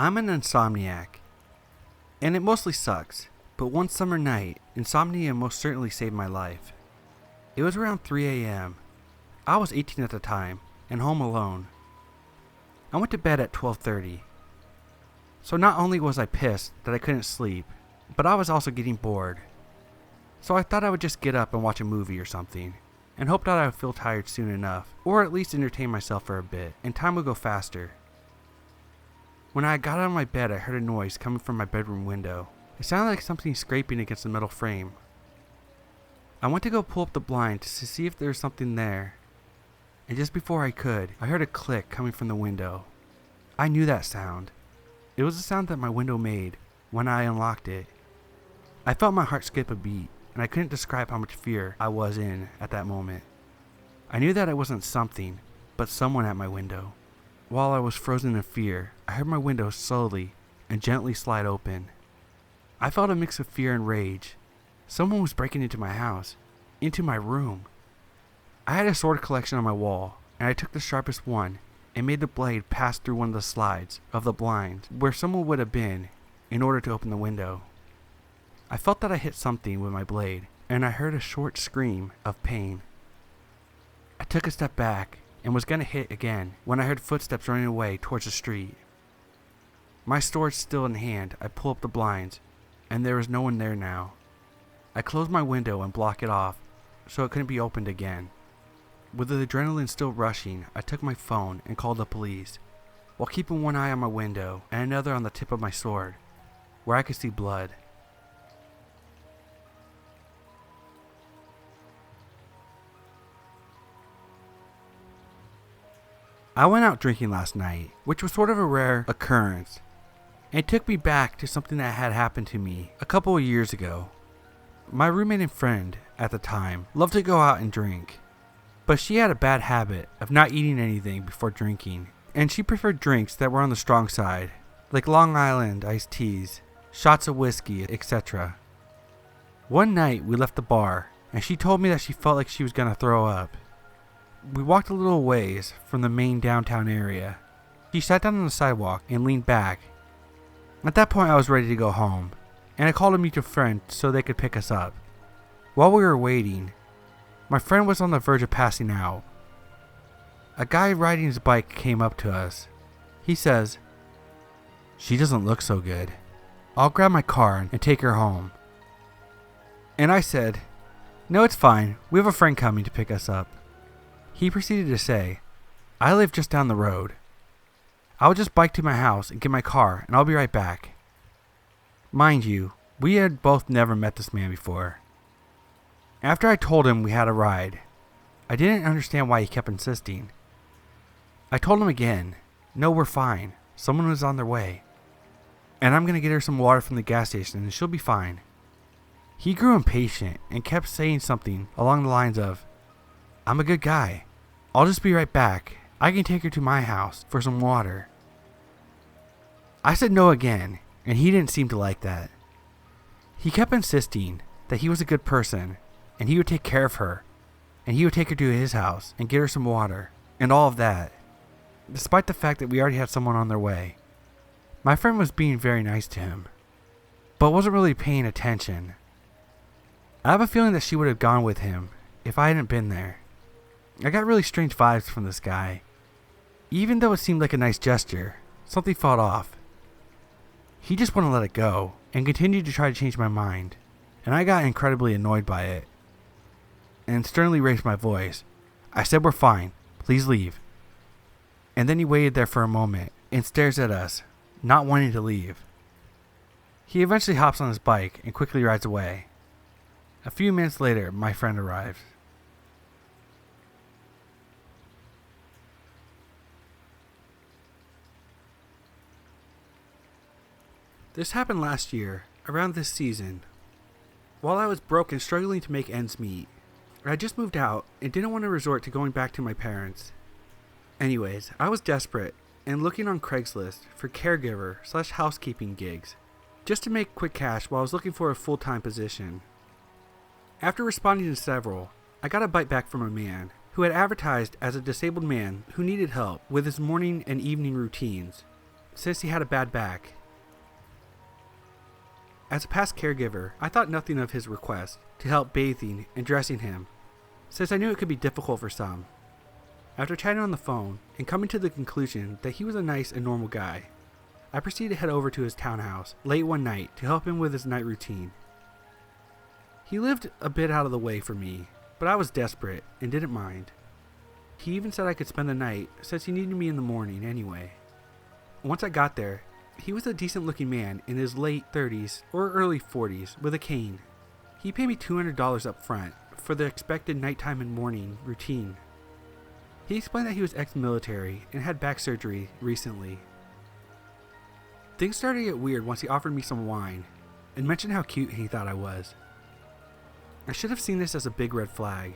I'm an insomniac, and it mostly sucks, but one summer night, insomnia most certainly saved my life. It was around 3 a.m. I was 18 at the time, and home alone. I went to bed at 12:30. So not only was I pissed that I couldn't sleep, but I was also getting bored. So I thought I would just get up and watch a movie or something, and hoped that I would feel tired soon enough, or at least entertain myself for a bit, and time would go faster. When I got out of my bed, I heard a noise coming from my bedroom window. It sounded like something scraping against the metal frame. I went to go pull up the blind to see if there was something there, and just before I could, I heard a click coming from the window. I knew that sound. It was the sound that my window made when I unlocked it. I felt my heart skip a beat, and I couldn't describe how much fear I was in at that moment. I knew that it wasn't something, but someone at my window. While I was frozen in fear, I heard my window slowly and gently slide open. I felt a mix of fear and rage. Someone was breaking into my house, into my room. I had a sword collection on my wall, and I took the sharpest one and made the blade pass through one of the slides of the blind where someone would have been in order to open the window. I felt that I hit something with my blade, and I heard a short scream of pain. I took a step back and was going to hit again when I heard footsteps running away towards the street. My sword still in hand, I pull up the blinds, and there was no one there now. I closed my window and blocked it off so it couldn't be opened again. With the adrenaline still rushing, I took my phone and called the police, while keeping one eye on my window and another on the tip of my sword, where I could see blood. I went out drinking last night, which was sort of a rare occurrence, and it took me back to something that had happened to me a couple of years ago. My roommate and friend at the time loved to go out and drink, but she had a bad habit of not eating anything before drinking, and she preferred drinks that were on the strong side, like Long Island iced teas, shots of whiskey, etc. One night we left the bar, and she told me that she felt like she was going to throw up. We walked a little ways from the main downtown area. She sat down on the sidewalk and leaned back. At that point I was ready to go home, and I called a mutual friend so they could pick us up. While we were waiting, my friend was on the verge of passing out. A guy riding his bike came up to us. He says, "She doesn't look so good. I'll grab my car and take her home." And I said, "No, it's fine. We have a friend coming to pick us up." He proceeded to say, "I live just down the road. I'll just bike to my house and get my car, and I'll be right back." Mind you, we had both never met this man before. After I told him we had a ride, I didn't understand why he kept insisting. I told him again, "No, we're fine. Someone was on their way. And I'm going to get her some water from the gas station and she'll be fine." He grew impatient and kept saying something along the lines of, "I'm a good guy. I'll just be right back. I can take her to my house for some water." I said no again, and he didn't seem to like that. He kept insisting that he was a good person, and he would take care of her, and he would take her to his house and get her some water, and all of that, despite the fact that we already had someone on their way. My friend was being very nice to him, but wasn't really paying attention. I have a feeling that she would have gone with him if I hadn't been there. I got really strange vibes from this guy. Even though it seemed like a nice gesture, something felt off. He just wouldn't let it go, and continued to try to change my mind, and I got incredibly annoyed by it, and sternly raised my voice. I said, "We're fine, please leave." And then he waited there for a moment, and stares at us, not wanting to leave. He eventually hops on his bike, and quickly rides away. A few minutes later, my friend arrives. This happened last year, around this season. While I was broke and struggling to make ends meet, I had just moved out and didn't want to resort to going back to my parents. Anyways, I was desperate and looking on Craigslist for caregiver/housekeeping gigs, just to make quick cash while I was looking for a full-time position. After responding to several, I got a bite back from a man who had advertised as a disabled man who needed help with his morning and evening routines. says he had a bad back. As a past caregiver, I thought nothing of his request to help bathing and dressing him, since I knew it could be difficult for some. After chatting on the phone and coming to the conclusion that he was a nice and normal guy, I proceeded to head over to his townhouse late one night to help him with his night routine. He lived a bit out of the way for me, but I was desperate and didn't mind. He even said I could spend the night since he needed me in the morning anyway. Once I got there, he was a decent looking man in his late 30s or early 40s with a cane. He paid me $200 up front for the expected nighttime and morning routine. He explained that he was ex-military and had back surgery recently. Things started to get weird once he offered me some wine and mentioned how cute he thought I was. I should have seen this as a big red flag,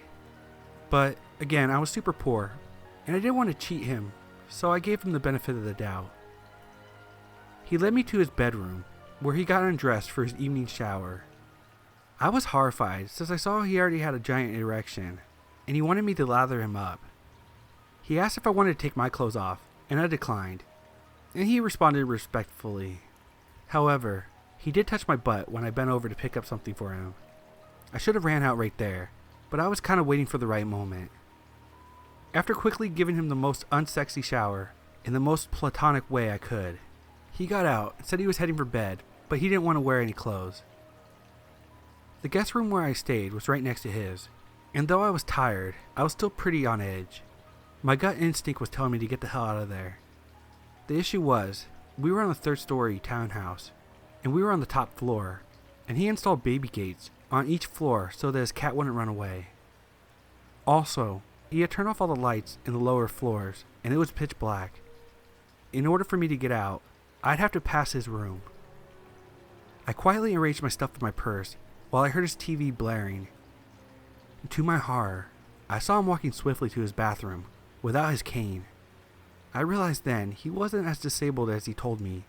but again, I was super poor and I didn't want to cheat him, so I gave him the benefit of the doubt. He led me to his bedroom, where he got undressed for his evening shower. I was horrified since I saw he already had a giant erection, and he wanted me to lather him up. He asked if I wanted to take my clothes off, and I declined, and he responded respectfully. However, he did touch my butt when I bent over to pick up something for him. I should have ran out right there, but I was kind of waiting for the right moment. After quickly giving him the most unsexy shower, in the most platonic way I could, he got out and said he was heading for bed, but he didn't want to wear any clothes. The guest room where I stayed was right next to his, and though I was tired, I was still pretty on edge. My gut instinct was telling me to get the hell out of there. The issue was, we were on the third-story townhouse, and we were on the top floor, and he installed baby gates on each floor so that his cat wouldn't run away. Also, he had turned off all the lights in the lower floors, and it was pitch black. In order for me to get out, I'd have to pass his room. I quietly arranged my stuff in my purse while I heard his TV blaring. And to my horror, I saw him walking swiftly to his bathroom without his cane. I realized then he wasn't as disabled as he told me,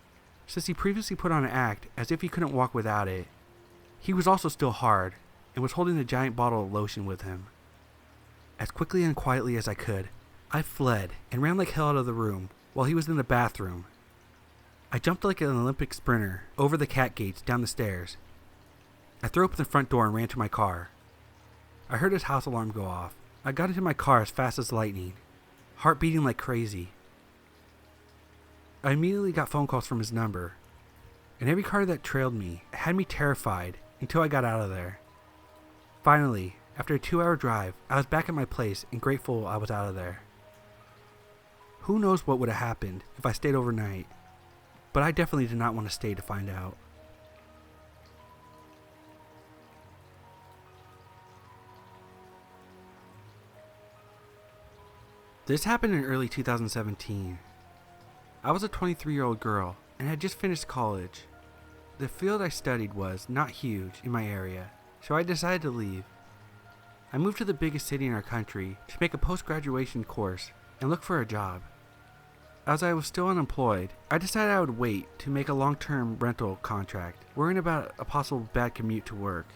since he previously put on an act as if he couldn't walk without it. He was also still hard and was holding a giant bottle of lotion with him. As quickly and quietly as I could, I fled and ran like hell out of the room while he was in the bathroom. I jumped like an Olympic sprinter over the cat gates down the stairs. I threw open the front door and ran to my car. I heard his house alarm go off. I got into my car as fast as lightning, heart beating like crazy. I immediately got phone calls from his number, and every car that trailed me had me terrified until I got out of there. Finally, after a 2-hour drive, I was back at my place and grateful I was out of there. Who knows what would have happened if I stayed overnight, but I definitely did not want to stay to find out. This happened in early 2017. I was a 23-year-old girl and had just finished college. The field I studied was not huge in my area, so I decided to leave. I moved to the biggest city in our country to make a post-graduation course and look for a job. As I was still unemployed, I decided I would wait to make a long-term rental contract, worrying about a possible bad commute to work.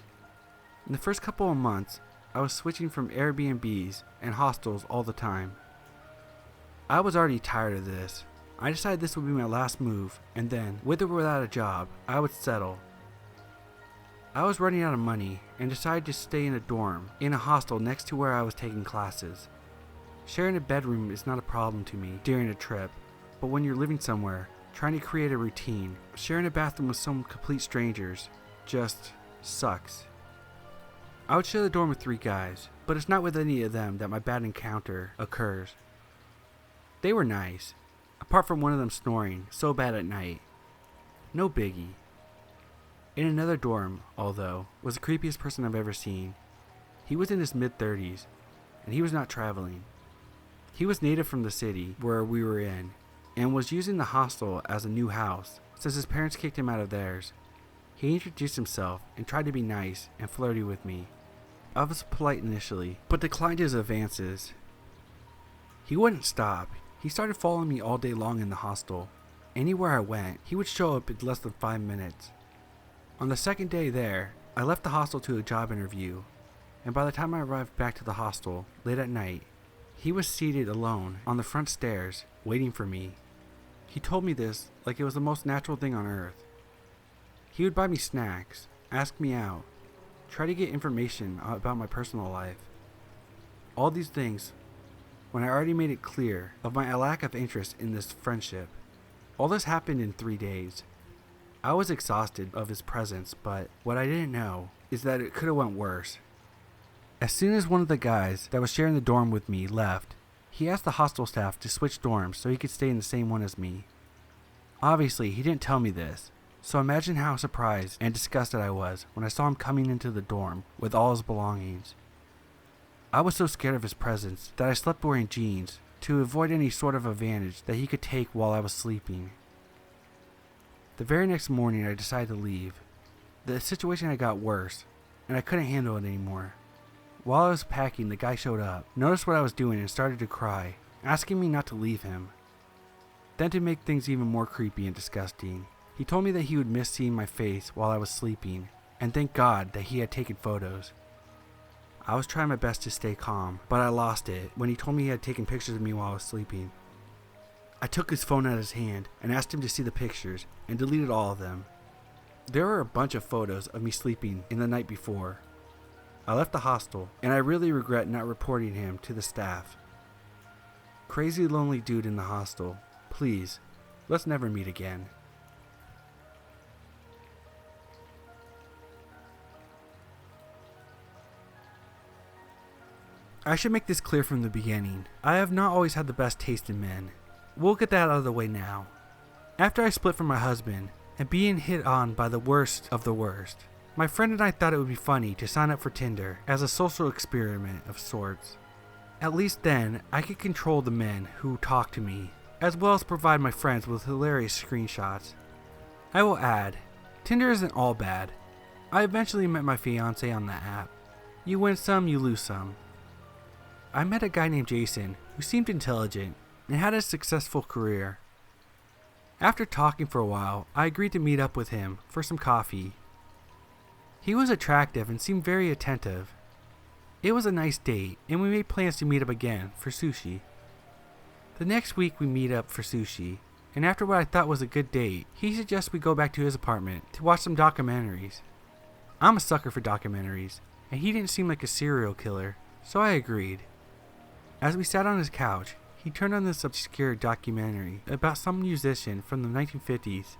In the first couple of months, I was switching from Airbnbs and hostels all the time. I was already tired of this. I decided this would be my last move, and then, with or without a job, I would settle. I was running out of money and decided to stay in a dorm in a hostel next to where I was taking classes. Sharing a bedroom is not a problem to me during a trip, but when you're living somewhere, trying to create a routine, sharing a bathroom with some complete strangers just sucks. I would share the dorm with 3 guys, but it's not with any of them that my bad encounter occurs. They were nice, apart from one of them snoring so bad at night. No biggie. In another dorm, although, was the creepiest person I've ever seen. He was in his mid-30s, and he was not traveling. He was native from the city where we were in, and was using the hostel as a new house since his parents kicked him out of theirs. He introduced himself and tried to be nice and flirty with me. I was polite initially, but declined his advances. He wouldn't stop. He started following me all day long in the hostel. Anywhere I went, he would show up in less than 5 minutes. On the second day there, I left the hostel to a job interview, and by the time I arrived back to the hostel, late at night, he was seated alone on the front stairs, waiting for me. He told me this like it was the most natural thing on earth. He would buy me snacks, ask me out, try to get information about my personal life. All these things when I already made it clear of my lack of interest in this friendship. All this happened in 3 days. I was exhausted of his presence, but what I didn't know is that it could have went worse. As soon as one of the guys that was sharing the dorm with me left, he asked the hostel staff to switch dorms so he could stay in the same one as me. Obviously, he didn't tell me this, so imagine how surprised and disgusted I was when I saw him coming into the dorm with all his belongings. I was so scared of his presence that I slept wearing jeans to avoid any sort of advantage that he could take while I was sleeping. The very next morning I decided to leave. The situation had got worse, and I couldn't handle it anymore. While I was packing, the guy showed up, noticed what I was doing, and started to cry, asking me not to leave him. Then, to make things even more creepy and disgusting, he told me that he would miss seeing my face while I was sleeping, and thank God that he had taken photos. I was trying my best to stay calm, but I lost it when he told me he had taken pictures of me while I was sleeping. I took his phone out of his hand and asked him to see the pictures and deleted all of them. There were a bunch of photos of me sleeping in the night before. I left the hostel, and I really regret not reporting him to the staff. Crazy lonely dude in the hostel, please, let's never meet again. I should make this clear from the beginning. I have not always had the best taste in men. We'll get that out of the way now. After I split from my husband, and being hit on by the worst of the worst, my friend and I thought it would be funny to sign up for Tinder as a social experiment of sorts. At least then, I could control the men who talk to me, as well as provide my friends with hilarious screenshots. I will add, Tinder isn't all bad. I eventually met my fiance on that app. You win some, you lose some. I met a guy named Jason who seemed intelligent and had a successful career. After talking for a while, I agreed to meet up with him for some coffee. He was attractive and seemed very attentive. It was a nice date, and we made plans to meet up again for sushi. The next week we meet up for sushi, and after what I thought was a good date, he suggests we go back to his apartment to watch some documentaries. I'm a sucker for documentaries, and he didn't seem like a serial killer, so I agreed. As we sat on his couch, he turned on this obscure documentary about some musician from the 1950s,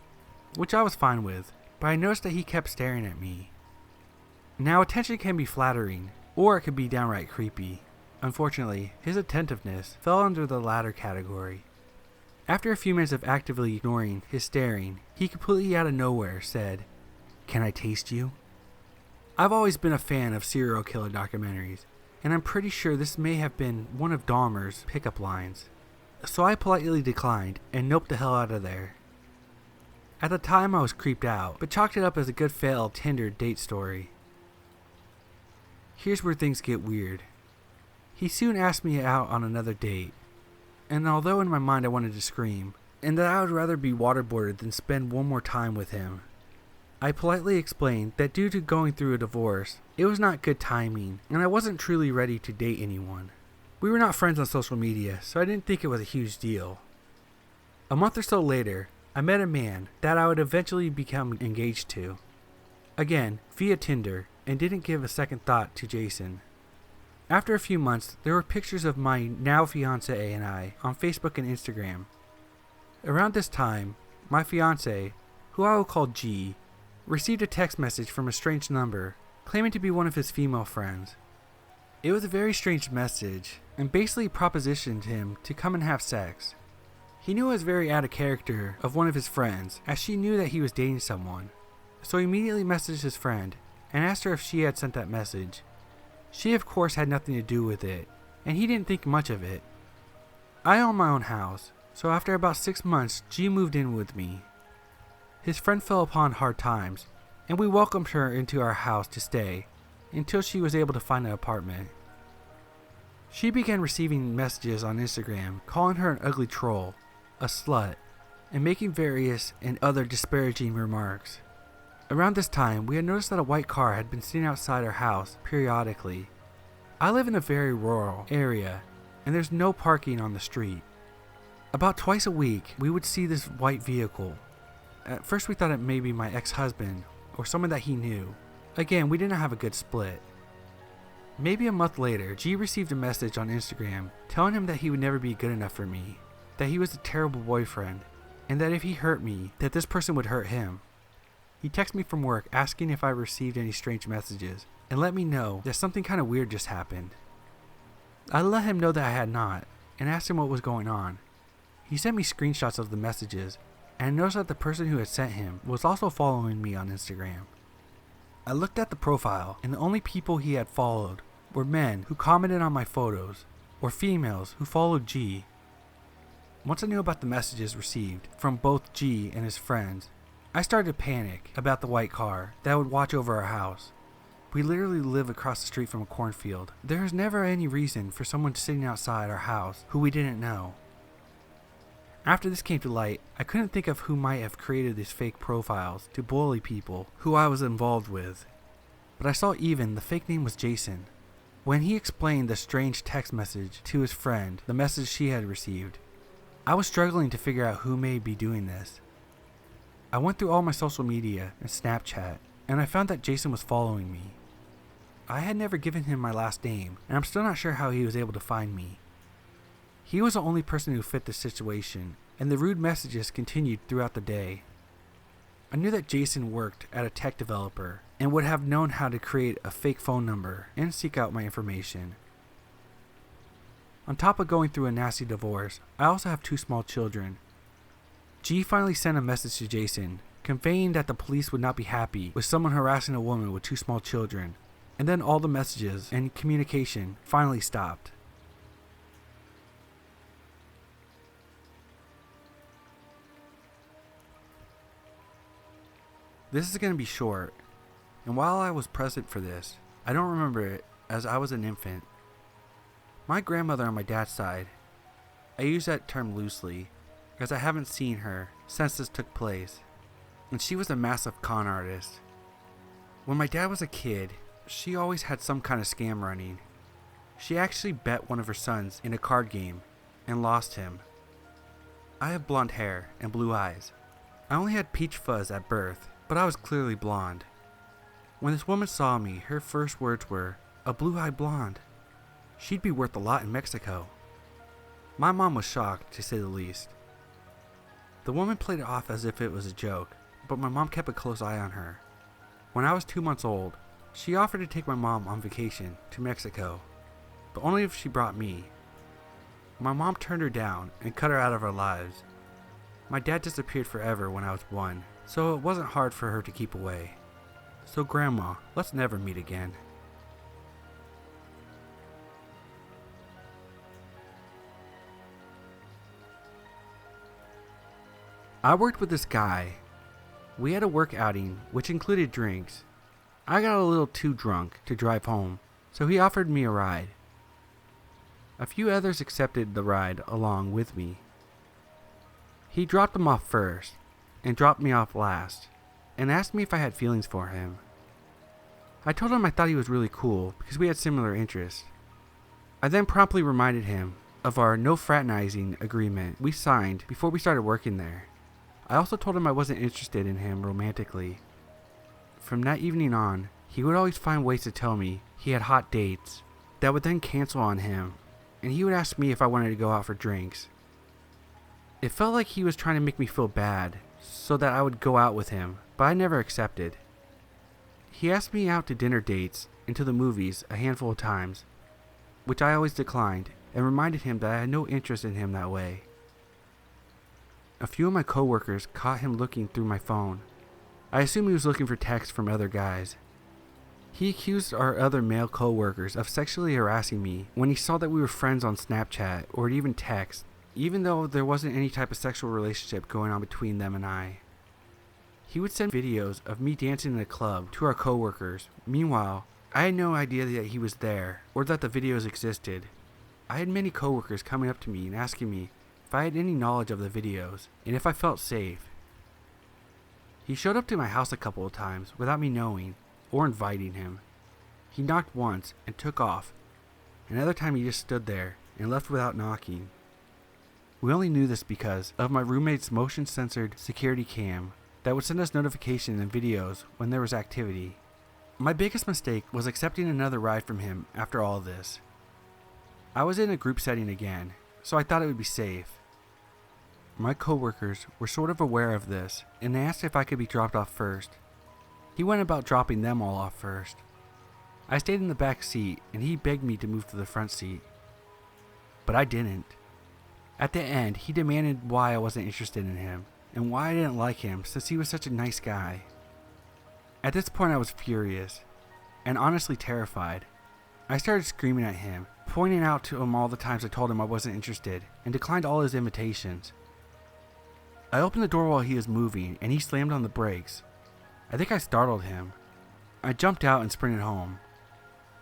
which I was fine with, but I noticed that he kept staring at me. Now, attention can be flattering, or it can be downright creepy. Unfortunately, his attentiveness fell under the latter category. After a few minutes of actively ignoring his staring, he completely out of nowhere said, "Can I taste you?" I've always been a fan of serial killer documentaries, and I'm pretty sure this may have been one of Dahmer's pickup lines. So I politely declined and noped the hell out of there. At the time I was creeped out, but chalked it up as a good failed Tinder date story. Here's where things get weird. He soon asked me out on another date, and although in my mind I wanted to scream, and that I would rather be waterboarded than spend one more time with him, I politely explained that due to going through a divorce, it was not good timing, and I wasn't truly ready to date anyone. We were not friends on social media, so I didn't think it was a huge deal. A month or so later, I met a man that I would eventually become engaged to. Again, via Tinder, and didn't give a second thought to Jason. After a few months, there were pictures of my now fiancé and I on Facebook and Instagram. Around this time, my fiancé, who I will call G, received a text message from a strange number, claiming to be one of his female friends. It was a very strange message, and basically propositioned him to come and have sex. He knew it was very out of character of one of his friends, as she knew that he was dating someone, so he immediately messaged his friend, and asked her if she had sent that message. She of course had nothing to do with it, and he didn't think much of it. I own my own house, so after about 6 months, G moved in with me. His friend fell upon hard times, and we welcomed her into our house to stay, until she was able to find an apartment. She began receiving messages on Instagram calling her an ugly troll, a slut, and making various and other disparaging remarks. Around this time, we had noticed that a white car had been sitting outside our house periodically. I live in a very rural area, and there's no parking on the street. About twice a week, we would see this white vehicle. At first we thought it may be my ex-husband or someone that he knew. Again, we didn't have a good split. Maybe a month later, G received a message on Instagram telling him that he would never be good enough for me, that he was a terrible boyfriend, and that if he hurt me, that this person would hurt him. He texted me from work asking if I received any strange messages and let me know that something kind of weird just happened. I let him know that I had not and asked him what was going on. He sent me screenshots of the messages and I noticed that the person who had sent him was also following me on Instagram. I looked at the profile and the only people he had followed were men who commented on my photos or females who followed G. Once I knew about the messages received from both G and his friends, I started to panic about the white car that would watch over our house. We literally live across the street from a cornfield. There is never any reason for someone sitting outside our house who we didn't know. After this came to light, I couldn't think of who might have created these fake profiles to bully people who I was involved with. But I saw even the fake name was Jason. When he explained the strange text message to his friend, the message she had received, I was struggling to figure out who may be doing this. I went through all my social media and Snapchat, and I found that Jason was following me. I had never given him my last name, and I'm still not sure how he was able to find me. He was the only person who fit the situation, and the rude messages continued throughout the day. I knew that Jason worked at a tech developer and would have known how to create a fake phone number and seek out my information. On top of going through a nasty divorce, I also have 2 small children. G finally sent a message to Jason, conveying that the police would not be happy with someone harassing a woman with 2 small children, and then all the messages and communication finally stopped. This is going to be short, and while I was present for this, I don't remember it as I was an infant. My grandmother on my dad's side, I use that term loosely, as I haven't seen her since this took place, and she was a massive con artist. When my dad was a kid, she always had some kind of scam running. She actually bet one of her sons in a card game and lost him. I have blonde hair and blue eyes. I only had peach fuzz at birth, but I was clearly blonde. When this woman saw me, her first words were, "A blue-eyed blonde. She'd be worth a lot in Mexico." My mom was shocked, to say the least. The woman played it off as if it was a joke, but my mom kept a close eye on her. When I was 2 months old, she offered to take my mom on vacation to Mexico, but only if she brought me. My mom turned her down and cut her out of our lives. My dad disappeared forever when I was 1, so it wasn't hard for her to keep away. So Grandma, let's never meet again. I worked with this guy. We had a work outing which included drinks. I got a little too drunk to drive home, so he offered me a ride. A few others accepted the ride along with me. He dropped them off first, and dropped me off last, and asked me if I had feelings for him. I told him I thought he was really cool because we had similar interests. I then promptly reminded him of our no fraternizing agreement we signed before we started working there. I also told him I wasn't interested in him romantically. From that evening on, he would always find ways to tell me he had hot dates that would then cancel on him, and he would ask me if I wanted to go out for drinks. It felt like he was trying to make me feel bad so that I would go out with him, but I never accepted. He asked me out to dinner dates and to the movies a handful of times, which I always declined and reminded him that I had no interest in him that way. A few of my coworkers caught him looking through my phone. I assume he was looking for texts from other guys. He accused our other male coworkers of sexually harassing me when he saw that we were friends on Snapchat or even text, even though there wasn't any type of sexual relationship going on between them and I. He would send videos of me dancing in a club to our coworkers. Meanwhile, I had no idea that he was there or that the videos existed. I had many coworkers coming up to me and asking me if I had any knowledge of the videos and if I felt safe. He showed up to my house a couple of times without me knowing or inviting him. He knocked once and took off. Another time he just stood there and left without knocking. We only knew this because of my roommate's motion-censored security cam that would send us notifications and videos when there was activity. My biggest mistake was accepting another ride from him after all this. I was in a group setting again, so I thought it would be safe. My coworkers were sort of aware of this, and they asked if I could be dropped off first. He went about dropping them all off first. I stayed in the back seat, and he begged me to move to the front seat. But I didn't. At the end, he demanded why I wasn't interested in him, and why I didn't like him since he was such a nice guy. At this point I was furious, and honestly terrified. I started screaming at him, pointing out to him all the times I told him I wasn't interested, and declined all his invitations. I opened the door while he was moving, and he slammed on the brakes. I think I startled him. I jumped out and sprinted home.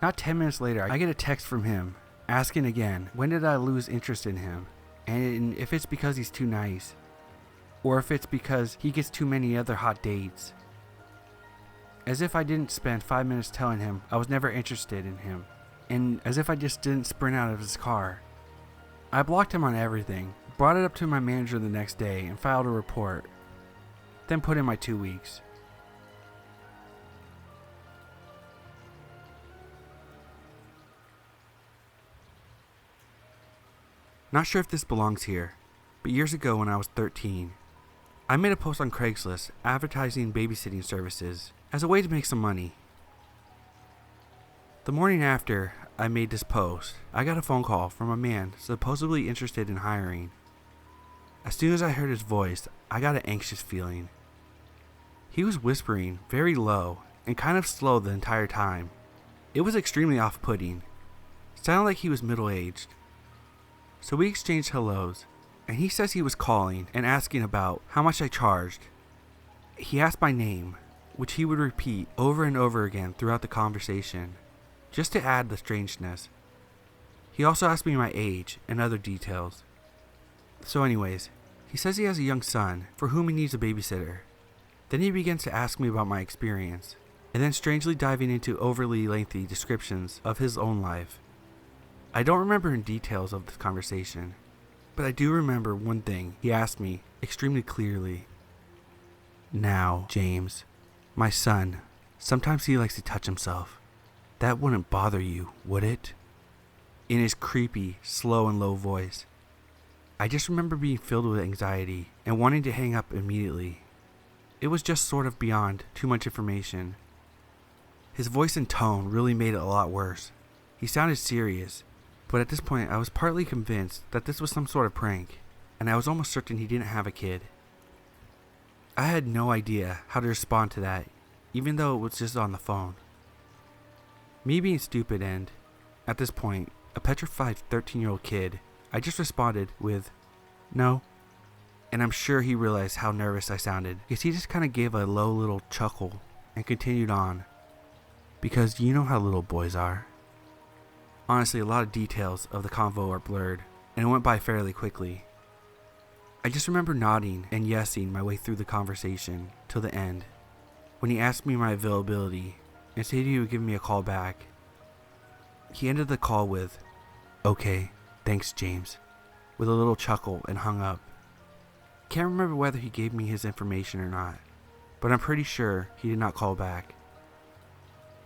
Not 10 minutes later, I get a text from him, asking again, when did I lose interest in him, and if it's because he's too nice, or if it's because he gets too many other hot dates. As if I didn't spend 5 minutes telling him I was never interested in him, and as if I just didn't sprint out of his car. I blocked him on everything, brought it up to my manager the next day and filed a report, then put in my 2 weeks. Not sure if this belongs here, but years ago when I was 13, I made a post on Craigslist advertising babysitting services as a way to make some money. The morning after I made this post, I got a phone call from a man supposedly interested in hiring. As soon as I heard his voice, I got an anxious feeling. He was whispering very low and kind of slow the entire time. It was extremely off-putting. Sounded like he was middle-aged. So we exchanged hellos, and he says he was calling and asking about how much I charged. He asked my name, which he would repeat over and over again throughout the conversation, just to add the strangeness. He also asked me my age and other details. So anyways, he says he has a young son for whom he needs a babysitter. Then he begins to ask me about my experience, and then strangely diving into overly lengthy descriptions of his own life. I don't remember in details of this conversation, but I do remember one thing he asked me extremely clearly. Now, James, my son, sometimes he likes to touch himself. That wouldn't bother you, would it? In his creepy, slow and low voice. I just remember being filled with anxiety and wanting to hang up immediately. It was just sort of beyond too much information. His voice and tone really made it a lot worse. He sounded serious, but at this point I was partly convinced that this was some sort of prank, and I was almost certain he didn't have a kid. I had no idea how to respond to that, even though it was just on the phone. Me being stupid and, at this point, a petrified 13-year-old kid, I just responded with, no. And I'm sure he realized how nervous I sounded, because he just kind of gave a low little chuckle and continued on. Because you know how little boys are. Honestly, a lot of details of the convo are blurred, and it went by fairly quickly. I just remember nodding and yesing my way through the conversation till the end, when he asked me my availability and said he would give me a call back. He ended the call with, okay, thanks James, with a little chuckle and hung up. Can't remember whether he gave me his information or not, but I'm pretty sure he did not call back.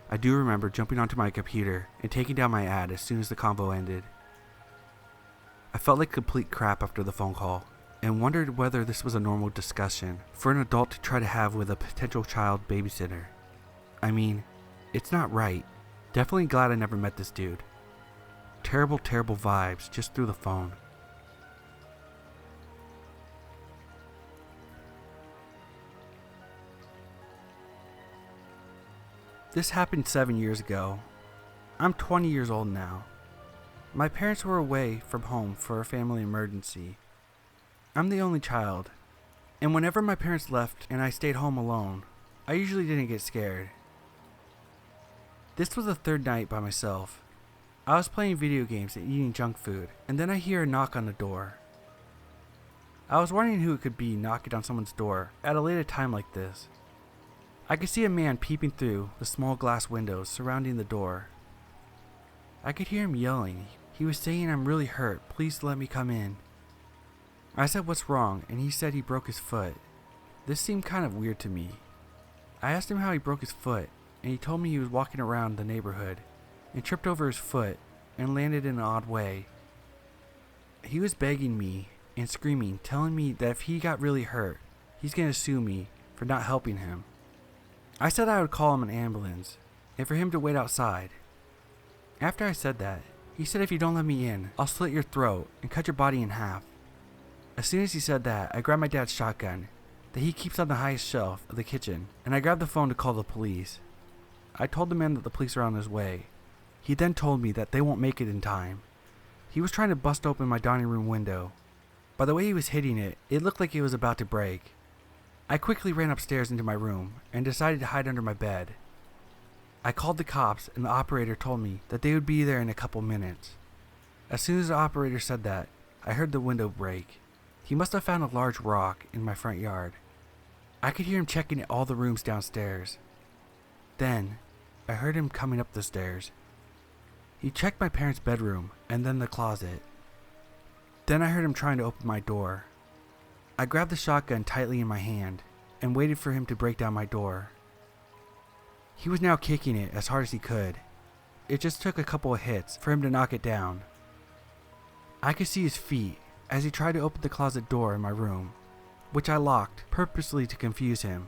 I do remember jumping onto my computer and taking down my ad as soon as the convo ended. I felt like complete crap after the phone call, and wondered whether this was a normal discussion for an adult to try to have with a potential child babysitter. I mean, it's not right. Definitely glad I never met this dude. Terrible, terrible vibes just through the phone. This happened 7 years ago. I'm 20 years old now. My parents were away from home for a family emergency. I'm the only child, and whenever my parents left and I stayed home alone, I usually didn't get scared. This was the third night by myself. I was playing video games and eating junk food, and then I hear a knock on the door. I was wondering who it could be knocking on someone's door at a later time like this. I could see a man peeping through the small glass windows surrounding the door. I could hear him yelling. He was saying, "I'm really hurt, please let me come in." I said what's wrong, and he said he broke his foot. This seemed kind of weird to me. I asked him how he broke his foot, and he told me he was walking around the neighborhood and tripped over his foot and landed in an odd way. He was begging me and screaming, telling me that if he got really hurt, he's going to sue me for not helping him. I said I would call him an ambulance and for him to wait outside. After I said that, he said if you don't let me in, I'll slit your throat and cut your body in half. As soon as he said that, I grabbed my dad's shotgun that he keeps on the highest shelf of the kitchen, and I grabbed the phone to call the police. I told the man that the police are on his way. He then told me that they won't make it in time. He was trying to bust open my dining room window. By the way he was hitting it, it looked like it was about to break. I quickly ran upstairs into my room and decided to hide under my bed. I called the cops, and the operator told me that they would be there in a couple minutes. As soon as the operator said that, I heard the window break. He must have found a large rock in my front yard. I could hear him checking all the rooms downstairs. Then, I heard him coming up the stairs. He checked my parents' bedroom and then the closet. Then I heard him trying to open my door. I grabbed the shotgun tightly in my hand and waited for him to break down my door. He was now kicking it as hard as he could. It just took a couple of hits for him to knock it down. I could see his feet as he tried to open the closet door in my room, which I locked purposely to confuse him.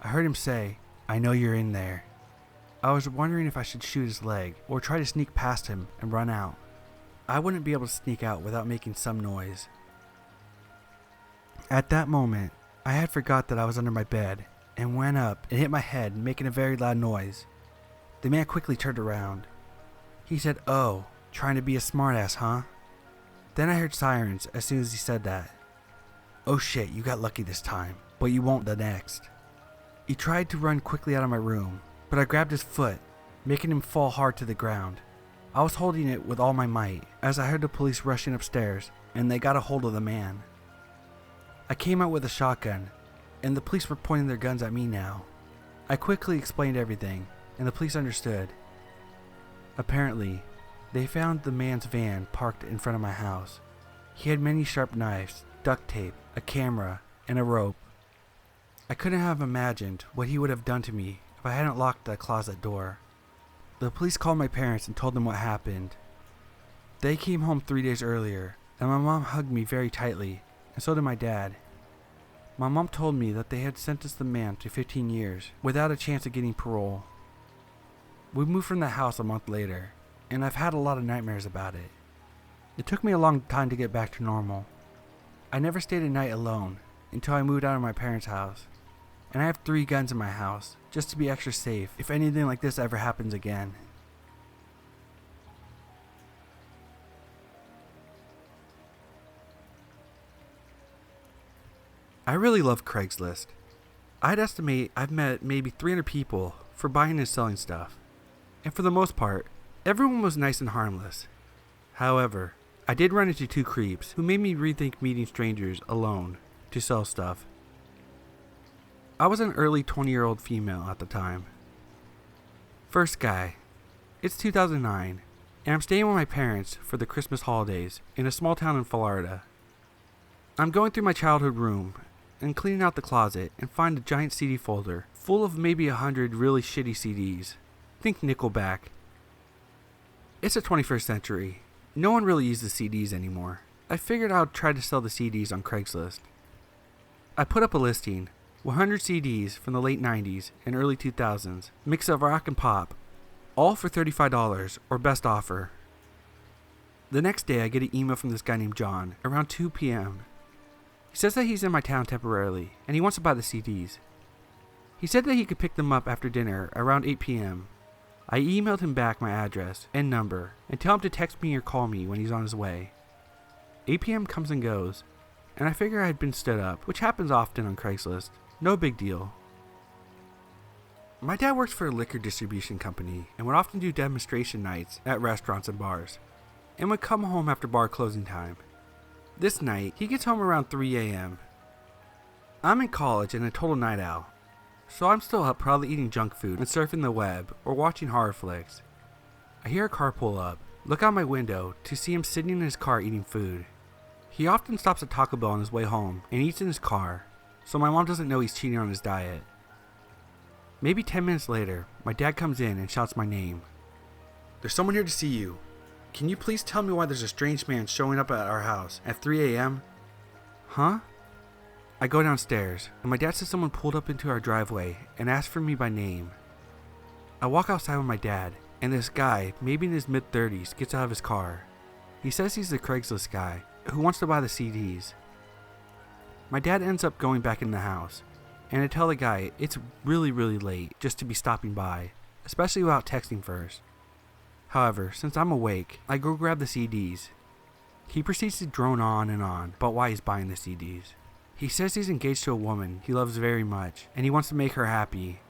I heard him say, "I know you're in there." I was wondering if I should shoot his leg or try to sneak past him and run out. I wouldn't be able to sneak out without making some noise. At that moment, I had forgot that I was under my bed and went up and hit my head, making a very loud noise. The man quickly turned around. He said, "Oh, trying to be a smartass, huh?" Then I heard sirens as soon as he said that. Oh shit, you got lucky this time, but you won't the next. He tried to run quickly out of my room, but I grabbed his foot, making him fall hard to the ground. I was holding it with all my might as I heard the police rushing upstairs, and they got a hold of the man. I came out with a shotgun, and the police were pointing their guns at me now. I quickly explained everything, and the police understood. Apparently, they found the man's van parked in front of my house. He had many sharp knives, duct tape, a camera, and a rope. I couldn't have imagined what he would have done to me if I hadn't locked the closet door. The police called my parents and told them what happened. They came home 3 days earlier, and my mom hugged me very tightly, and so did my dad. My mom told me that they had sentenced the man to 15 years without a chance of getting parole. We moved from the house a month later, and I've had a lot of nightmares about it. It took me a long time to get back to normal. I never stayed a night alone until I moved out of my parents' house, and I have 3 guns in my house just to be extra safe if anything like this ever happens again. I really love Craigslist. I'd estimate I've met maybe 300 people for buying and selling stuff, and for the most part, everyone was nice and harmless. However, I did run into 2 creeps who made me rethink meeting strangers alone to sell stuff. I was an early 20-year-old female at the time. First guy. It's 2009, and I'm staying with my parents for the Christmas holidays in a small town in Florida. I'm going through my childhood room and cleaning out the closet and find a giant CD folder full of maybe 100 really shitty CDs. Think Nickelback. It's the 21st century. No one really uses CDs anymore. I figured I would try to sell the CDs on Craigslist. I put up a listing, 100 CDs from the late 90s and early 2000s, mix of rock and pop, all for $35 or best offer. The next day I get an email from this guy named John around 2 p.m. He says that he's in my town temporarily and he wants to buy the CDs. He said that he could pick them up after dinner around 8 p.m. I emailed him back my address and number and tell him to text me or call me when he's on his way. 8 p.m. comes and goes, and I figure I had been stood up, which happens often on Craigslist. No big deal. My dad works for a liquor distribution company and would often do demonstration nights at restaurants and bars, and would come home after bar closing time. This night, he gets home around 3 a.m. I'm in college and a total night owl, so I'm still up probably eating junk food and surfing the web or watching horror flicks. I hear a car pull up, look out my window to see him sitting in his car eating food. He often stops at Taco Bell on his way home and eats in his car, so my mom doesn't know he's cheating on his diet. Maybe 10 minutes later, my dad comes in and shouts my name. "There's someone here to see you. Can you please tell me why there's a strange man showing up at our house at 3 a.m.? Huh? I go downstairs, and my dad says someone pulled up into our driveway and asked for me by name. I walk outside with my dad, and this guy, maybe in his mid-30s, gets out of his car. He says he's the Craigslist guy who wants to buy the CDs. My dad ends up going back in the house, and I tell the guy it's really late just to be stopping by, especially without texting first. However, since I'm awake, I go grab the CDs. He proceeds to drone on and on about why he's buying the CDs. He says he's engaged to a woman he loves very much, and he wants to make her happy.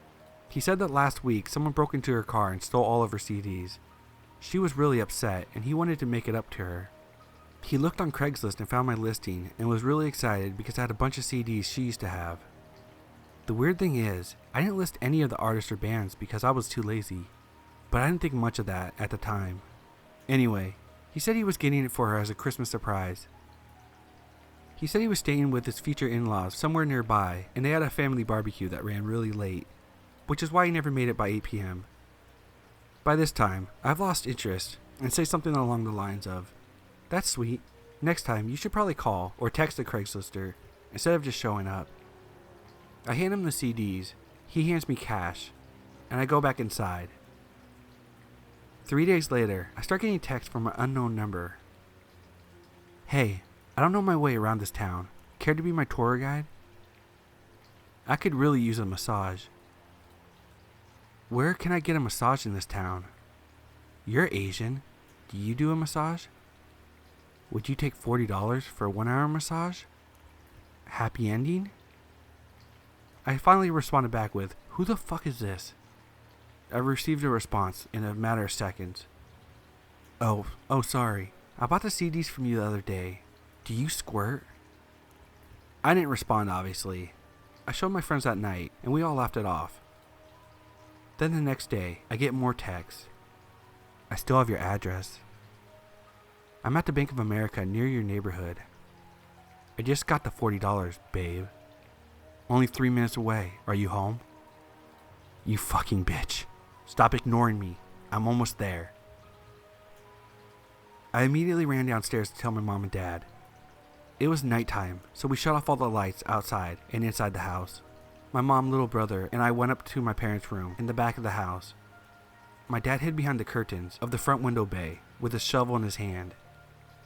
He said that last week someone broke into her car and stole all of her CDs. She was really upset, and he wanted to make it up to her. He looked on Craigslist and found my listing and was really excited because I had a bunch of CDs she used to have. The weird thing is, I didn't list any of the artists or bands because I was too lazy, but I didn't think much of that at the time. Anyway, he said he was getting it for her as a Christmas surprise. He said he was staying with his future in-laws somewhere nearby, and they had a family barbecue that ran really late, which is why he never made it by 8 p.m. By this time, I've lost interest and say something along the lines of, "That's sweet. Next time, you should probably call or text the Craigslist instead of just showing up." I hand him the CDs, he hands me cash, and I go back inside. 3 days later, I start getting texts from an unknown number. "Hey, I don't know my way around this town. Care to be my tour guide? I could really use a massage. Where can I get a massage in this town? You're Asian. Do you do a massage? Would you take $40 for a 1-hour massage? Happy ending?" I finally responded back with, "Who the fuck is this?" I received a response in a matter of seconds. Oh, sorry. I bought the CDs from you the other day. Do you squirt?" I didn't respond, obviously. I showed my friends that night, and we all laughed it off. Then the next day, I get more texts. "I still have your address. I'm at the Bank of America near your neighborhood. I just got the $40, babe. Only 3 minutes away. Are you home? You fucking bitch. Stop ignoring me. I'm almost there." I immediately ran downstairs to tell my mom and dad. It was nighttime, so we shut off all the lights outside and inside the house. My mom, little brother, and I went up to my parents' room in the back of the house. My dad hid behind the curtains of the front window bay with a shovel in his hand.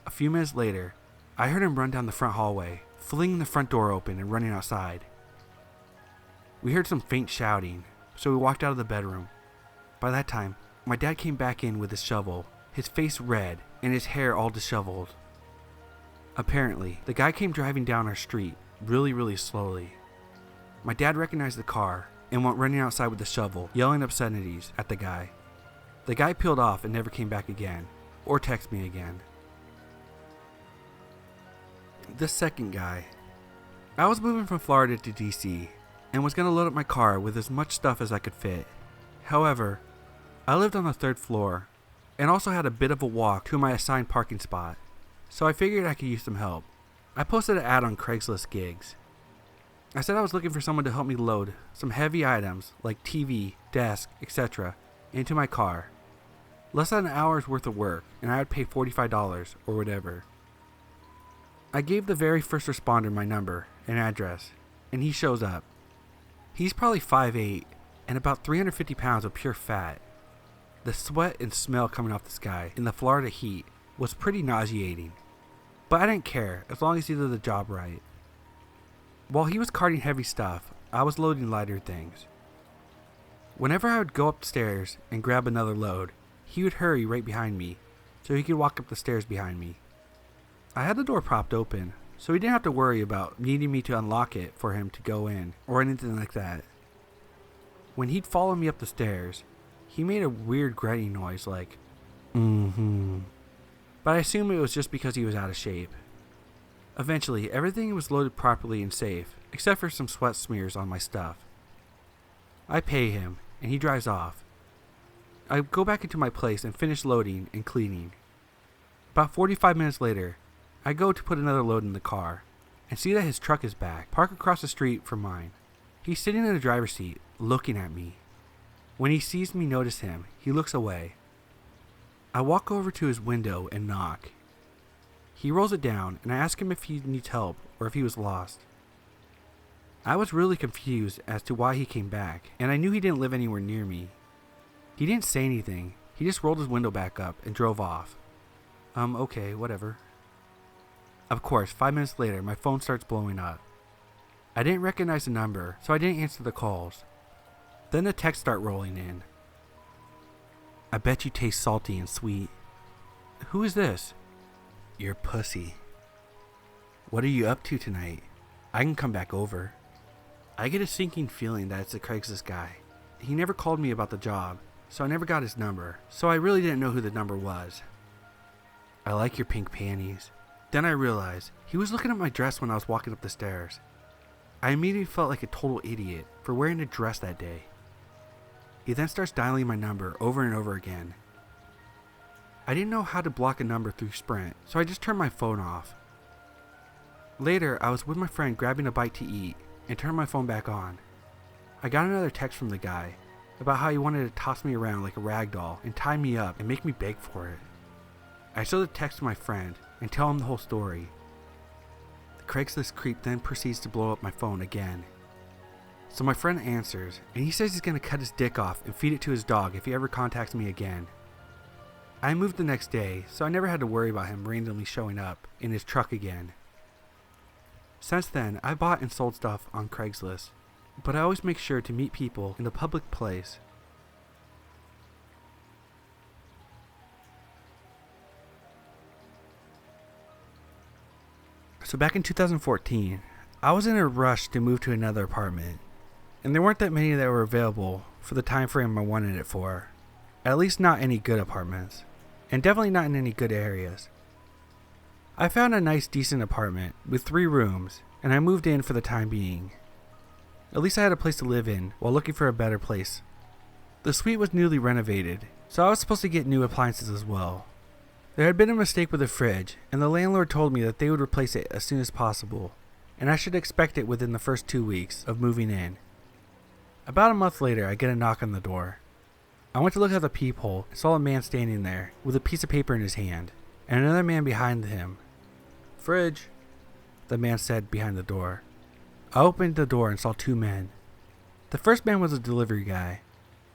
A few minutes later, I heard him run down the front hallway, flinging the front door open and running outside. We heard some faint shouting, so we walked out of the bedroom. By that time, my dad came back in with his shovel, his face red and his hair all disheveled. Apparently, the guy came driving down our street really slowly. My dad recognized the car and went running outside with the shovel, yelling obscenities at the guy. The guy peeled off and never came back again, or texted me again. The second guy. I was moving from Florida to DC and was going to load up my car with as much stuff as I could fit. However, I lived on the 3rd floor and also had a bit of a walk to my assigned parking spot, so I figured I could use some help. I posted an ad on Craigslist gigs. I said I was looking for someone to help me load some heavy items like TV, desk, etc. into my car. Less than an hour's worth of work, and I would pay $45 or whatever. I gave the very first responder my number and address, and he shows up. He's probably 5'8" and about 350 pounds of pure fat. The sweat and smell coming off this guy in the Florida heat was pretty nauseating, but I didn't care as long as he did the job right. While he was carting heavy stuff, I was loading lighter things. Whenever I would go upstairs and grab another load, he would hurry right behind me so he could walk up the stairs behind me. I had the door propped open, so he didn't have to worry about needing me to unlock it for him to go in or anything like that. When he'd follow me up the stairs, he made a weird grunting noise like, but I assume it was just because he was out of shape. Eventually, everything was loaded properly and safe, except for some sweat smears on my stuff. I pay him, and he drives off. I go back into my place and finish loading and cleaning. About 45 minutes later, I go to put another load in the car and see that his truck is back, parked across the street from mine. He's sitting in the driver's seat, looking at me. When he sees me notice him, he looks away. I walk over to his window and knock. He rolls it down, and I ask him if he needs help or if he was lost. I was really confused as to why he came back, and I knew he didn't live anywhere near me. He didn't say anything. He just rolled his window back up and drove off. Okay, whatever. Of course, 5 minutes later, my phone starts blowing up. I didn't recognize the number, so I didn't answer the calls. Then the texts start rolling in. I bet you taste salty and sweet. Who is this? Your pussy. What are you up to tonight? I can come back over. I get a sinking feeling that it's the Craigslist guy. He never called me about the job, so I never got his number, so I really didn't know who the number was. I like your pink panties. Then I realized he was looking at my dress when I was walking up the stairs. I immediately felt like a total idiot for wearing a dress that day. He then starts dialing my number over and over again. I didn't know how to block a number through Sprint, so I just turned my phone off. Later, I was with my friend grabbing a bite to eat and turned my phone back on. I got another text from the guy about how he wanted to toss me around like a rag doll and tie me up and make me beg for it. I show the text to my friend and tell him the whole story. The Craigslist creep then proceeds to blow up my phone again. So my friend answers, and he says he's going to cut his dick off and feed it to his dog if he ever contacts me again. I moved the next day, so I never had to worry about him randomly showing up in his truck again. Since then, I bought and sold stuff on Craigslist, but I always make sure to meet people in a public place. So back in 2014, I was in a rush to move to another apartment, and there weren't that many that were available for the time frame I wanted it for. At least not any good apartments, and definitely not in any good areas. I found a nice decent apartment with 3 rooms, and I moved in for the time being. At least I had a place to live in while looking for a better place. The suite was newly renovated, so I was supposed to get new appliances as well. There had been a mistake with the fridge, and the landlord told me that they would replace it as soon as possible, and I should expect it within the first 2 weeks of moving in. About a month later, I get a knock on the door. I went to look out the peephole and saw a man standing there with a piece of paper in his hand, and another man behind him. "Fridge," the man said behind the door. I opened the door and saw 2 men. The first man was a delivery guy.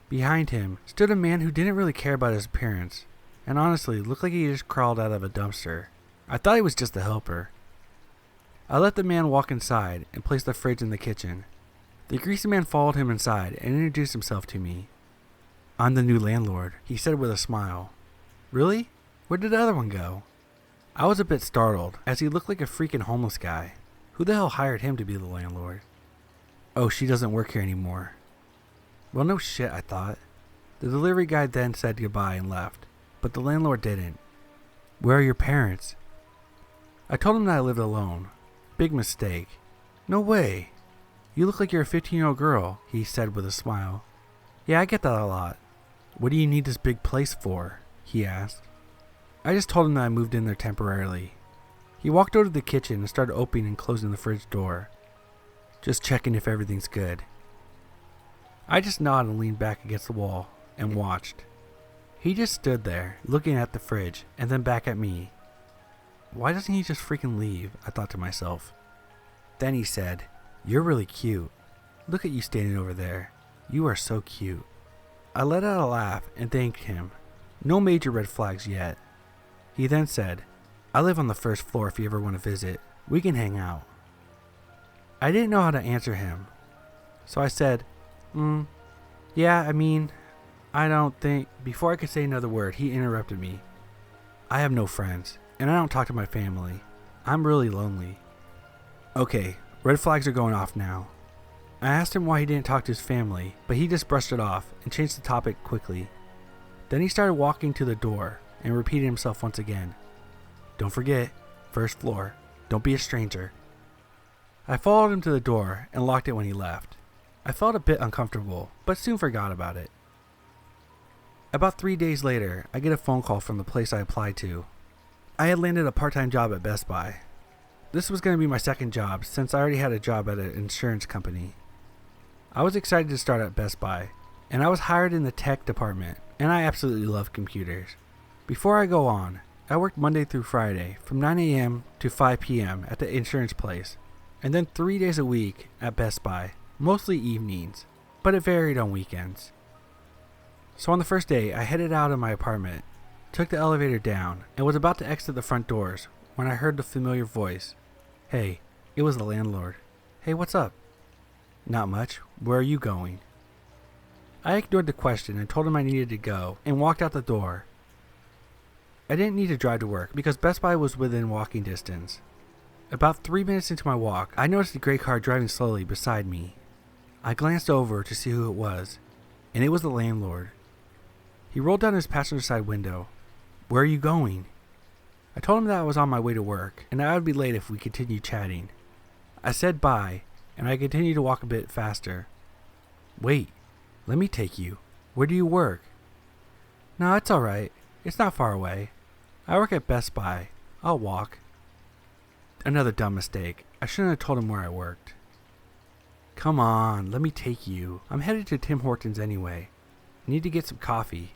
Behind him stood a man who didn't really care about his appearance, and honestly looked like he just crawled out of a dumpster. I thought he was just a helper. I let the man walk inside and place the fridge in the kitchen. The greasy man followed him inside and introduced himself to me. "I'm the new landlord," he said with a smile. "Really? Where did the other one go?" I was a bit startled, as he looked like a freaking homeless guy. Who the hell hired him to be the landlord? "Oh, she doesn't work here anymore." Well, no shit, I thought. The delivery guy then said goodbye and left, but the landlord didn't. "Where are your parents?" I told him that I lived alone. Big mistake. "No way. You look like you're a 15-year-old girl," he said with a smile. "Yeah, I get that a lot." "What do you need this big place for?" he asked. I just told him that I moved in there temporarily. He walked over to the kitchen and started opening and closing the fridge door. "Just checking if everything's good." I just nodded and leaned back against the wall and watched. He just stood there, looking at the fridge and then back at me. Why doesn't he just freaking leave? I thought to myself. Then he said, "You're really cute. Look at you standing over there. You are so cute." I let out a laugh and thanked him. No major red flags yet. He then said, "I live on the first floor if you ever want to visit. We can hang out." I didn't know how to answer him. So I said, yeah, I don't think..." Before I could say another word, he interrupted me. "I have no friends, and I don't talk to my family. I'm really lonely." Okay, red flags are going off now. I asked him why he didn't talk to his family, but he just brushed it off and changed the topic quickly. Then he started walking to the door and repeated himself once again. "Don't forget, first floor. Don't be a stranger." I followed him to the door and locked it when he left. I felt a bit uncomfortable, but soon forgot about it. About 3 days later, I get a phone call from the place I applied to. I had landed a part-time job at Best Buy. This was going to be my second job since I already had a job at an insurance company. I was excited to start at Best Buy, and I was hired in the tech department, and I absolutely love computers. Before I go on, I worked Monday through Friday from 9 a.m. to 5 p.m. at the insurance place, and then 3 days a week at Best Buy, mostly evenings, but it varied on weekends. So on the first day, I headed out of my apartment, took the elevator down, and was about to exit the front doors when I heard the familiar voice. Hey, it was the landlord. Hey, what's up? Not much. Where are you going? I ignored the question and told him I needed to go and walked out the door. I didn't need to drive to work because Best Buy was within walking distance. About 3 minutes into my walk, I noticed a gray car driving slowly beside me. I glanced over to see who it was, and it was the landlord. He rolled down his passenger side window. Where are you going? I told him that I was on my way to work and that I would be late if we continued chatting. I said bye, and I continued to walk a bit faster. Wait, let me take you. Where do you work? No, it's alright. It's not far away. I work at Best Buy. I'll walk. Another dumb mistake. I shouldn't have told him where I worked. Come on, let me take you. I'm headed to Tim Hortons anyway. I need to get some coffee.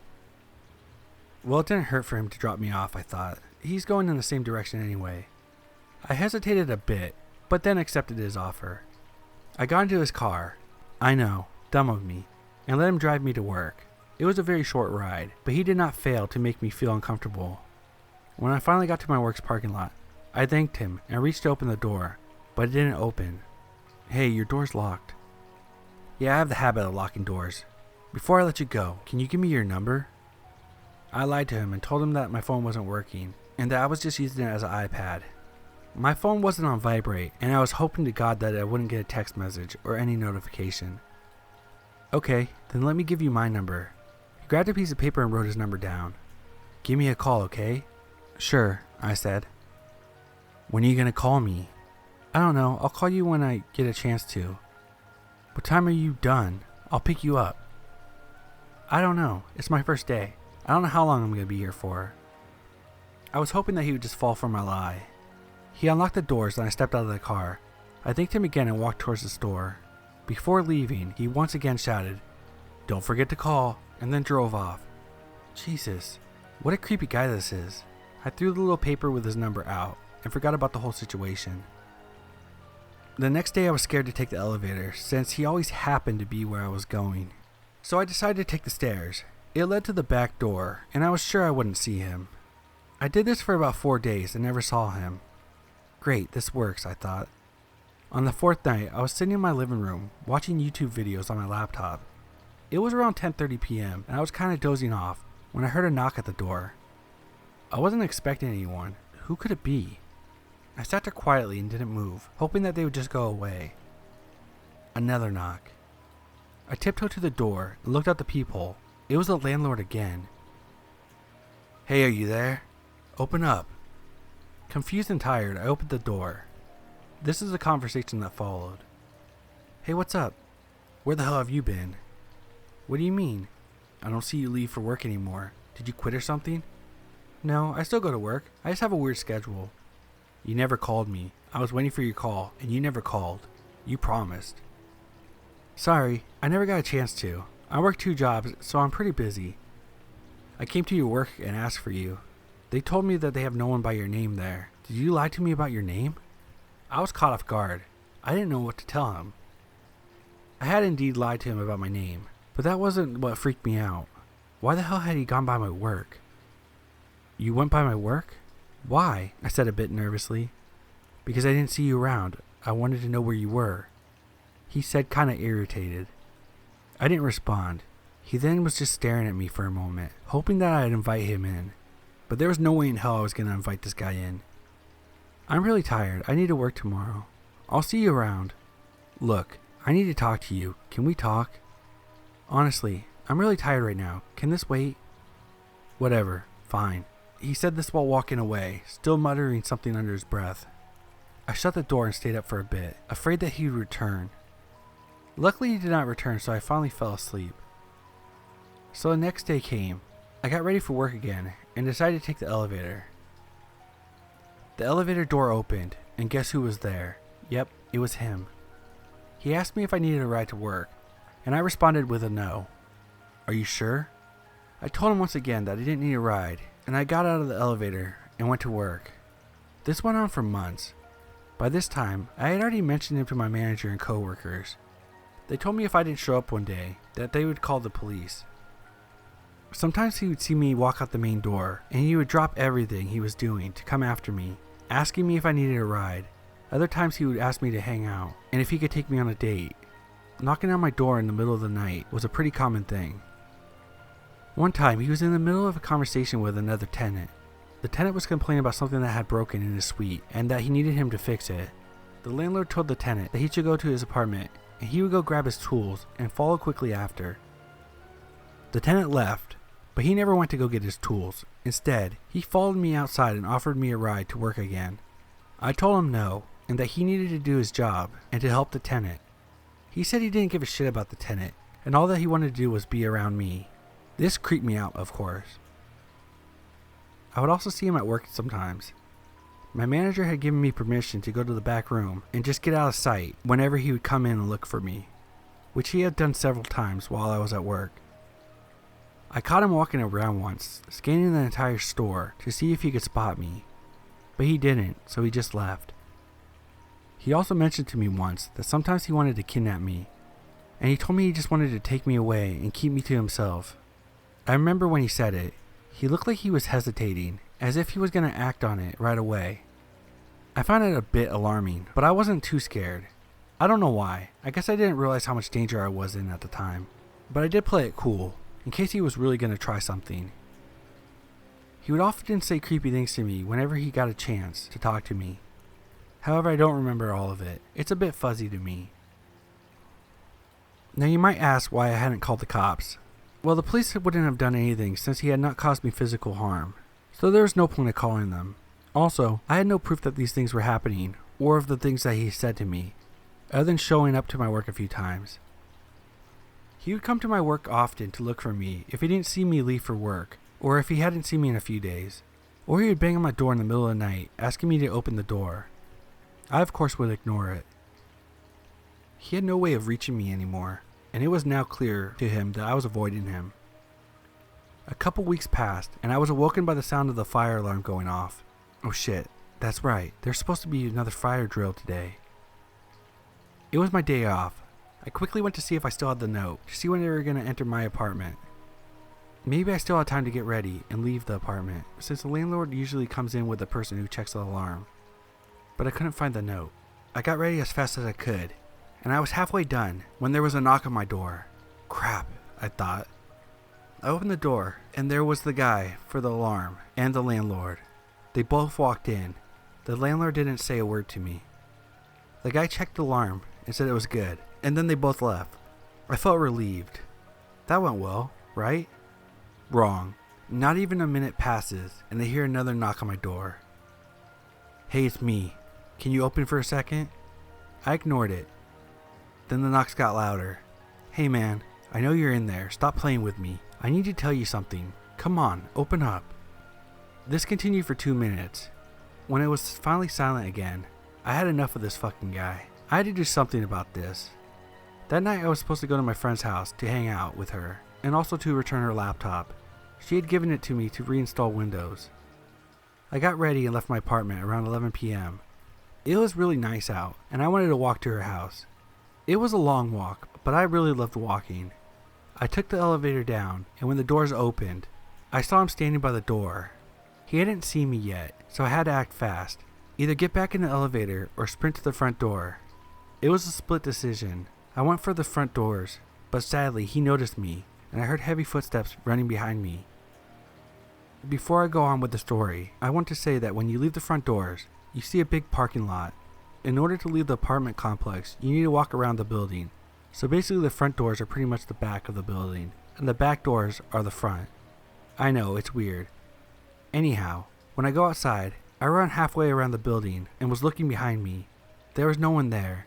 Well, it didn't hurt for him to drop me off, I thought. He's going in the same direction anyway. I hesitated a bit, but then accepted his offer. I got into his car. I know, dumb of me, and let him drive me to work. It was a very short ride, but he did not fail to make me feel uncomfortable. When I finally got to my work's parking lot, I thanked him and reached to open the door, but it didn't open. Hey, your door's locked. Yeah, I have the habit of locking doors. Before I let you go, can you give me your number? I lied to him and told him that my phone wasn't working, and that I was just using it as an iPad. My phone wasn't on vibrate, and I was hoping to God that I wouldn't get a text message or any notification. Okay, then let me give you my number. He grabbed a piece of paper and wrote his number down. Give me a call, okay? Sure, I said. When are you gonna call me? I don't know, I'll call you when I get a chance to. What time are you done? I'll pick you up. I don't know, it's my first day. I don't know how long I'm gonna be here for. I was hoping that he would just fall for my lie. He unlocked the doors and I stepped out of the car. I thanked him again and walked towards the store. Before leaving, he once again shouted, "Don't forget to call," and then drove off. Jesus, what a creepy guy this is. I threw the little paper with his number out and forgot about the whole situation. The next day I was scared to take the elevator since he always happened to be where I was going. So I decided to take the stairs. It led to the back door and I was sure I wouldn't see him. I did this for about 4 days and never saw him. Great, this works, I thought. On the 4th night, I was sitting in my living room watching YouTube videos on my laptop. It was around 10:30 p.m. and I was kind of dozing off when I heard a knock at the door. I wasn't expecting anyone. Who could it be? I sat there quietly and didn't move, hoping that they would just go away. Another knock. I tiptoed to the door and looked out the peephole. It was the landlord again. Hey, are you there? Open up. Confused and tired, I opened the door. This is the conversation that followed. Hey, what's up? Where the hell have you been? What do you mean? I don't see you leave for work anymore. Did you quit or something? No, I still go to work. I just have a weird schedule. You never called me. I was waiting for your call, and you never called. You promised. Sorry, I never got a chance to. I work 2 jobs, so I'm pretty busy. I came to your work and asked for you. They told me that they have no one by your name there. Did you lie to me about your name? I was caught off guard. I didn't know what to tell him. I had indeed lied to him about my name, but that wasn't what freaked me out. Why the hell had he gone by my work? You went by my work? Why? I said a bit nervously. Because I didn't see you around. I wanted to know where you were. He said, kinda irritated. I didn't respond. He then was just staring at me for a moment, hoping that I'd invite him in. But there was no way in hell I was gonna invite this guy in. I'm really tired. I need to work tomorrow. I'll see you around. Look, I need to talk to you. Can we talk? Honestly, I'm really tired right now. Can this wait? Whatever. Fine. He said this while walking away, still muttering something under his breath. I shut the door and stayed up for a bit, afraid that he would return. Luckily he did not return, so I finally fell asleep. So the next day came. I got ready for work again and decided to take the elevator. The elevator door opened, and guess who was there? Yep, it was him. He asked me if I needed a ride to work, and I responded with a no. Are you sure? I told him once again that I didn't need a ride, and I got out of the elevator and went to work. This went on for months. By this time, I had already mentioned him to my manager and coworkers. They told me if I didn't show up one day, that they would call the police. Sometimes he would see me walk out the main door, and he would drop everything he was doing to come after me, asking me if I needed a ride. Other times he would ask me to hang out, and if he could take me on a date. Knocking on my door in the middle of the night was a pretty common thing. One time, he was in the middle of a conversation with another tenant. The tenant was complaining about something that had broken in his suite, and that he needed him to fix it. The landlord told the tenant that he should go to his apartment, and he would go grab his tools and follow quickly after. The tenant left, but he never went to go get his tools. Instead, he followed me outside and offered me a ride to work again. I told him no, and that he needed to do his job and to help the tenant. He said he didn't give a shit about the tenant, and all that he wanted to do was be around me. This creeped me out, of course. I would also see him at work sometimes. My manager had given me permission to go to the back room and just get out of sight whenever he would come in and look for me, which he had done several times while I was at work. I caught him walking around once, scanning the entire store to see if he could spot me, but he didn't, so he just left. He also mentioned to me once that sometimes he wanted to kidnap me, and he told me he just wanted to take me away and keep me to himself. I remember when he said it, he looked like he was hesitating, as if he was going to act on it right away. I found it a bit alarming, but I wasn't too scared. I don't know why. I guess I didn't realize how much danger I was in at the time, but I did play it cool, in case he was really going to try something. He would often say creepy things to me whenever he got a chance to talk to me. However, I don't remember all of it. It's a bit fuzzy to me. Now you might ask why I hadn't called the cops. Well, the police wouldn't have done anything since he had not caused me physical harm, so there was no point of calling them. Also, I had no proof that these things were happening, or of the things that he said to me, other than showing up to my work a few times. He would come to my work often to look for me if he didn't see me leave for work, or if he hadn't seen me in a few days. Or he would bang on my door in the middle of the night, asking me to open the door. I of course would ignore it. He had no way of reaching me anymore, and it was now clear to him that I was avoiding him. A couple weeks passed, and I was awoken by the sound of the fire alarm going off. Oh shit, that's right, there's supposed to be another fire drill today. It was my day off. I quickly went to see if I still had the note, to see when they were going to enter my apartment. Maybe I still had time to get ready and leave the apartment, since the landlord usually comes in with the person who checks the alarm. But I couldn't find the note. I got ready as fast as I could, and I was halfway done when there was a knock on my door. Crap, I thought. I opened the door, and there was the guy for the alarm and the landlord. They both walked in. The landlord didn't say a word to me. The guy checked the alarm and said it was good, and then they both left. I felt relieved. That went well, right? Wrong. Not even a minute passes, and I hear another knock on my door. Hey, it's me. Can you open for a second? I ignored it. Then the knocks got louder. Hey man, I know you're in there. Stop playing with me. I need to tell you something. Come on, open up. This continued for 2 minutes. When it was finally silent again, I had enough of this fucking guy. I had to do something about this. That night I was supposed to go to my friend's house to hang out with her, and also to return her laptop. She had given it to me to reinstall Windows. I got ready and left my apartment around 11 p.m. It was really nice out, and I wanted to walk to her house. It was a long walk, but I really loved walking. I took the elevator down, and when the doors opened, I saw him standing by the door. He hadn't seen me yet, so I had to act fast. Either get back in the elevator or sprint to the front door. It was a split decision. I went for the front doors, but sadly he noticed me, and I heard heavy footsteps running behind me. Before I go on with the story, I want to say that when you leave the front doors, you see a big parking lot. In order to leave the apartment complex, you need to walk around the building. So basically the front doors are pretty much the back of the building, and the back doors are the front. I know, it's weird. Anyhow, when I go outside, I ran halfway around the building and was looking behind me. There was no one there.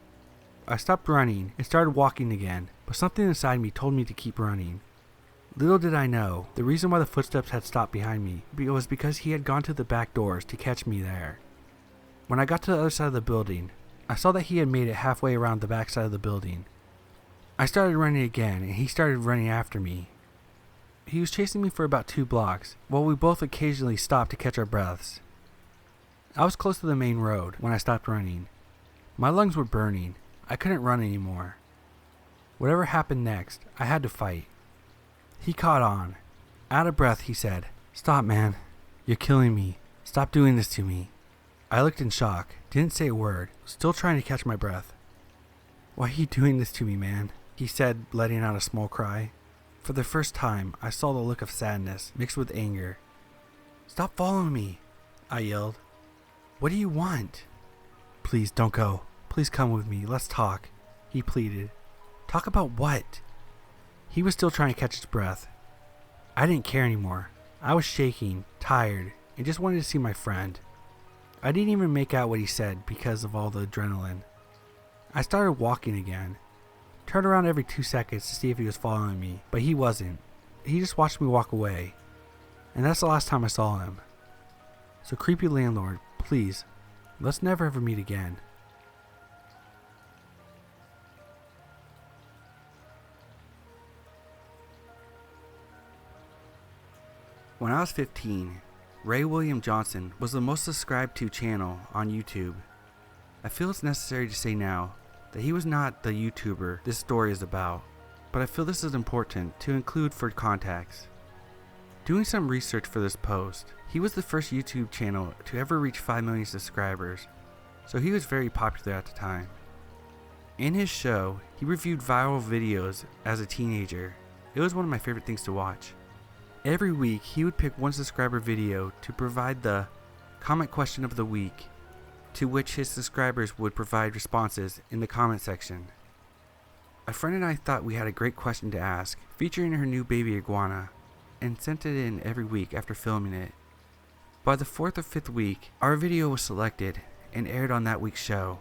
I stopped running and started walking again, but something inside me told me to keep running. Little did I know, the reason why the footsteps had stopped behind me was because he had gone to the back doors to catch me there. When I got to the other side of the building, I saw that he had made it halfway around the back side of the building. I started running again, and he started running after me. He was chasing me for about 2 blocks, while we both occasionally stopped to catch our breaths. I was close to the main road when I stopped running. My lungs were burning. I couldn't run anymore. Whatever happened next, I had to fight. He caught on. Out of breath, he said, "Stop, man. You're killing me. Stop doing this to me." I looked in shock, didn't say a word, still trying to catch my breath. "Why are you doing this to me, man?" he said, letting out a small cry. For the first time, I saw the look of sadness mixed with anger. "Stop following me," I yelled. "What do you want?" "Please don't go. Please come with me. Let's talk," he pleaded. "Talk about what?" He was still trying to catch his breath. I didn't care anymore. I was shaking, tired, and just wanted to see my friend. I didn't even make out what he said because of all the adrenaline. I started walking again. Turned around every 2 seconds to see if he was following me, but he wasn't. He just watched me walk away. And that's the last time I saw him. So creepy landlord, please, let's never ever meet again. When I was 15, Ray William Johnson was the most subscribed to channel on YouTube. I feel it's necessary to say now that he was not the YouTuber this story is about, but I feel this is important to include for context. Doing some research for this post, he was the first YouTube channel to ever reach 5 million subscribers, so he was very popular at the time. In his show, he reviewed viral videos as a teenager. It was one of my favorite things to watch. Every week, he would pick one subscriber video to provide the comment question of the week, to which his subscribers would provide responses in the comment section. A friend and I thought we had a great question to ask, featuring her new baby iguana, and sent it in every week after filming it. By the 4th or 5th week, our video was selected and aired on that week's show.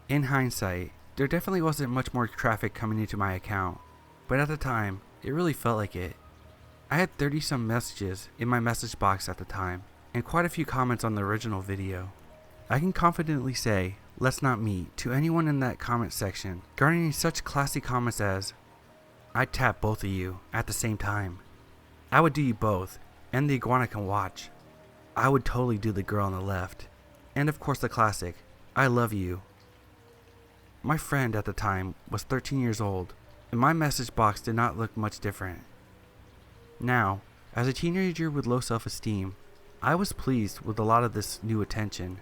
In hindsight, there definitely wasn't much more traffic coming into my account, but at the time, it really felt like it. I had 30 some messages in my message box at the time, and quite a few comments on the original video. I can confidently say, "Let's not meet" to anyone in that comment section, garnering such classy comments as, "I'd tap both of you at the same time. I would do you both, and the iguana can watch. I would totally do the girl on the left." And of course the classic, "I love you." My friend at the time was 13 years old, and my message box did not look much different. Now, as a teenager with low self-esteem, I was pleased with a lot of this new attention.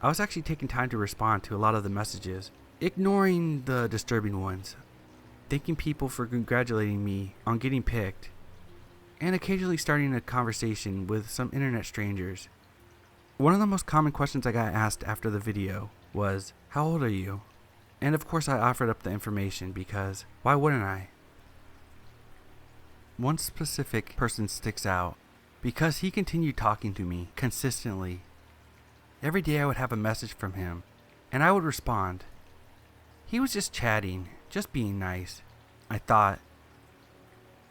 I was actually taking time to respond to a lot of the messages, ignoring the disturbing ones, thanking people for congratulating me on getting picked, and occasionally starting a conversation with some internet strangers. One of the most common questions I got asked after the video was, "How old are you?" And of course I offered up the information because why wouldn't I? One specific person sticks out because he continued talking to me consistently. Every day I would have a message from him, and I would respond. He was just chatting, just being nice, I thought.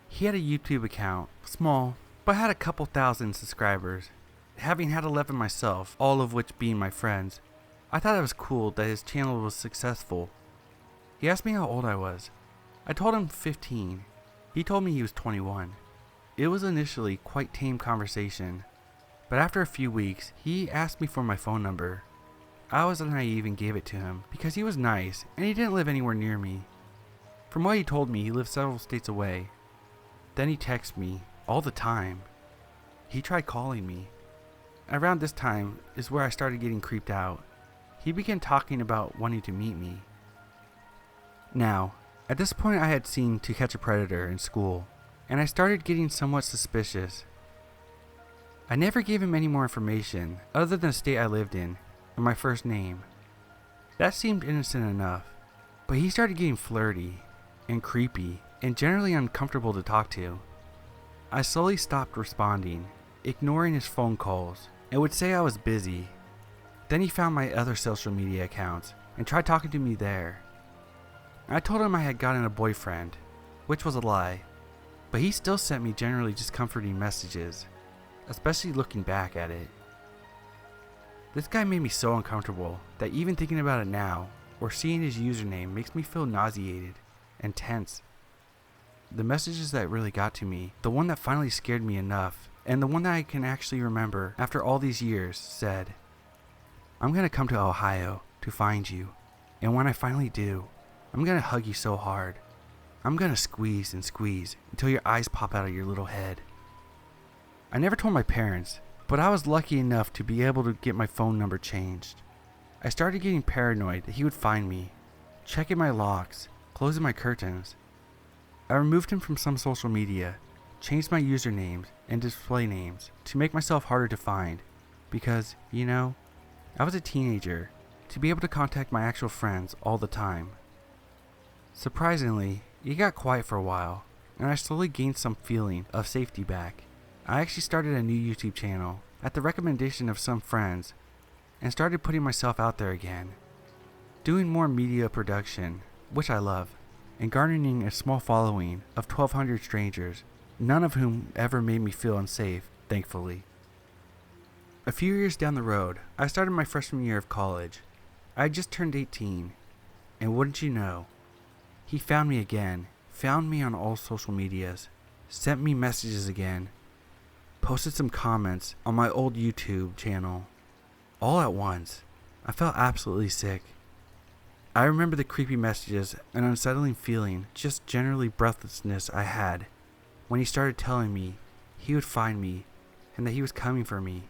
He had a YouTube account, small, but had a couple thousand subscribers. Having had 11 myself, all of which being my friends, I thought it was cool that his channel was successful. He asked me how old I was. I told him 15. He told me he was 21. It was initially quite tame conversation, but after a few weeks, he asked me for my phone number. I was naive and gave it to him because he was nice and he didn't live anywhere near me. From what he told me, he lived several states away. Then he texted me all the time. He tried calling me. Around this time is where I started getting creeped out. He began talking about wanting to meet me. Now, at this point I had seen To Catch a Predator in school, and I started getting somewhat suspicious. I never gave him any more information other than the state I lived in and my first name. That seemed innocent enough, but he started getting flirty and creepy and generally uncomfortable to talk to. I slowly stopped responding, ignoring his phone calls, and would say I was busy. Then he found my other social media accounts and tried talking to me there. I told him I had gotten a boyfriend, which was a lie, but he still sent me generally just comforting messages, especially looking back at it. This guy made me so uncomfortable that even thinking about it now, or seeing his username, makes me feel nauseated and tense. The messages that really got to me, the one that finally scared me enough, and the one that I can actually remember after all these years, said, "I'm gonna come to Ohio to find you, and when I finally do, I'm gonna hug you so hard. I'm gonna squeeze and squeeze until your eyes pop out of your little head." I never told my parents, but I was lucky enough to be able to get my phone number changed. I started getting paranoid that he would find me, checking my locks, closing my curtains. I removed him from some social media, changed my usernames and display names to make myself harder to find because, I was a teenager, to be able to contact my actual friends all the time. Surprisingly, it got quiet for a while, and I slowly gained some feeling of safety back. I actually started a new YouTube channel at the recommendation of some friends and started putting myself out there again, doing more media production, which I love, and garnering a small following of 1,200 strangers, none of whom ever made me feel unsafe, thankfully. A few years down the road, I started my freshman year of college. I had just turned 18, and wouldn't you know, he found me again, found me on all social medias, sent me messages again, posted some comments on my old YouTube channel. All at once. I felt absolutely sick. I remember the creepy messages and unsettling feeling, just generally breathlessness I had when he started telling me he would find me and that he was coming for me.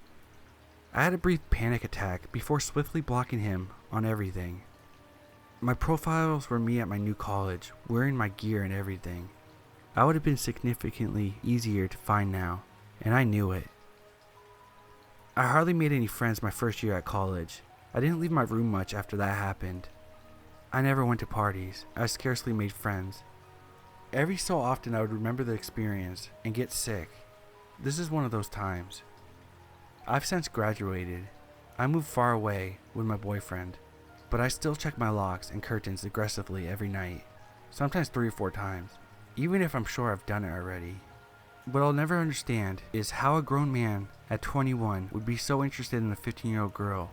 I had a brief panic attack before swiftly blocking him on everything. My profiles were me at my new college, wearing my gear and everything. I would have been significantly easier to find now, and I knew it. I hardly made any friends my first year at college. I didn't leave my room much after that happened. I never went to parties. I scarcely made friends. Every so often I would remember the experience and get sick. This is one of those times. I've since graduated. I moved far away with my boyfriend, but I still check my locks and curtains aggressively every night, sometimes 3 or 4 times, even if I'm sure I've done it already. What I'll never understand is how a grown man at 21 would be so interested in a 15-year-old girl,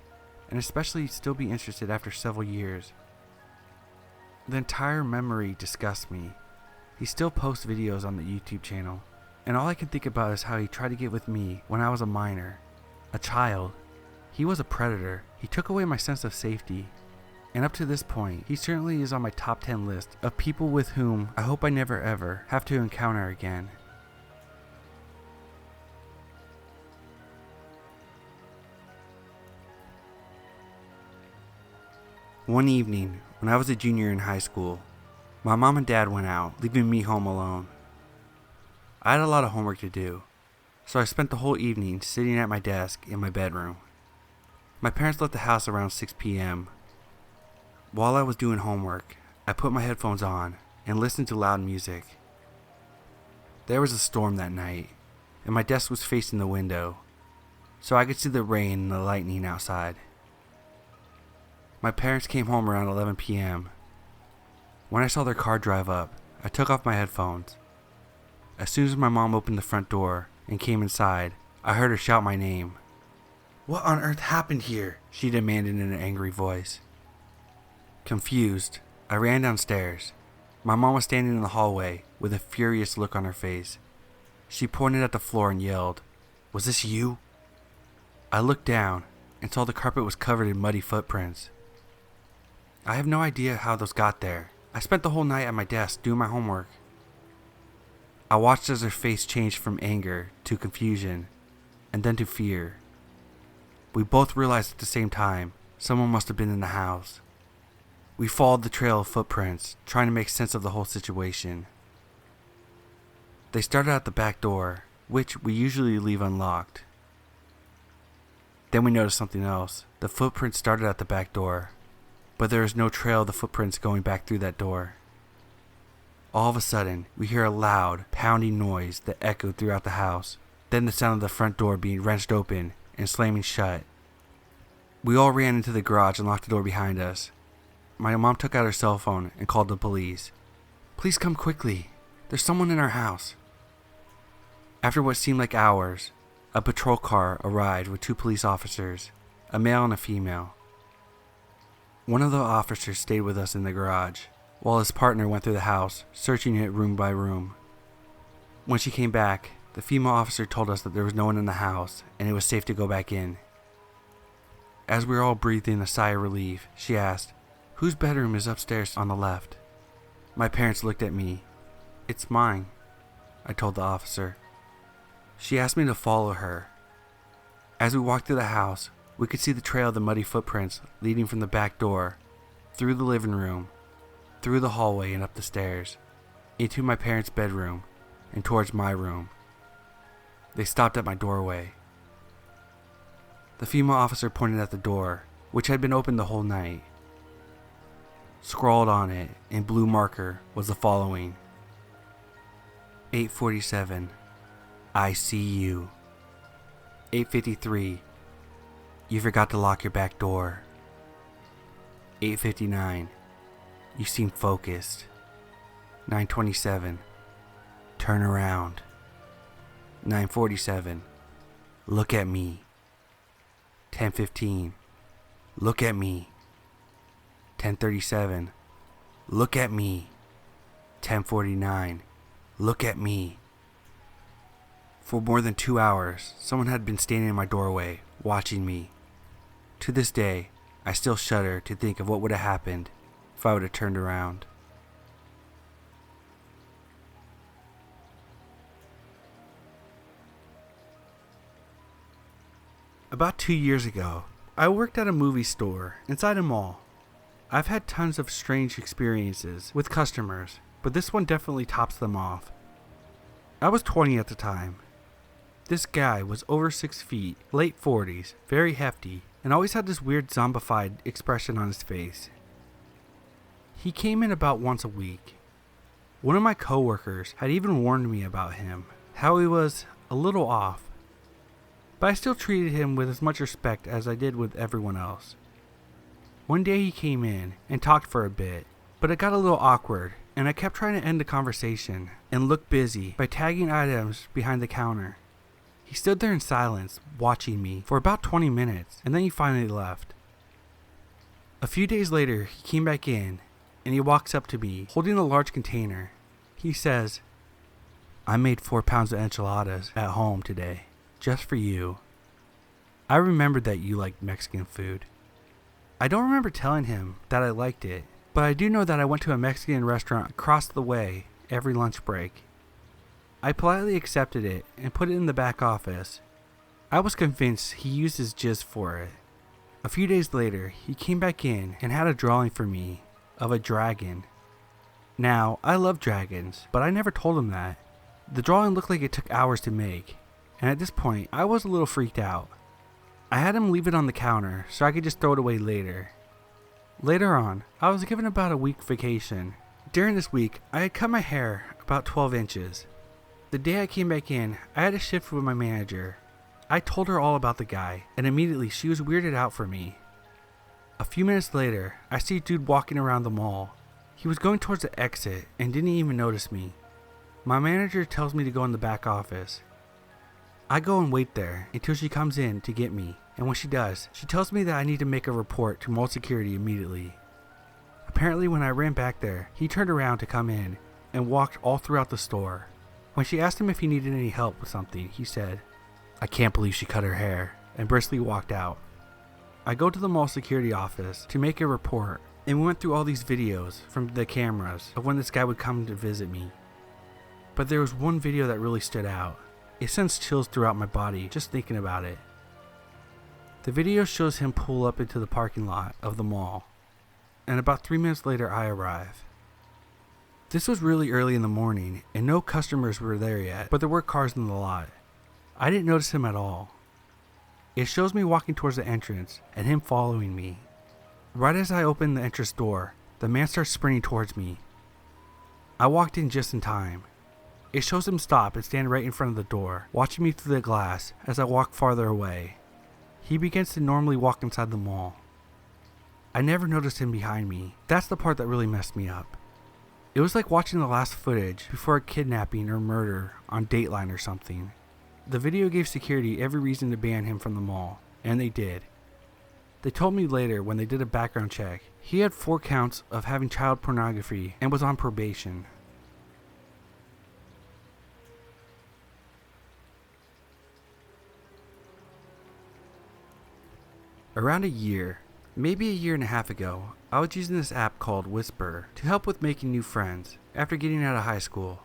and especially still be interested after several years. The entire memory disgusts me. He still posts videos on the YouTube channel, and all I can think about is how he tried to get with me when I was a minor, a child. He was a predator. He took away my sense of safety, and up to this point, he certainly is on my top 10 list of people with whom I hope I never ever have to encounter again. One evening, when I was a junior in high school, my mom and dad went out, leaving me home alone. I had a lot of homework to do, so I spent the whole evening sitting at my desk in my bedroom. My parents left the house around 6 p.m. While I was doing homework, I put my headphones on and listened to loud music. There was a storm that night, and my desk was facing the window, so I could see the rain and the lightning outside. My parents came home around 11 p.m. When I saw their car drive up, I took off my headphones. As soon as my mom opened the front door and came inside, I heard her shout my name. "What on earth happened here?" she demanded in an angry voice. Confused, I ran downstairs. My mom was standing in the hallway with a furious look on her face. She pointed at the floor and yelled, "Was this you?" I looked down and saw the carpet was covered in muddy footprints. I have no idea how those got there. I spent the whole night at my desk doing my homework. I watched as her face changed from anger to confusion and then to fear. We both realized at the same time someone must have been in the house. We followed the trail of footprints, trying to make sense of the whole situation. They started at the back door, which we usually leave unlocked. Then we noticed something else. The footprints started at the back door, but there is no trail of the footprints going back through that door. All of a sudden, we hear a loud, pounding noise that echoed throughout the house, then the sound of the front door being wrenched open and slamming shut. We all ran into the garage and locked the door behind us. My mom took out her cell phone and called the police. "Please come quickly. There's someone in our house." After what seemed like hours, a patrol car arrived with 2 police officers. a male and a female. One of the officers stayed with us in the garage, while his partner went through the house, searching it room by room. When she came back, the female officer told us that there was no one in the house and it was safe to go back in. As we were all breathing a sigh of relief, she asked, "Whose bedroom is upstairs on the left?" My parents looked at me. "It's mine," I told the officer. She asked me to follow her. As we walked through the house, we could see the trail of the muddy footprints leading from the back door, through the living room, through the hallway and up the stairs, into my parents' bedroom, and towards my room. They stopped at my doorway. The female officer pointed at the door, which had been open the whole night. Scrawled on it in blue marker was the following: 8:47, I see you. 8:53, you forgot to lock your back door. 8:59, you seem focused. 9:27, turn around. 9:47, look at me. 10:15, look at me. 10:37, look at me. 10:49, look at me. For more than 2 hours, someone had been standing in my doorway, watching me. To this day, I still shudder to think of what would have happened if I would have turned around. About 2 years ago, I worked at a movie store inside a mall. I've had tons of strange experiences with customers, but this one definitely tops them off. I was 20 at the time. This guy was over 6 feet, late 40s, very hefty, and always had this weird zombified expression on his face. He came in about once a week. One of my coworkers had even warned me about him, how he was a little off, but I still treated him with as much respect as I did with everyone else. One day he came in and talked for a bit, but it got a little awkward, and I kept trying to end the conversation and look busy by tagging items behind the counter. He stood there in silence, watching me for about 20 minutes, and then he finally left. A few days later, he came back in, and he walks up to me, holding a large container. He says, "I made 4 pounds of enchiladas at home today, just for you. I remembered that you liked Mexican food." I don't remember telling him that I liked it, but I do know that I went to a Mexican restaurant across the way every lunch break. I politely accepted it and put it in the back office. I was convinced he used his jizz for it. A few days later, he came back in and had a drawing for me of a dragon. Now, I love dragons, but I never told him that. The drawing looked like it took hours to make, and at this point, I was a little freaked out. I had him leave it on the counter so I could just throw it away later. Later on, I was given about a week vacation. During this week, I had cut my hair about 12 inches. The day I came back in, I had a shift with my manager. I told her all about the guy, and immediately she was weirded out for me. A few minutes later, I see a dude walking around the mall. He was going towards the exit and didn't even notice me. My manager tells me to go in the back office. I go and wait there until she comes in to get me, and when she does, she tells me that I need to make a report to mall security immediately. Apparently when I ran back there, he turned around to come in and walked all throughout the store. When she asked him if he needed any help with something, he said, "I can't believe she cut her hair," and briskly walked out. I go to the mall security office to make a report, and we went through all these videos from the cameras of when this guy would come to visit me. But there was one video that really stood out. It sends chills throughout my body just thinking about it. The video shows him pull up into the parking lot of the mall, and about 3 minutes later I arrive. This was really early in the morning, and no customers were there yet, but there were cars in the lot. I didn't notice him at all. It shows me walking towards the entrance, and him following me. Right as I open the entrance door, the man starts sprinting towards me. I walked in just in time. It shows him stop and stand right in front of the door, watching me through the glass as I walk farther away. He begins to normally walk inside the mall. I never noticed him behind me. That's the part that really messed me up. It was like watching the last footage before a kidnapping or murder on Dateline or something. The video gave security every reason to ban him from the mall, and they did. They told me later when they did a background check, he had 4 counts of having child pornography and was on probation. Around a year, maybe a year and a half ago, I was using this app called Whisper to help with making new friends after getting out of high school.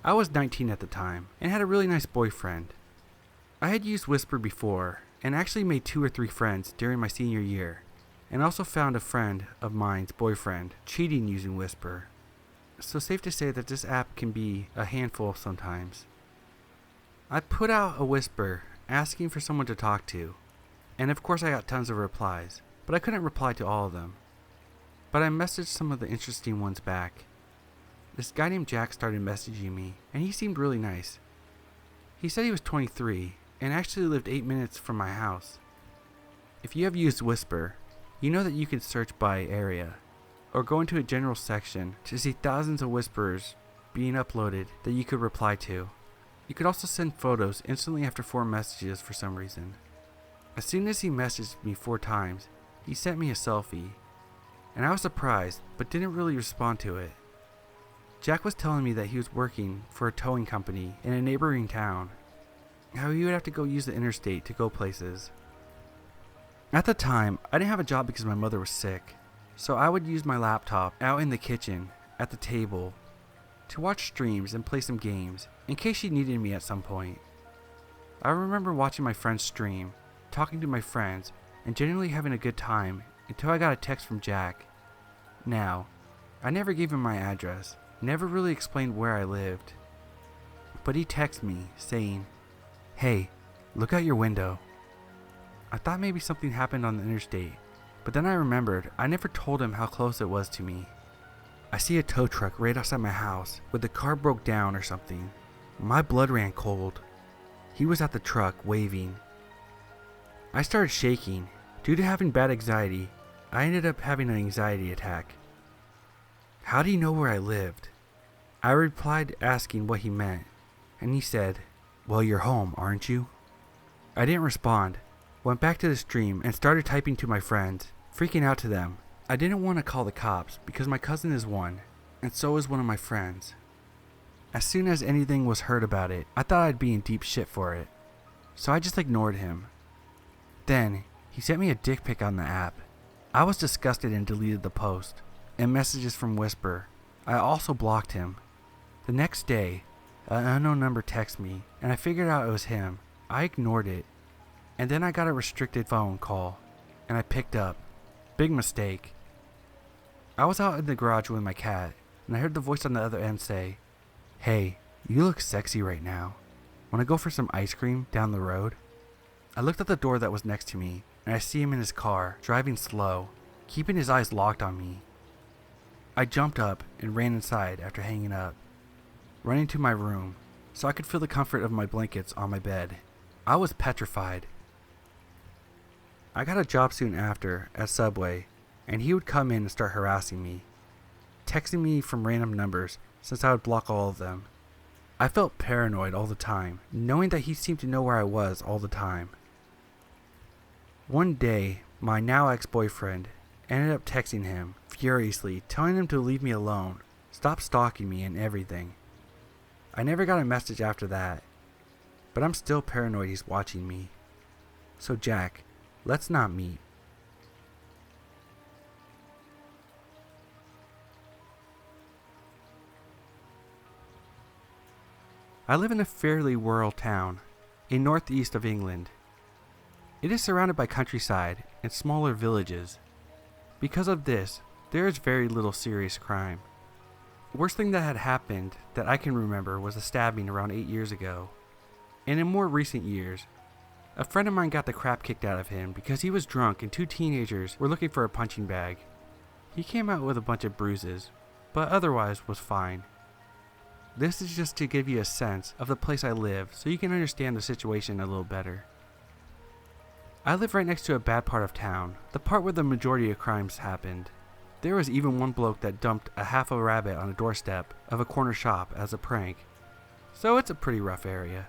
I was 19 at the time and had a really nice boyfriend. I had used Whisper before and actually made 2 or 3 friends during my senior year, and also found a friend of mine's boyfriend cheating using Whisper. So safe to say that this app can be a handful sometimes. I put out a Whisper asking for someone to talk to, and of course I got tons of replies, but I couldn't reply to all of them. But I messaged some of the interesting ones back. This guy named Jack started messaging me, and he seemed really nice. He said he was 23 and actually lived 8 minutes from my house. If you have used Whisper, you know that you can search by area, or go into a general section to see thousands of whispers being uploaded that you could reply to. You could also send photos instantly after 4 messages for some reason. As soon as he messaged me 4 times, he sent me a selfie, and I was surprised but didn't really respond to it. Jack was telling me that he was working for a towing company in a neighboring town, how he would have to go use the interstate to go places. At the time, I didn't have a job because my mother was sick, so I would use my laptop out in the kitchen at the table to watch streams and play some games in case she needed me at some point. I remember watching my friends stream, talking to my friends, and generally having a good time until I got a text from Jack. Now, I never gave him my address, never really explained where I lived, but he texted me saying, "Hey, look out your window." I thought maybe something happened on the interstate, but then I remembered I never told him how close it was to me. I see a tow truck right outside my house where the car broke down or something. My blood ran cold. He was at the truck waving. I started shaking. Due to having bad anxiety, I ended up having an anxiety attack. "How do you know where I lived?" I replied asking what he meant, and he said, "Well, you're home, aren't you?" I didn't respond, went back to the stream and started typing to my friends, freaking out to them. I didn't want to call the cops because my cousin is one, and so is one of my friends. As soon as anything was heard about it, I thought I'd be in deep shit for it, so I just ignored him. Then, he sent me a dick pic on the app. I was disgusted and deleted the post, and messages from Whisper. I also blocked him. The next day, an unknown number texted me, and I figured out it was him. I ignored it, and then I got a restricted phone call, and I picked up. Big mistake. I was out in the garage with my cat, and I heard the voice on the other end say, "Hey, you look sexy right now. Want to go for some ice cream down the road?" I looked at the door that was next to me, and I see him in his car, driving slow, keeping his eyes locked on me. I jumped up and ran inside after hanging up, running to my room so I could feel the comfort of my blankets on my bed. I was petrified. I got a job soon after at Subway, and he would come in and start harassing me, texting me from random numbers since I would block all of them. I felt paranoid all the time, knowing that he seemed to know where I was all the time. One day, my now ex-boyfriend ended up texting him furiously, telling him to leave me alone, stop stalking me and everything. I never got a message after that, but I'm still paranoid he's watching me. So Jack, let's not meet. I live in a fairly rural town in northeast of England. It is surrounded by countryside and smaller villages. Because of this, there is very little serious crime. The worst thing that had happened that I can remember was a stabbing around 8 years ago. And in more recent years, a friend of mine got the crap kicked out of him because he was drunk and 2 teenagers were looking for a punching bag. He came out with a bunch of bruises, but otherwise was fine. This is just to give you a sense of the place I live so you can understand the situation a little better. I live right next to a bad part of town, the part where the majority of crimes happened. There was even one bloke that dumped a half a rabbit on a doorstep of a corner shop as a prank. So it's a pretty rough area.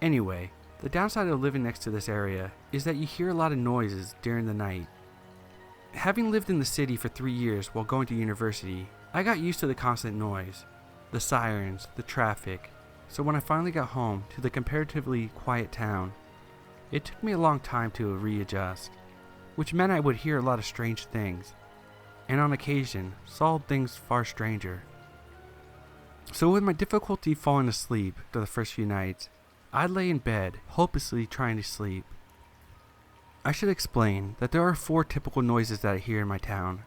Anyway, The downside of living next to this area is that you hear a lot of noises during the night. Having lived in the city for 3 years while going to university, I got used to the constant noise, the sirens, the traffic, so when I finally got home to the comparatively quiet town, it took me a long time to readjust, which meant I would hear a lot of strange things, and on occasion saw things far stranger. So with my difficulty falling asleep for the first few nights, I'd lay in bed, hopelessly trying to sleep. I should explain that there are 4 typical noises that I hear in my town.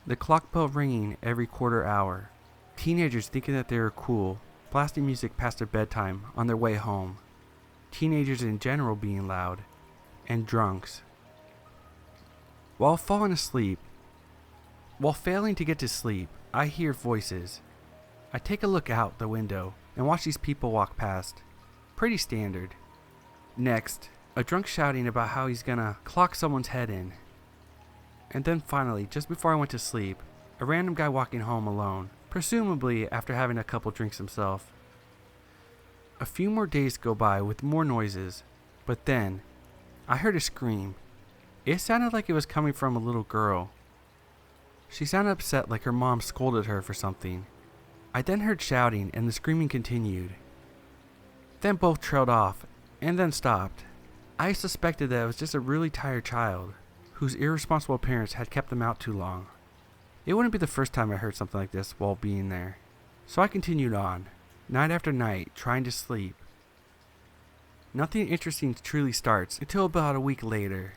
The clock bell ringing every quarter hour, teenagers thinking that they are cool, blasting music past their bedtime on their way home, teenagers in general being loud, and drunks. While failing to get to sleep, I hear voices. I take a look out the window and watch these people walk past. Pretty standard. Next, a drunk shouting about how he's gonna clock someone's head in. And then finally, just before I went to sleep, a random guy walking home alone, presumably after having a couple drinks himself. A few more days go by with more noises, but then I heard a scream. It sounded like it was coming from a little girl. She sounded upset, like her mom scolded her for something. I then heard shouting and the screaming continued. Then both trailed off and then stopped. I suspected that it was just a really tired child whose irresponsible parents had kept them out too long. It wouldn't be the first time I heard something like this while being there, so I continued on, night after night, trying to sleep. Nothing interesting truly starts until about a week later.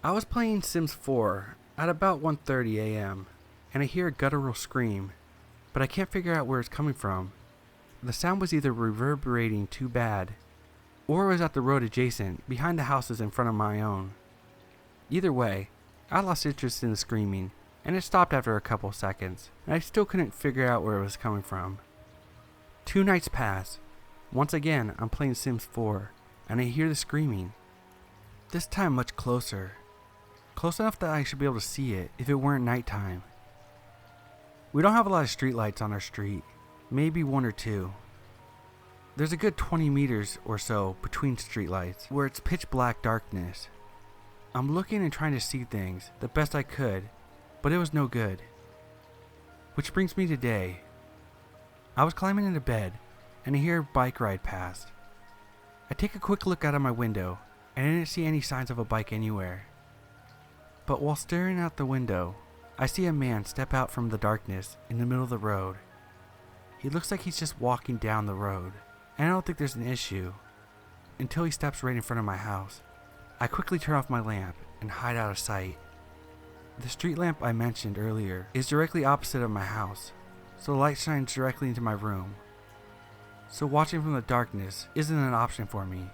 I was playing Sims 4 at about 1:30 a.m. and I hear a guttural scream, but I can't figure out where it's coming from. The sound was either reverberating too bad, or it was at the road adjacent, behind the houses in front of my own. Either way, I lost interest in the screaming, and it stopped after a couple seconds, and I still couldn't figure out where it was coming from. 2 nights pass. Once again, I'm playing Sims 4, and I hear the screaming. This time much closer. Close enough that I should be able to see it if it weren't nighttime. We don't have a lot of streetlights on our street, maybe 1 or 2. There's a good 20 meters or so between streetlights where it's pitch black darkness. I'm looking and trying to see things the best I could, but it was no good. Which brings me to today. I was climbing into bed and I hear a bike ride past. I take a quick look out of my window and I didn't see any signs of a bike anywhere. But while staring out the window, I see a man step out from the darkness in the middle of the road. He looks like he's just walking down the road, and I don't think there's an issue, until he steps right in front of my house. I quickly turn off my lamp and hide out of sight. The street lamp I mentioned earlier is directly opposite of my house, so the light shines directly into my room. So watching from the darkness isn't an option for me,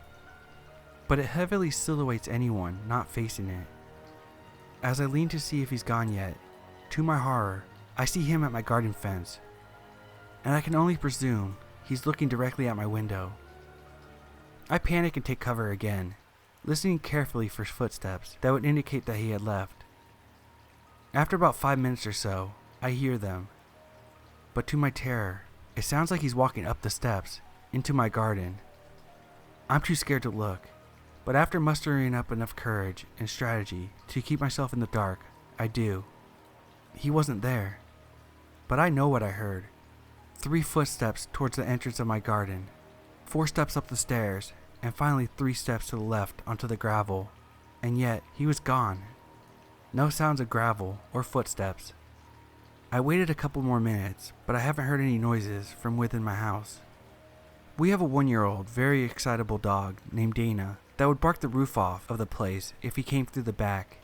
but it heavily silhouettes anyone not facing it. As I lean to see if he's gone yet, to my horror, I see him at my garden fence, and I can only presume he's looking directly at my window. I panic and take cover again, listening carefully for footsteps that would indicate that he had left. After about 5 minutes or so, I hear them, but to my terror, it sounds like he's walking up the steps into my garden. I'm too scared to look, but after mustering up enough courage and strategy to keep myself in the dark, I do. He wasn't there, but I know what I heard. 3 footsteps towards the entrance of my garden, 4 steps up the stairs, and finally 3 steps to the left onto the gravel, and yet he was gone. No sounds of gravel or footsteps. I waited a couple more minutes, but I haven't heard any noises from within my house. We have a 1-year-old, very excitable dog named Dana that would bark the roof off of the place if he came through the back.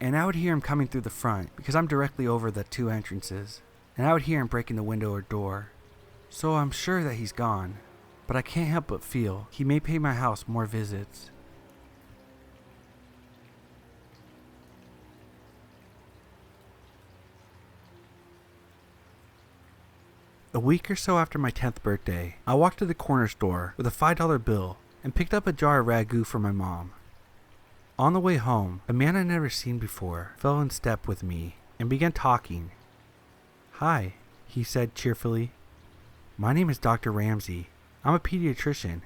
And I would hear him coming through the front because I'm directly over the 2 entrances, and I would hear him breaking the window or door. So I'm sure that he's gone, but I can't help but feel he may pay my house more visits. A week or so after my 10th birthday, I walked to the corner store with a $5 bill and picked up a jar of ragu for my mom. On the way home, a man I'd never seen before fell in step with me and began talking. "Hi," he said cheerfully. "My name is Dr. Ramsey. I'm a pediatrician.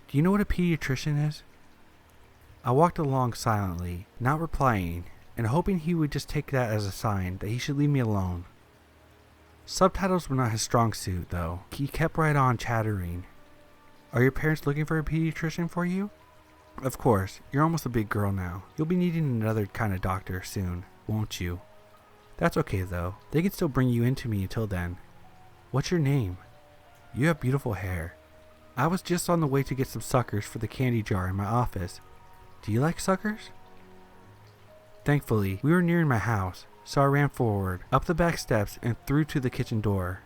Do you know what a pediatrician is? I walked along silently, not replying, and hoping he would just take that as a sign that he should leave me alone. Subtitles were not his strong suit, though. He kept right on chattering. Are your parents looking for a pediatrician for you? Of course, you're almost a big girl now. You'll be needing another kind of doctor soon, won't you? That's okay though. They can still bring you into me until then. What's your name? You have beautiful hair. I was just on the way to get some suckers for the candy jar in my office. Do you like suckers? Thankfully, we were nearing my house, so I ran forward, up the back steps, and through to the kitchen door.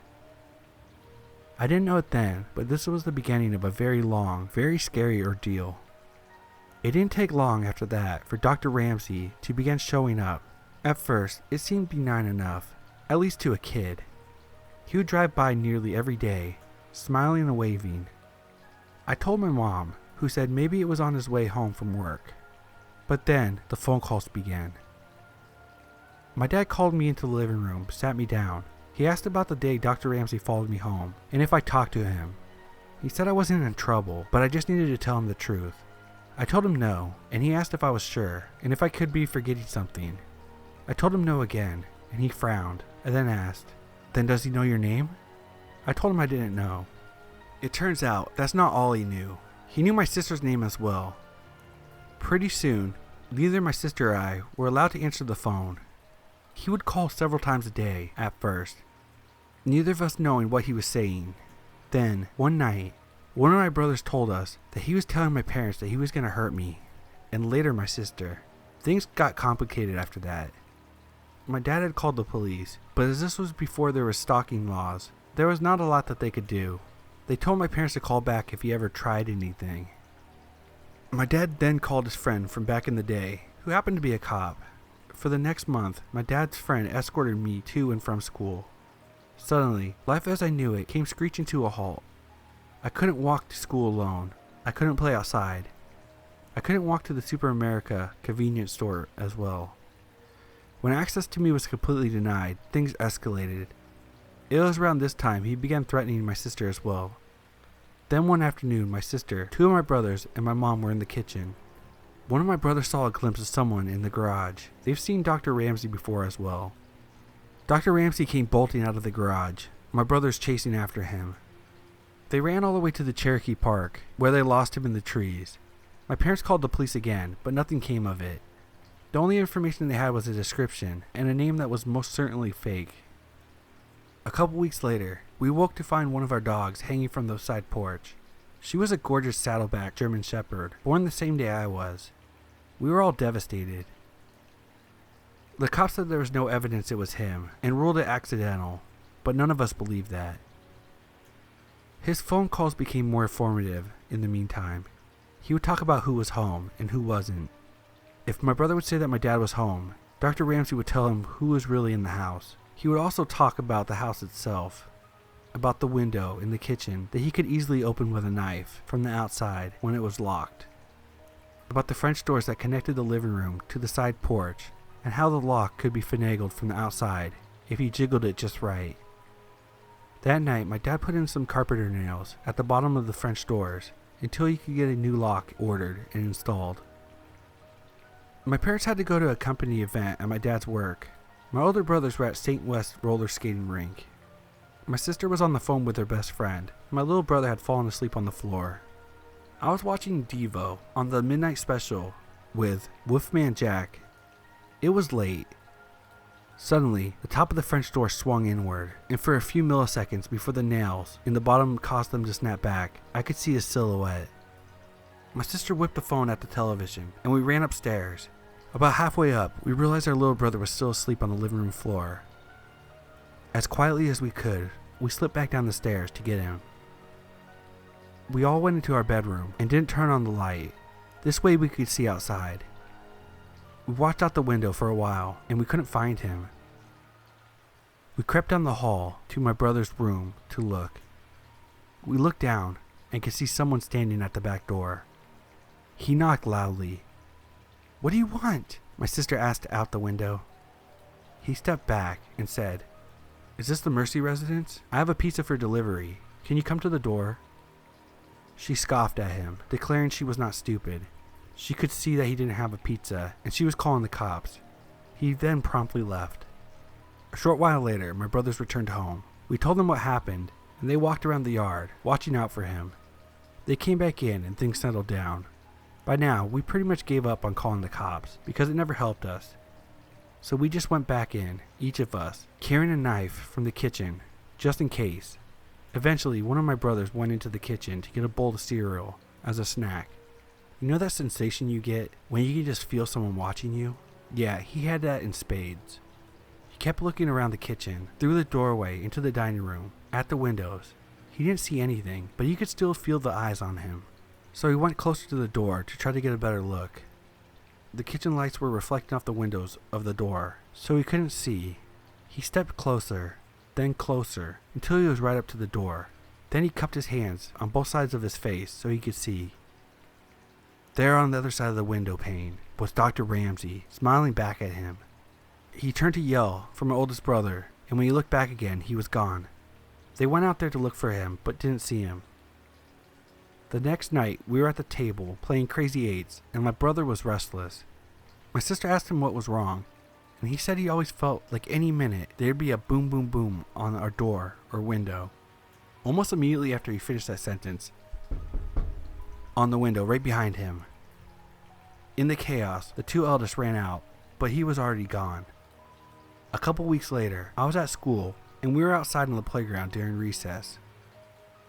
I didn't know it then, but this was the beginning of a very long, very scary ordeal. It didn't take long after that for Dr. Ramsey to begin showing up. At first, it seemed benign enough, at least to a kid. He would drive by nearly every day, smiling and waving. I told my mom, who said maybe it was on his way home from work. But then, the phone calls began. My dad called me into the living room, sat me down. He asked about the day Dr. Ramsey followed me home, and if I talked to him. He said I wasn't in trouble, but I just needed to tell him the truth. I told him no, and he asked if I was sure, and if I could be forgetting something. I told him no again, and he frowned, and then asked, "Then does he know your name?" I told him I didn't know. It turns out that's not all he knew. He knew my sister's name as well. Pretty soon, neither my sister or I were allowed to answer the phone. He would call several times a day, at first, neither of us knowing what he was saying. Then, one night, one of my brothers told us that he was telling my parents that he was going to hurt me, and later my sister. Things got complicated after that. My dad had called the police, but as this was before there were stalking laws, there was not a lot that they could do. They told my parents to call back if he ever tried anything. My dad then called his friend from back in the day, who happened to be a cop. For the next month, my dad's friend escorted me to and from school. Suddenly, life as I knew it came screeching to a halt. I couldn't walk to school alone. I couldn't play outside. I couldn't walk to the Super America convenience store as well. When access to me was completely denied, things escalated. It was around this time he began threatening my sister as well. Then one afternoon, my sister, two of my brothers, and my mom were in the kitchen. One of my brothers saw a glimpse of someone in the garage. They've seen Dr. Ramsey before as well. Dr. Ramsey came bolting out of the garage, my brothers chasing after him. They ran all the way to the Cherokee Park, where they lost him in the trees. My parents called the police again, but nothing came of it. The only information they had was a description, and a name that was most certainly fake. A couple weeks later, we woke to find one of our dogs hanging from the side porch. She was a gorgeous saddleback German Shepherd, born the same day I was. We were all devastated. The cops said there was no evidence it was him, and ruled it accidental, but none of us believed that. His phone calls became more informative in the meantime. He would talk about who was home and who wasn't. If my brother would say that my dad was home, Dr. Ramsey would tell him who was really in the house. He would also talk about the house itself, about the window in the kitchen that he could easily open with a knife from the outside when it was locked, about the French doors that connected the living room to the side porch, and how the lock could be finagled from the outside if he jiggled it just right. That night, my dad put in some carpenter nails at the bottom of the French doors until he could get a new lock ordered and installed. My parents had to go to a company event at my dad's work. My older brothers were at St. West roller skating rink. My sister was on the phone with her best friend. My little brother had fallen asleep on the floor. I was watching Devo on the midnight special with Wolfman Jack. It was late. Suddenly, the top of the French door swung inward, and for a few milliseconds before the nails in the bottom caused them to snap back, I could see his silhouette. My sister whipped the phone at the television, and we ran upstairs. About halfway up, we realized our little brother was still asleep on the living room floor. As quietly as we could, we slipped back down the stairs to get him. We all went into our bedroom and didn't turn on the light. This way we could see outside. We watched out the window for a while, and we couldn't find him. We crept down the hall to my brother's room to look. We looked down and could see someone standing at the back door. He knocked loudly. "What do you want?" my sister asked out the window. He stepped back and said, "Is this the Mercy residence? I have a pizza for delivery. Can you come to the door?" She scoffed at him, declaring she was not stupid. She could see that he didn't have a pizza, and she was calling the cops. He then promptly left. A short while later, my brothers returned home. We told them what happened, and they walked around the yard, watching out for him. They came back in, and things settled down. By now, we pretty much gave up on calling the cops, because it never helped us. So we just went back in, each of us, carrying a knife from the kitchen, just in case. Eventually, one of my brothers went into the kitchen to get a bowl of cereal as a snack. You know that sensation you get when you can just feel someone watching you? Yeah, he had that in spades. He kept looking around the kitchen, through the doorway, into the dining room, at the windows. He didn't see anything, but you could still feel the eyes on him. So he went closer to the door to try to get a better look. The kitchen lights were reflecting off the windows of the door, so he couldn't see. He stepped closer, then closer, until he was right up to the door. Then he cupped his hands on both sides of his face so he could see. There on the other side of the window pane was Dr. Ramsey, smiling back at him. He turned to yell for my oldest brother, and when he looked back again, he was gone. They went out there to look for him, but didn't see him. The next night, we were at the table playing Crazy Eights, and my brother was restless. My sister asked him what was wrong, and he said he always felt like any minute there'd be a boom boom boom on our door or window. Almost immediately after he finished that sentence, on the window right behind him. In the chaos, the two eldest ran out, but he was already gone. A couple weeks later, I was at school, and we were outside on the playground during recess.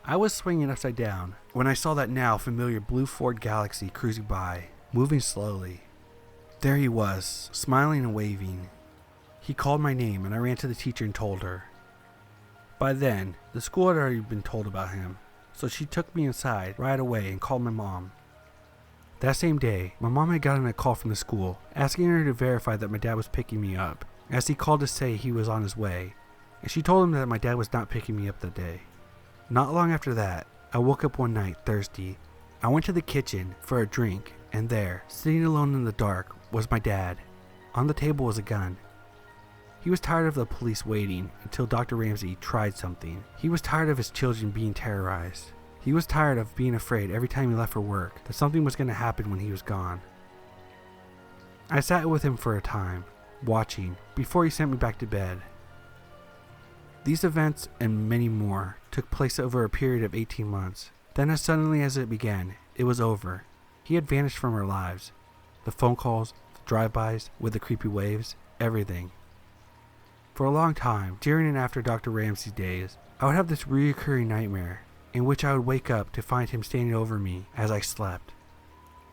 I was swinging upside down when I saw that now familiar blue Ford Galaxy cruising by, moving slowly. There he was, smiling and waving. He called my name, and I ran to the teacher and told her. By then, the school had already been told about him, so she took me inside right away and called my mom. That same day, my mom had gotten a call from the school asking her to verify that my dad was picking me up, as he called to say he was on his way, and she told him that my dad was not picking me up that day. Not long after that, I woke up one night thirsty. I went to the kitchen for a drink, and there, sitting alone in the dark, was my dad. On the table was a gun. He was tired of the police waiting until Dr. Ramsey tried something. He was tired of his children being terrorized. He was tired of being afraid every time he left for work that something was going to happen when he was gone. I sat with him for a time, watching, before he sent me back to bed. These events and many more took place over a period of 18 months. Then as suddenly as it began, it was over. He had vanished from our lives. The phone calls, the drive-bys, with the creepy waves, everything. For a long time, during and after Dr. Ramsey's days, I would have this recurring nightmare in which I would wake up to find him standing over me as I slept.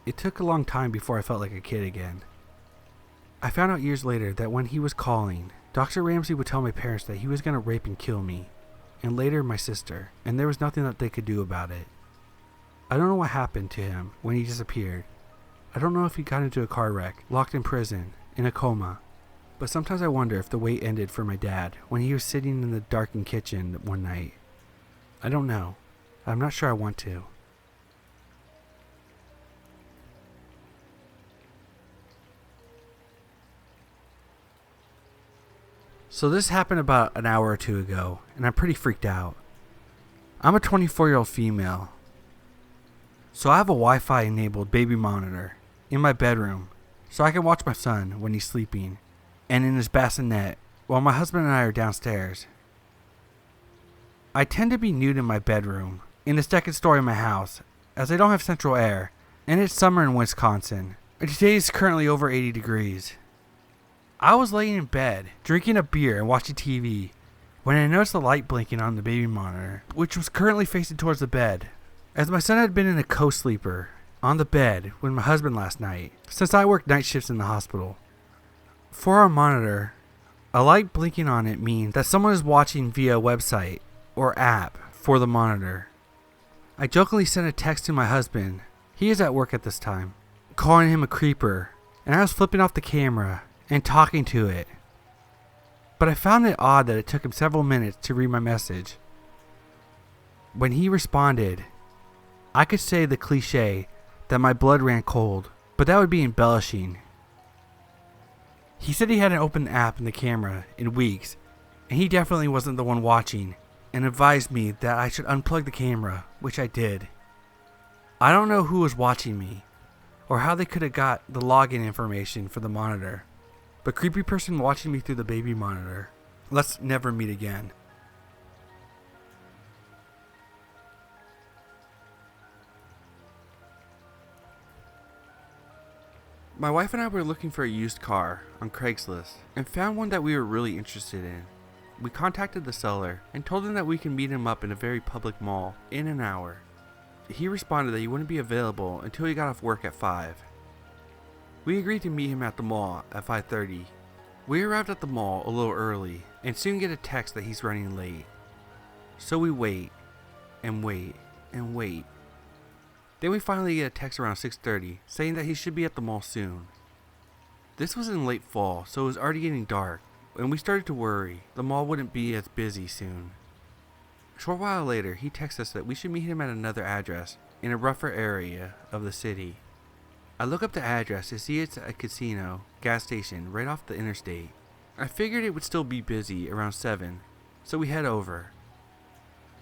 It took a long time before I felt like a kid again. I found out years later that when he was calling, Dr. Ramsey would tell my parents that he was going to rape and kill me, and later my sister, and there was nothing that they could do about it. I don't know what happened to him when he disappeared. I don't know if he got into a car wreck, locked in prison, in a coma. But sometimes I wonder if the wait ended for my dad when he was sitting in the darkened kitchen one night. I don't know. I'm not sure I want to. So this happened about an hour or two ago, and I'm pretty freaked out. I'm a 24-year-old female. So I have a Wi-Fi enabled baby monitor in my bedroom so I can watch my son when he's sleeping and in his bassinet while my husband and I are downstairs. I tend to be nude in my bedroom in the second story of my house as I don't have central air and it's summer in Wisconsin. Today is currently over 80 degrees. I was laying in bed drinking a beer and watching TV when I noticed the light blinking on the baby monitor, which was currently facing towards the bed. As my son had been in a co-sleeper on the bed with my husband last night, since I work night shifts in the hospital. For our monitor, a light blinking on it means that someone is watching via a website or app for the monitor. I jokingly sent a text to my husband, he is at work at this time, calling him a creeper, and I was flipping off the camera and talking to it. But I found it odd that it took him several minutes to read my message. When he responded, I could say the cliche that my blood ran cold, but that would be embellishing. He said he hadn't opened the app and the camera in weeks, and he definitely wasn't the one watching, and advised me that I should unplug the camera, which I did. I don't know who was watching me, or how they could have got the login information for the monitor, but creepy person watching me through the baby monitor. Let's never meet again. My wife and I were looking for a used car on Craigslist and found one that we were really interested in. We contacted the seller and told him that we can meet him up in a very public mall in an hour. He responded that he wouldn't be available until he got off work at 5. We agreed to meet him at the mall at 5:30. We arrived at the mall a little early and soon get a text that he's running late. So we wait and wait and wait. Then we finally get a text around 6:30 saying that he should be at the mall soon. This was in late fall, so it was already getting dark, and we started to worry the mall wouldn't be as busy soon. A short while later, he texts us that we should meet him at another address in a rougher area of the city. I look up the address to see it's a casino gas station right off the interstate. I figured it would still be busy around 7, so we head over.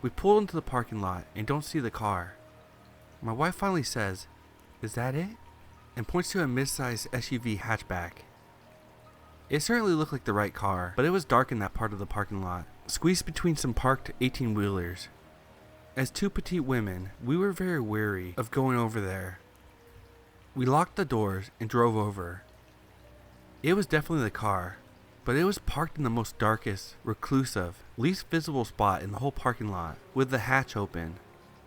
We pull into the parking lot and don't see the car. My wife finally says, "Is that it?" and points to a mid-sized SUV hatchback. It certainly looked like the right car, but it was dark in that part of the parking lot, squeezed between some parked 18-wheelers. As two petite women, we were very wary of going over there. We locked the doors and drove over. It was definitely the car, but it was parked in the most darkest, reclusive, least visible spot in the whole parking lot, with the hatch open.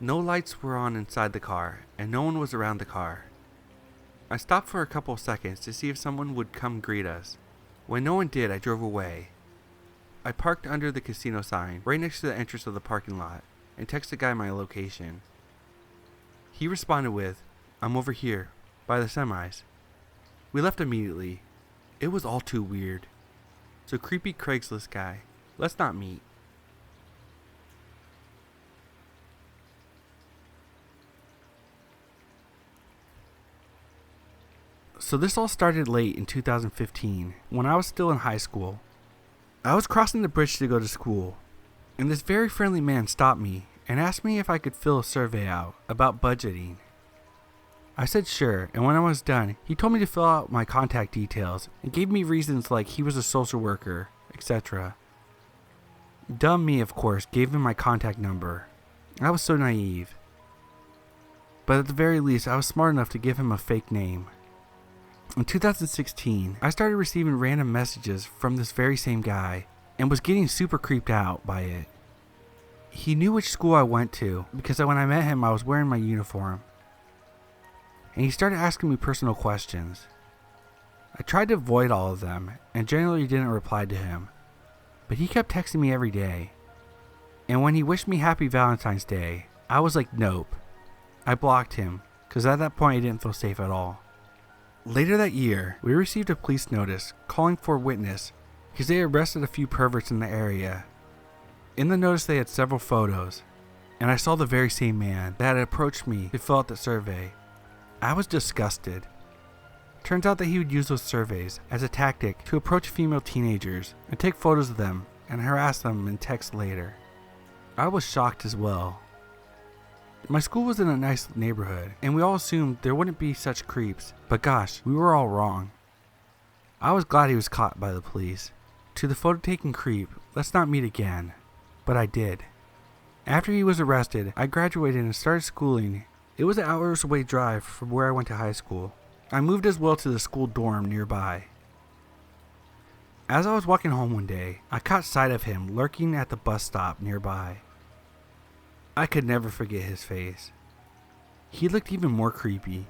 No lights were on inside the car, and no one was around the car. I stopped for a couple of seconds to see if someone would come greet us. When no one did, I drove away. I parked under the casino sign, right next to the entrance of the parking lot, and texted the guy my location. He responded with, "I'm over here, by the semis." We left immediately. It was all too weird. So creepy Craigslist guy, let's not meet. So this all started late in 2015, when I was still in high school. I was crossing the bridge to go to school, and this very friendly man stopped me and asked me if I could fill a survey out about budgeting. I said sure, and when I was done, he told me to fill out my contact details and gave me reasons like he was a social worker, etc. Dumb me, of course, gave him my contact number. I was so naive. But at the very least, I was smart enough to give him a fake name. In 2016, I started receiving random messages from this very same guy and was getting super creeped out by it. He knew which school I went to because when I met him I was wearing my uniform. And he started asking me personal questions. I tried to avoid all of them and generally didn't reply to him, but he kept texting me every day. And when he wished me happy Valentine's Day, I was like, nope. I blocked him because at that point I didn't feel safe at all. Later that year, we received a police notice calling for a witness because they arrested a few perverts in the area. In the notice they had several photos, and I saw the very same man that had approached me to fill out the survey. I was disgusted. Turns out that he would use those surveys as a tactic to approach female teenagers and take photos of them and harass them in text later. I was shocked as well. My school was in a nice neighborhood, and we all assumed there wouldn't be such creeps, but gosh, we were all wrong. I was glad he was caught by the police. To the photo-taking creep, let's not meet again. But I did. After he was arrested, I graduated and started schooling. It was an hours away drive from where I went to high school. I moved as well to the school dorm nearby. As I was walking home one day, I caught sight of him lurking at the bus stop nearby. I could never forget his face. He looked even more creepy,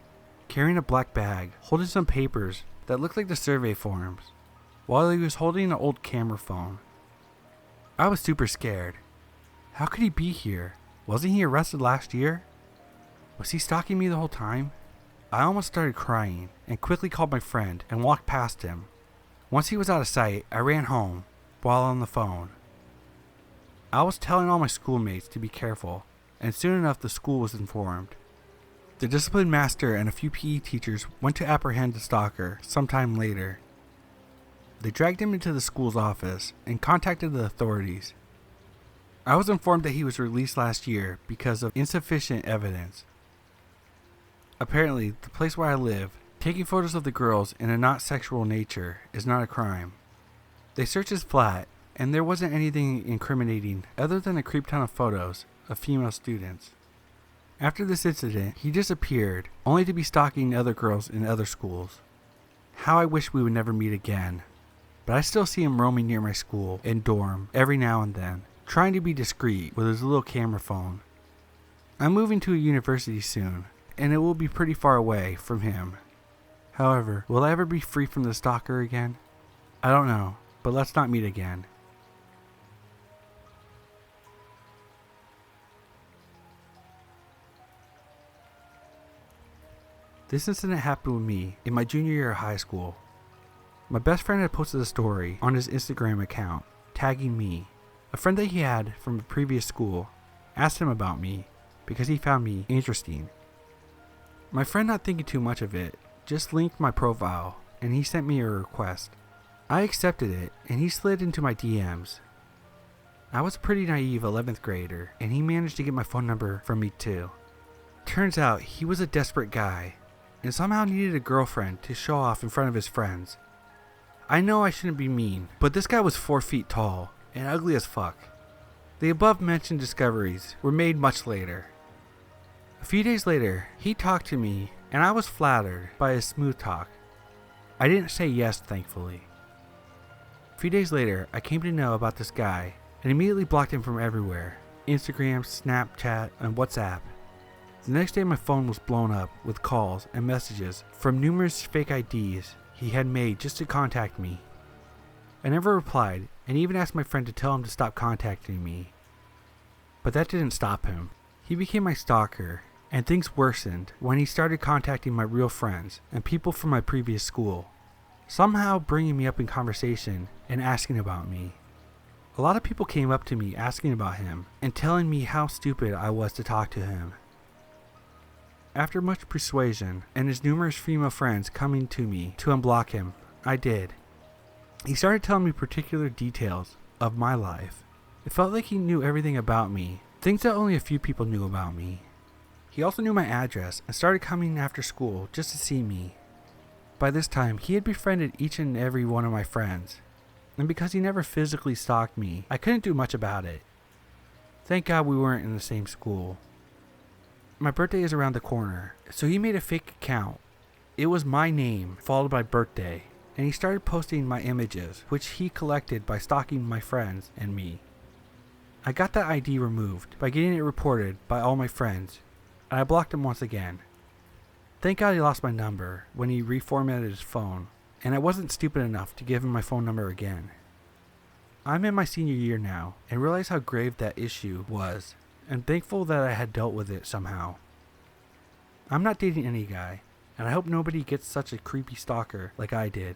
carrying a black bag, holding some papers that looked like the survey forms, while he was holding an old camera phone. I was super scared. How could he be here? Wasn't he arrested last year? Was he stalking me the whole time? I almost started crying and quickly called my friend and walked past him. Once he was out of sight, I ran home while on the phone. I was telling all my schoolmates to be careful, and soon enough the school was informed. The discipline master and a few PE teachers went to apprehend the stalker sometime later. They dragged him into the school's office and contacted the authorities. I was informed that he was released last year because of insufficient evidence. Apparently, the place where I live, taking photos of the girls in a not sexual nature is not a crime. They searched his flat, and there wasn't anything incriminating other than a creep ton of photos of female students. After this incident, he disappeared, only to be stalking other girls in other schools. How I wish we would never meet again. But I still see him roaming near my school and dorm every now and then, trying to be discreet with his little camera phone. I'm moving to a university soon, and it will be pretty far away from him. However, will I ever be free from the stalker again? I don't know, but let's not meet again. This incident happened with me in my junior year of high school. My best friend had posted a story on his Instagram account, tagging me. A friend that he had from a previous school asked him about me because he found me interesting. My friend, not thinking too much of it, just linked my profile and he sent me a request. I accepted it and he slid into my DMs. I was a pretty naive 11th grader and he managed to get my phone number from me too. Turns out he was a desperate guy and somehow needed a girlfriend to show off in front of his friends. I know I shouldn't be mean, but this guy was 4 feet tall and ugly as fuck. The above mentioned discoveries were made much later. A few days later, he talked to me and I was flattered by his smooth talk. I didn't say yes, thankfully. A few days later, I came to know about this guy and immediately blocked him from everywhere: Instagram, Snapchat, and WhatsApp. The next day my phone was blown up with calls and messages from numerous fake IDs he had made just to contact me. I never replied and even asked my friend to tell him to stop contacting me. But that didn't stop him. He became my stalker, and things worsened when he started contacting my real friends and people from my previous school, somehow bringing me up in conversation and asking about me. A lot of people came up to me asking about him and telling me how stupid I was to talk to him. After much persuasion and his numerous female friends coming to me to unblock him, I did. He started telling me particular details of my life. It felt like he knew everything about me, things that only a few people knew about me. He also knew my address and started coming after school just to see me. By this time, he had befriended each and every one of my friends, and because he never physically stalked me, I couldn't do much about it. Thank God we weren't in the same school. My birthday is around the corner, so he made a fake account. It was my name, followed by birthday, and he started posting my images, which he collected by stalking my friends and me. I got that ID removed by getting it reported by all my friends, and I blocked him once again. Thank God he lost my number when he reformatted his phone, and I wasn't stupid enough to give him my phone number again. I'm in my senior year now, and realize how grave that issue was, and thankful that I had dealt with it somehow. I'm not dating any guy, and I hope nobody gets such a creepy stalker like I did.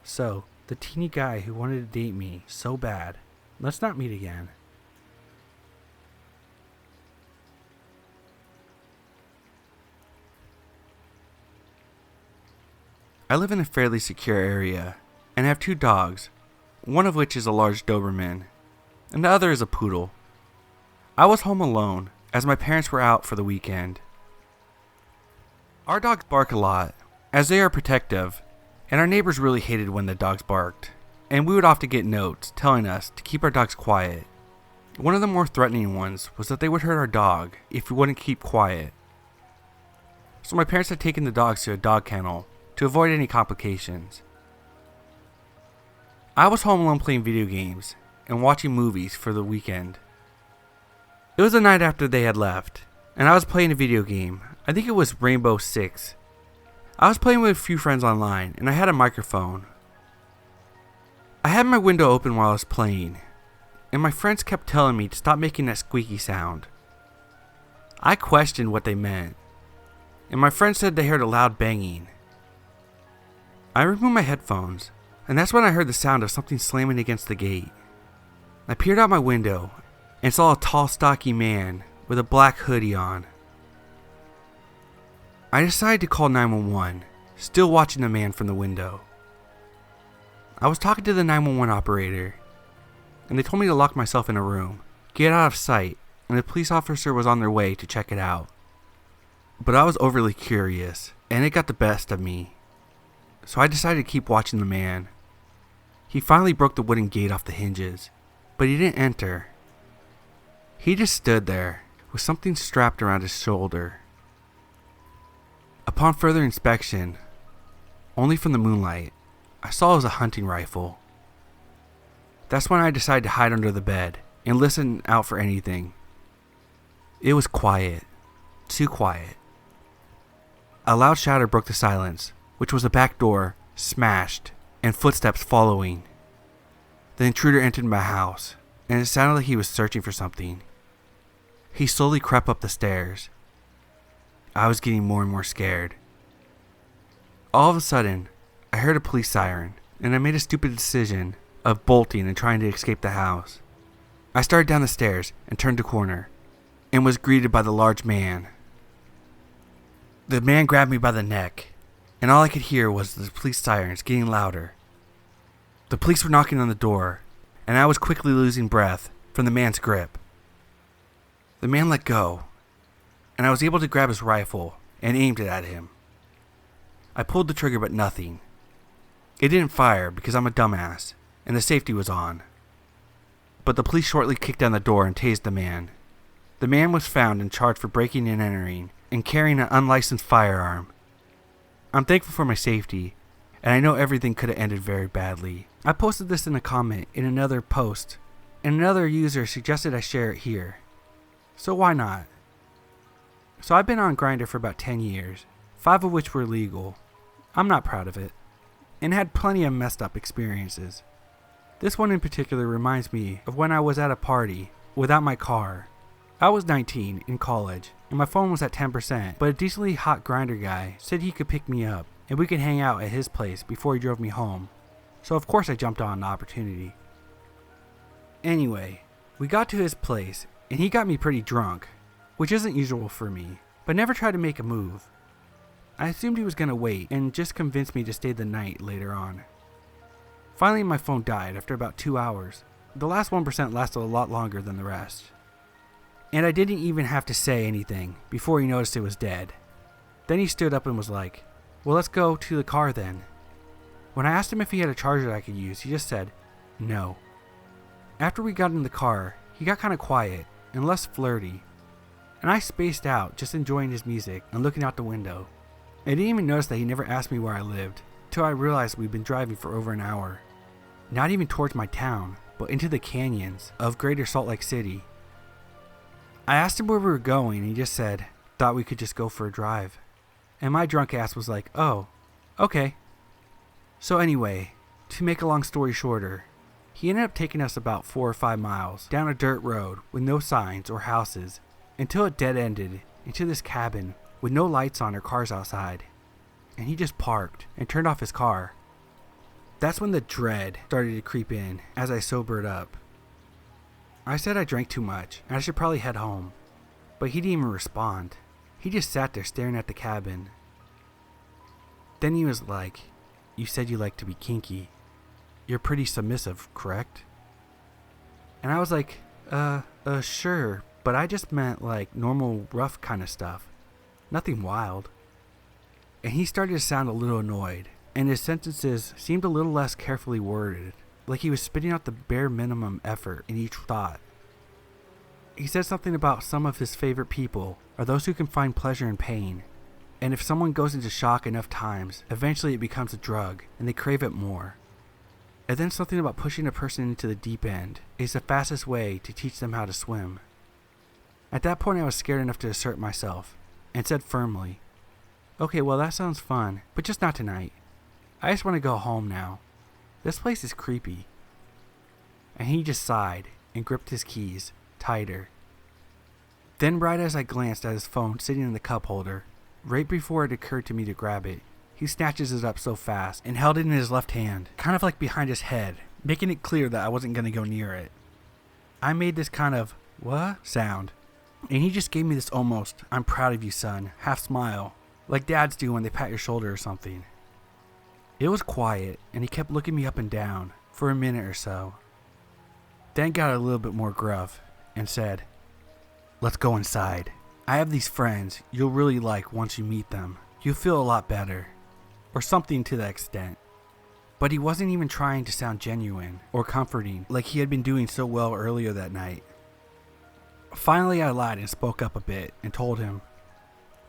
So, the teeny guy who wanted to date me so bad, let's not meet again. I live in a fairly secure area, and have 2 dogs, one of which is a large Doberman, and the other is a poodle. I was home alone, as my parents were out for the weekend. Our dogs bark a lot, as they are protective, and our neighbors really hated when the dogs barked, and we would often get notes telling us to keep our dogs quiet. One of the more threatening ones was that they would hurt our dog if we wouldn't keep quiet. So my parents had taken the dogs to a dog kennel to avoid any complications. I was home alone playing video games and watching movies for the weekend. It was the night after they had left, and I was playing a video game. I think it was Rainbow Six. I was playing with a few friends online, and I had a microphone. I had my window open while I was playing, and my friends kept telling me to stop making that squeaky sound. I questioned what they meant, and my friends said they heard a loud banging. I removed my headphones, and that's when I heard the sound of something slamming against the gate. I peered out my window and saw a tall, stocky man with a black hoodie on. I decided to call 911, still watching the man from the window. I was talking to the 911 operator, and they told me to lock myself in a room, get out of sight, and the police officer was on their way to check it out. But I was overly curious, and it got the best of me. So I decided to keep watching the man. He finally broke the wooden gate off the hinges, but he didn't enter. He just stood there, with something strapped around his shoulder. Upon further inspection, only from the moonlight, I saw it was a hunting rifle. That's when I decided to hide under the bed and listen out for anything. It was quiet, too quiet. A loud shatter broke the silence, which was a back door smashed and footsteps following. The intruder entered my house, and it sounded like he was searching for something. He slowly crept up the stairs. I was getting more and more scared. All of a sudden, I heard a police siren, and I made a stupid decision of bolting and trying to escape the house. I started down the stairs and turned a corner, and was greeted by the large man. The man grabbed me by the neck, and all I could hear was the police sirens getting louder. The police were knocking on the door, and I was quickly losing breath from the man's grip. The man let go, and I was able to grab his rifle and aimed it at him. I pulled the trigger, but nothing. It didn't fire because I'm a dumbass, and the safety was on. But the police shortly kicked down the door and tased the man. The man was found and charged for breaking and entering and carrying an unlicensed firearm. I'm thankful for my safety, and I know everything could have ended very badly. I posted this in a comment in another post, and another user suggested I share it here. So why not? So I've been on Grindr for about 10 years, 5 of which were legal. I'm not proud of it, and had plenty of messed up experiences. This one in particular reminds me of when I was at a party without my car. I was 19 in college, and my phone was at 10%, but a decently hot Grindr guy said he could pick me up, and we could hang out at his place before he drove me home. So of course I jumped on the opportunity. Anyway, we got to his place, and he got me pretty drunk, which isn't usual for me, but never tried to make a move. I assumed he was going to wait and just convince me to stay the night later on. Finally, my phone died after about 2 hours. The last 1% lasted a lot longer than the rest. And I didn't even have to say anything before he noticed it was dead. Then he stood up and was like, "Well, let's go to the car then." When I asked him if he had a charger I could use, he just said, "No." After we got in the car, he got kind of quiet and less flirty, and I spaced out just enjoying his music and looking out the window. I didn't even notice that he never asked me where I lived, till I realized we'd been driving for over an hour. Not even towards my town, but into the canyons of Greater Salt Lake City. I asked him where we were going, and he just said, "Thought we could just go for a drive." And my drunk ass was like, "Oh, okay." So anyway, to make a long story shorter, he ended up taking us about 4 or 5 miles down a dirt road with no signs or houses until it dead-ended into this cabin with no lights on or cars outside. And he just parked and turned off his car. That's when the dread started to creep in as I sobered up. I said I drank too much and I should probably head home, but he didn't even respond. He just sat there staring at the cabin. Then he was like, "You said you like to be kinky. You're pretty submissive, correct?" And I was like, sure, but I just meant like normal rough kind of stuff. Nothing wild." And he started to sound a little annoyed, and his sentences seemed a little less carefully worded, like he was spitting out the bare minimum effort in each thought. He said something about some of his favorite people are those who can find pleasure in pain, and if someone goes into shock enough times, eventually it becomes a drug, and they crave it more. And then something about pushing a person into the deep end is the fastest way to teach them how to swim. At that point I was scared enough to assert myself, and said firmly, "Okay, well that sounds fun, but just not tonight. I just want to go home now. This place is creepy." And he just sighed and gripped his keys tighter. Then right as I glanced at his phone sitting in the cup holder, right before it occurred to me to grab it, he snatches it up so fast and held it in his left hand, kind of like behind his head, making it clear that I wasn't going to go near it. I made this kind of, "What?" sound, and he just gave me this almost, "I'm proud of you, son," half smile, like dads do when they pat your shoulder or something. It was quiet, and he kept looking me up and down for a minute or so. Then got a little bit more gruff and said, "Let's go inside." I have these friends you'll really like once you meet them. You'll feel a lot better. Or something to that extent. But he wasn't even trying to sound genuine or comforting like he had been doing so well earlier that night. Finally, I lied and spoke up a bit and told him,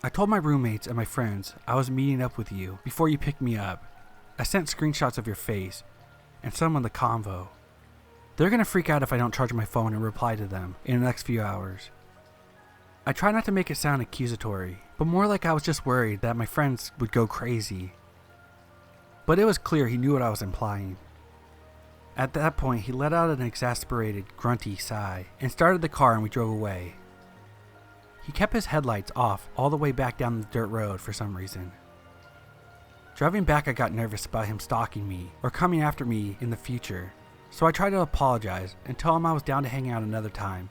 I told my roommates and my friends I was meeting up with you before you picked me up. I sent screenshots of your face and some of the convo. They're gonna freak out if I don't charge my phone and reply to them in the next few hours. I try not to make it sound accusatory, but more like I was just worried that my friends would go crazy. But it was clear he knew what I was implying. At that point, he let out an exasperated, grunty sigh and started the car and we drove away. He kept his headlights off all the way back down the dirt road for some reason. Driving back, I got nervous about him stalking me or coming after me in the future, so I tried to apologize and tell him I was down to hang out another time,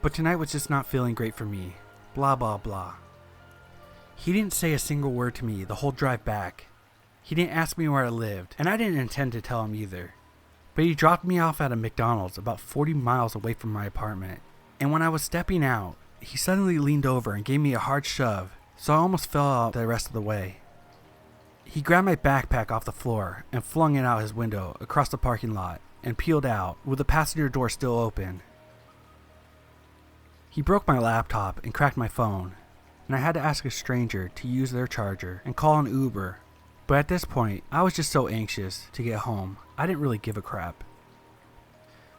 but tonight was just not feeling great for me, blah blah blah. He didn't say a single word to me the whole drive back. He didn't ask me where I lived, and I didn't intend to tell him either. But he dropped me off at a McDonald's about 40 miles away from my apartment, and when I was stepping out, he suddenly leaned over and gave me a hard shove, so I almost fell out the rest of the way. He grabbed my backpack off the floor and flung it out his window across the parking lot and peeled out with the passenger door still open. He broke my laptop and cracked my phone, and I had to ask a stranger to use their charger and call an Uber. But at this point, I was just so anxious to get home, I didn't really give a crap.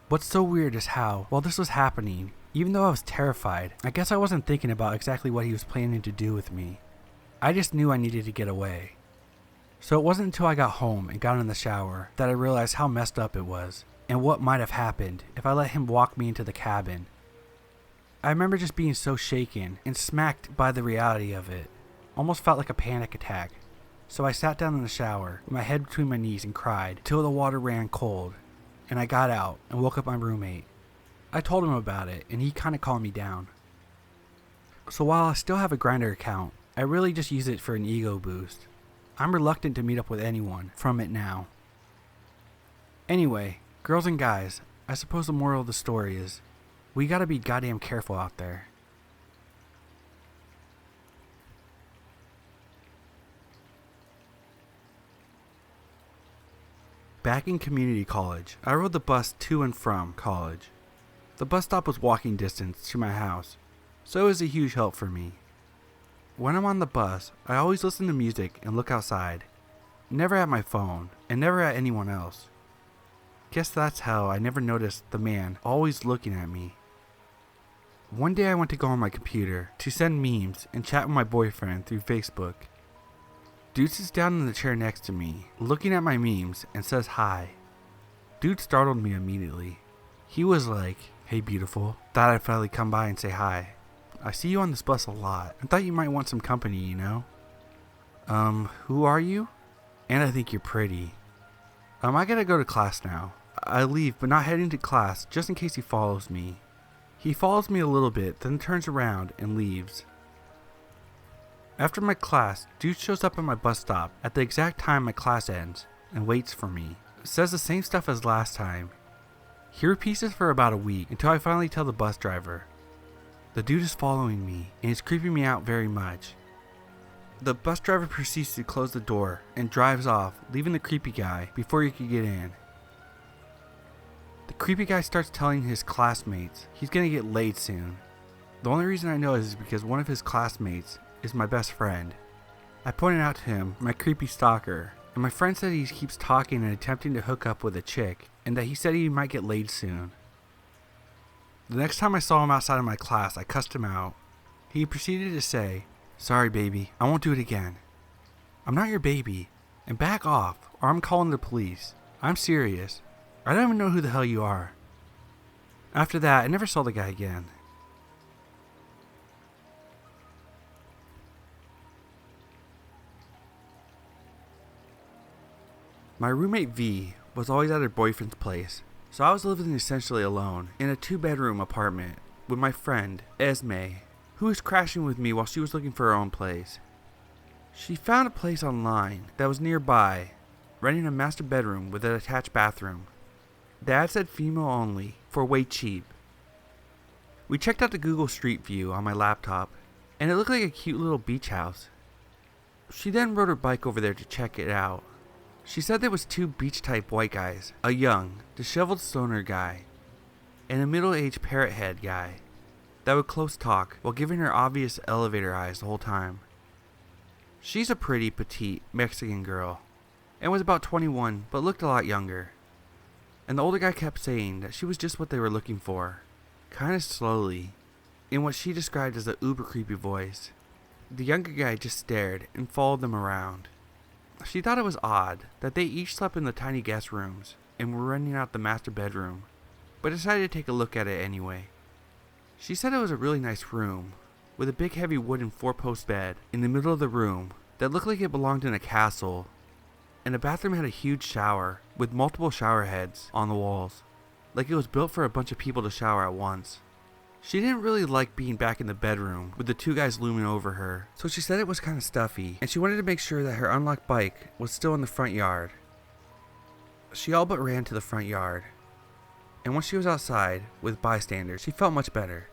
What's so weird is how, while this was happening, even though I was terrified, I guess I wasn't thinking about exactly what he was planning to do with me. I just knew I needed to get away. So it wasn't until I got home and got in the shower that I realized how messed up it was, and what might have happened if I let him walk me into the cabin. I remember just being so shaken and smacked by the reality of it. Almost felt like a panic attack. So I sat down in the shower, with my head between my knees, and cried till the water ran cold, and I got out and woke up my roommate. I told him about it, and he kinda calmed me down. So while I still have a Grindr account, I really just use it for an ego boost. I'm reluctant to meet up with anyone from it now. Anyway, girls and guys, I suppose the moral of the story is, we gotta be goddamn careful out there. Back in community college, I rode the bus to and from college. The bus stop was walking distance to my house, so it was a huge help for me. When I'm on the bus, I always listen to music and look outside, never at my phone, and never at anyone else. Guess that's how I never noticed the man always looking at me. One day I went to go on my computer to send memes and chat with my boyfriend through Facebook. Dude sits down in the chair next to me, looking at my memes, and says hi. Dude startled me immediately. He was like, "Hey beautiful, thought I'd finally come by and say hi. I see you on this bus a lot, and thought you might want some company, you know? Who are you? And I think you're pretty. I gotta go to class now. I leave, but not heading to class, just in case he follows me." He follows me a little bit, then turns around and leaves. After my class, dude shows up at my bus stop at the exact time my class ends and waits for me. Says the same stuff as last time. He repeats it for about a week until I finally tell the bus driver. The dude is following me and is creeping me out very much. The bus driver proceeds to close the door and drives off, leaving the creepy guy before he could get in. The creepy guy starts telling his classmates he's gonna get laid soon. The only reason I know is because one of his classmates is my best friend. I pointed out to him my creepy stalker, and my friend said he keeps talking and attempting to hook up with a chick, and that he said he might get laid soon. The next time I saw him outside of my class, I cussed him out. He proceeded to say, "Sorry baby, I won't do it again. I'm not your baby, and back off or I'm calling the police. I'm serious. I don't even know who the hell you are." After that, I never saw the guy again. My roommate V was always at her boyfriend's place, so I was living essentially alone in a 2-bedroom apartment with my friend, Esme, who was crashing with me while she was looking for her own place. She found a place online that was nearby, renting a master bedroom with an attached bathroom. The ad said female only, for way cheap. We checked out the Google Street View on my laptop, and it looked like a cute little beach house. She then rode her bike over there to check it out. She said there was 2 beach-type white guys, a young, disheveled stoner guy, and a middle-aged parrot-head guy that would close talk while giving her obvious elevator eyes the whole time. She's a pretty, petite Mexican girl, and was about 21 but looked a lot younger. And the older guy kept saying that she was just what they were looking for, kinda slowly, in what she described as a uber creepy voice. The younger guy just stared and followed them around. She thought it was odd that they each slept in the tiny guest rooms and were renting out the master bedroom, but decided to take a look at it anyway. She said it was a really nice room, with a big heavy wooden 4-post bed in the middle of the room that looked like it belonged in a castle, and the bathroom had a huge shower with multiple shower heads on the walls, like it was built for a bunch of people to shower at once. She didn't really like being back in the bedroom with the 2 guys looming over her, so she said it was kind of stuffy, and she wanted to make sure that her unlocked bike was still in the front yard. She all but ran to the front yard, and once she was outside with bystanders, she felt much better.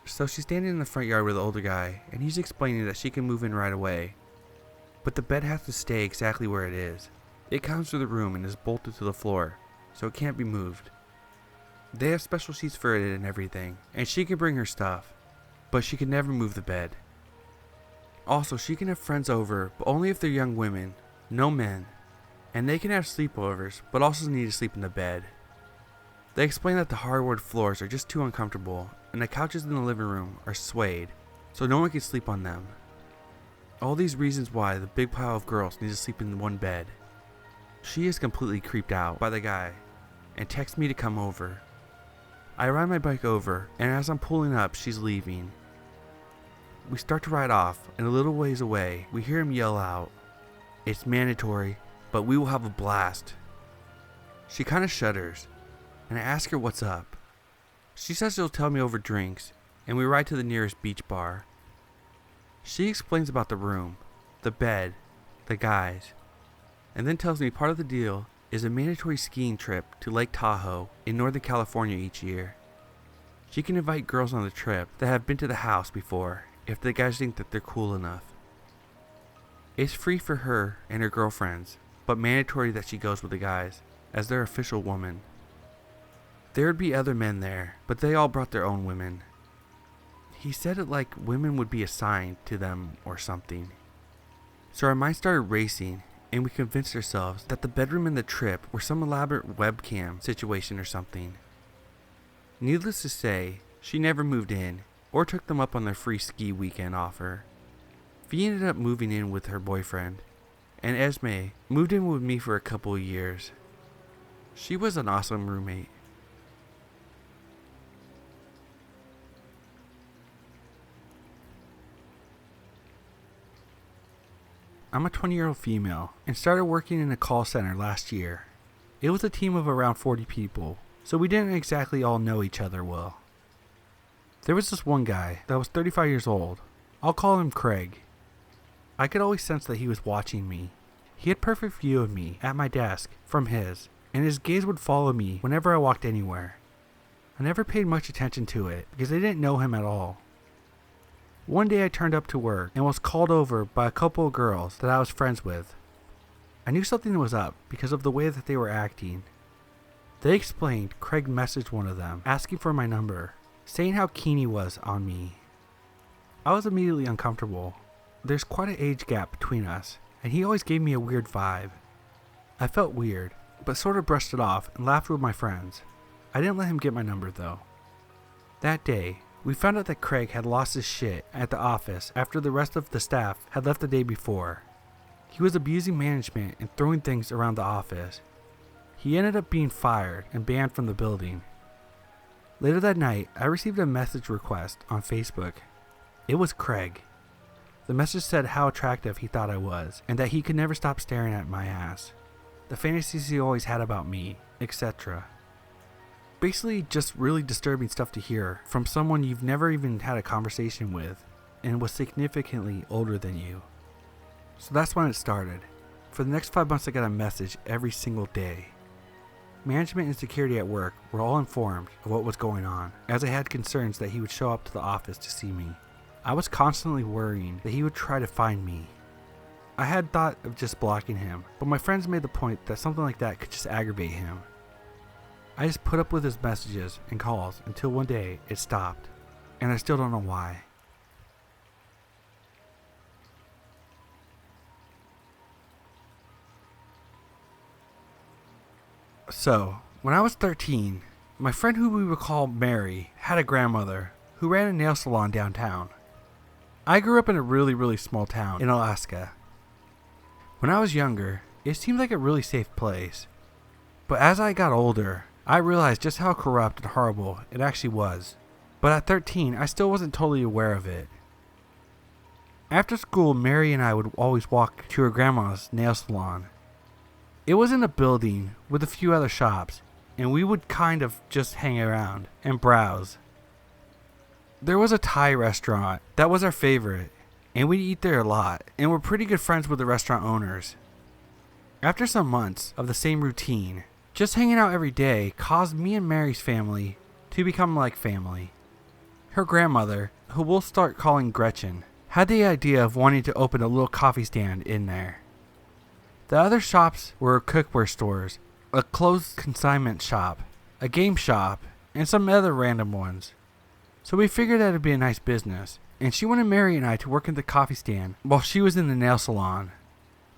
So she's standing in the front yard with the older guy, and he's explaining that she can move in right away, but the bed has to stay exactly where it is. It comes through the room and is bolted to the floor, so it can't be moved. They have special sheets for it and everything, and she can bring her stuff, but she can never move the bed. Also, she can have friends over, but only if they're young women, no men, and they can have sleepovers, but also need to sleep in the bed. They explain that the hardwood floors are just too uncomfortable, and the couches in the living room are suede, so no one can sleep on them. All these reasons why the big pile of girls need to sleep in one bed. She is completely creeped out by the guy, and texts me to come over. I ride my bike over, and as I'm pulling up, she's leaving. We start to ride off, and a little ways away, we hear him yell out, "It's mandatory, but we will have a blast." She kinda shudders, and I ask her what's up. She says she'll tell me over drinks, and we ride to the nearest beach bar. She explains about the room, the bed, the guys, and then tells me part of the deal is a mandatory skiing trip to Lake Tahoe in Northern California each year. She can invite girls on the trip that have been to the house before if the guys think that they're cool enough. It's free for her and her girlfriends, but mandatory that she goes with the guys, as their official woman. There would be other men there, but they all brought their own women. He said it like women would be assigned to them or something. So our minds started racing, and we convinced ourselves that the bedroom and the trip were some elaborate webcam situation or something. Needless to say, she never moved in, or took them up on their free ski weekend offer. Fee ended up moving in with her boyfriend, and Esme moved in with me for a couple of years. She was an awesome roommate. I'm a 20-year-old female and started working in a call center last year. It was a team of around 40 people, so we didn't exactly all know each other well. There was this one guy that was 35 years old. I'll call him Craig. I could always sense that he was watching me. He had perfect view of me at my desk from his, and his gaze would follow me whenever I walked anywhere. I never paid much attention to it because I didn't know him at all. One day I turned up to work and was called over by a couple of girls that I was friends with. I knew something was up because of the way that they were acting. They explained Craig messaged one of them asking for my number, saying how keen he was on me. I was immediately uncomfortable. There's quite an age gap between us, and he always gave me a weird vibe. I felt weird, but sort of brushed it off and laughed with my friends. I didn't let him get my number though. That day, we found out that Craig had lost his shit at the office after the rest of the staff had left the day before. He was abusing management and throwing things around the office. He ended up being fired and banned from the building. Later that night, I received a message request on Facebook. It was Craig. The message said how attractive he thought I was, and that he could never stop staring at my ass, the fantasies he always had about me, etc. Basically just really disturbing stuff to hear from someone you've never even had a conversation with and was significantly older than you. So that's when it started. For the next 5 months I got a message every single day. Management and security at work were all informed of what was going on, as I had concerns that he would show up to the office to see me. I was constantly worrying that he would try to find me. I had thought of just blocking him, but my friends made the point that something like that could just aggravate him. I just put up with his messages and calls until one day it stopped, and I still don't know why. So, when I was 13, my friend who we would call Mary had a grandmother who ran a nail salon downtown. I grew up in a really small town in Alaska. When I was younger, it seemed like a really safe place. But as I got older, I realized just how corrupt and horrible it actually was. But at 13, I still wasn't totally aware of it. After school, Mary and I would always walk to her grandma's nail salon. It was in a building with a few other shops, and we would kind of just hang around and browse. There was a Thai restaurant that was our favorite, and we'd eat there a lot, and were pretty good friends with the restaurant owners. After some months of the same routine, just hanging out every day caused me and Mary's family to become like family. Her grandmother, who we'll start calling Gretchen, had the idea of wanting to open a little coffee stand in there. The other shops were cookware stores, a clothes consignment shop, a game shop, and some other random ones. So we figured that it'd be a nice business, and she wanted Mary and I to work at the coffee stand while she was in the nail salon.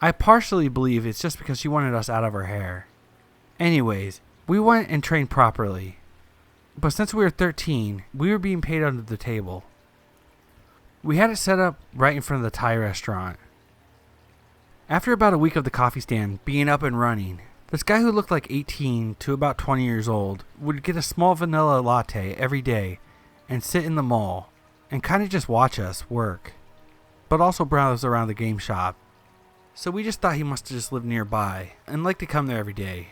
I partially believe it's just because she wanted us out of her hair. Anyways, we went and trained properly. But since we were 13, we were being paid under the table. We had it set up right in front of the Thai restaurant. After about a week of the coffee stand being up and running, this guy who looked like 18 to about 20 years old would get a small vanilla latte every day and sit in the mall and kind of just watch us work, but also browse around the game shop. So we just thought he must have just lived nearby and liked to come there every day.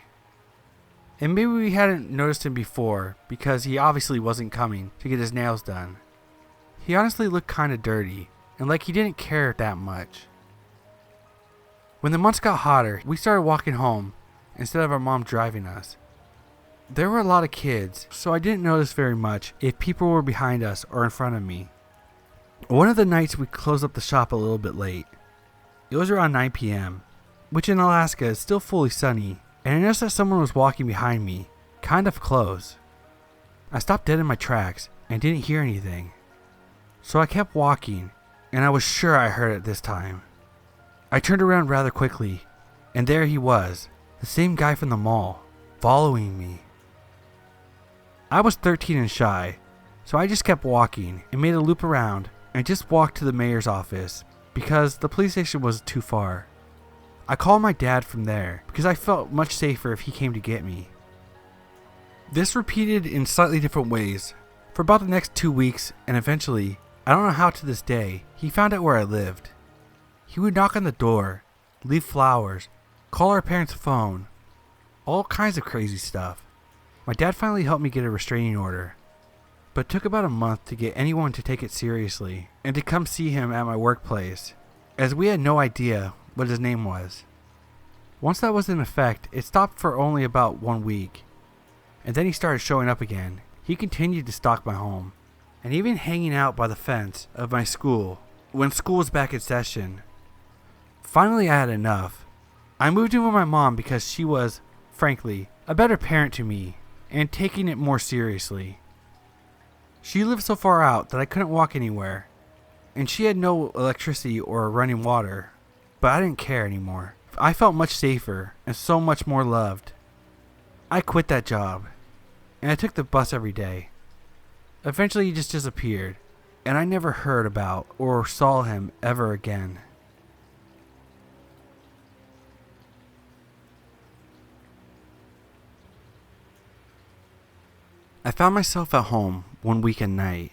And maybe we hadn't noticed him before because he obviously wasn't coming to get his nails done. He honestly looked kind of dirty and like he didn't care that much. When the months got hotter, we started walking home instead of our mom driving us. There were a lot of kids, so I didn't notice very much if people were behind us or in front of me. One of the nights we closed up the shop a little bit late. It was around 9 p.m., which in Alaska is still fully sunny, and I noticed that someone was walking behind me, kind of close. I stopped dead in my tracks and didn't hear anything. So I kept walking, and I was sure I heard it this time. I turned around rather quickly, and there he was, the same guy from the mall, following me. I was 13 and shy, so I just kept walking and made a loop around and just walked to the mayor's office because the police station was too far. I called my dad from there because I felt much safer if he came to get me. This repeated in slightly different ways for about the next 2 weeks, and eventually, I don't know how to this day, he found out where I lived. He would knock on the door, leave flowers, call our parents' phone, all kinds of crazy stuff. My dad finally helped me get a restraining order, but it took about a month to get anyone to take it seriously and to come see him at my workplace, as we had no idea what his name was. Once that was in effect, it stopped for only about 1 week, and then he started showing up again. He continued to stalk my home, and even hanging out by the fence of my school when school was back in session. Finally, I had enough. I moved in with my mom because she was, frankly, a better parent to me and taking it more seriously. She lived so far out that I couldn't walk anywhere, and she had no electricity or running water, but I didn't care anymore. I felt much safer and so much more loved. I quit that job, and I took the bus every day. Eventually he just disappeared, and I never heard about or saw him ever again. I found myself at home one weekend night.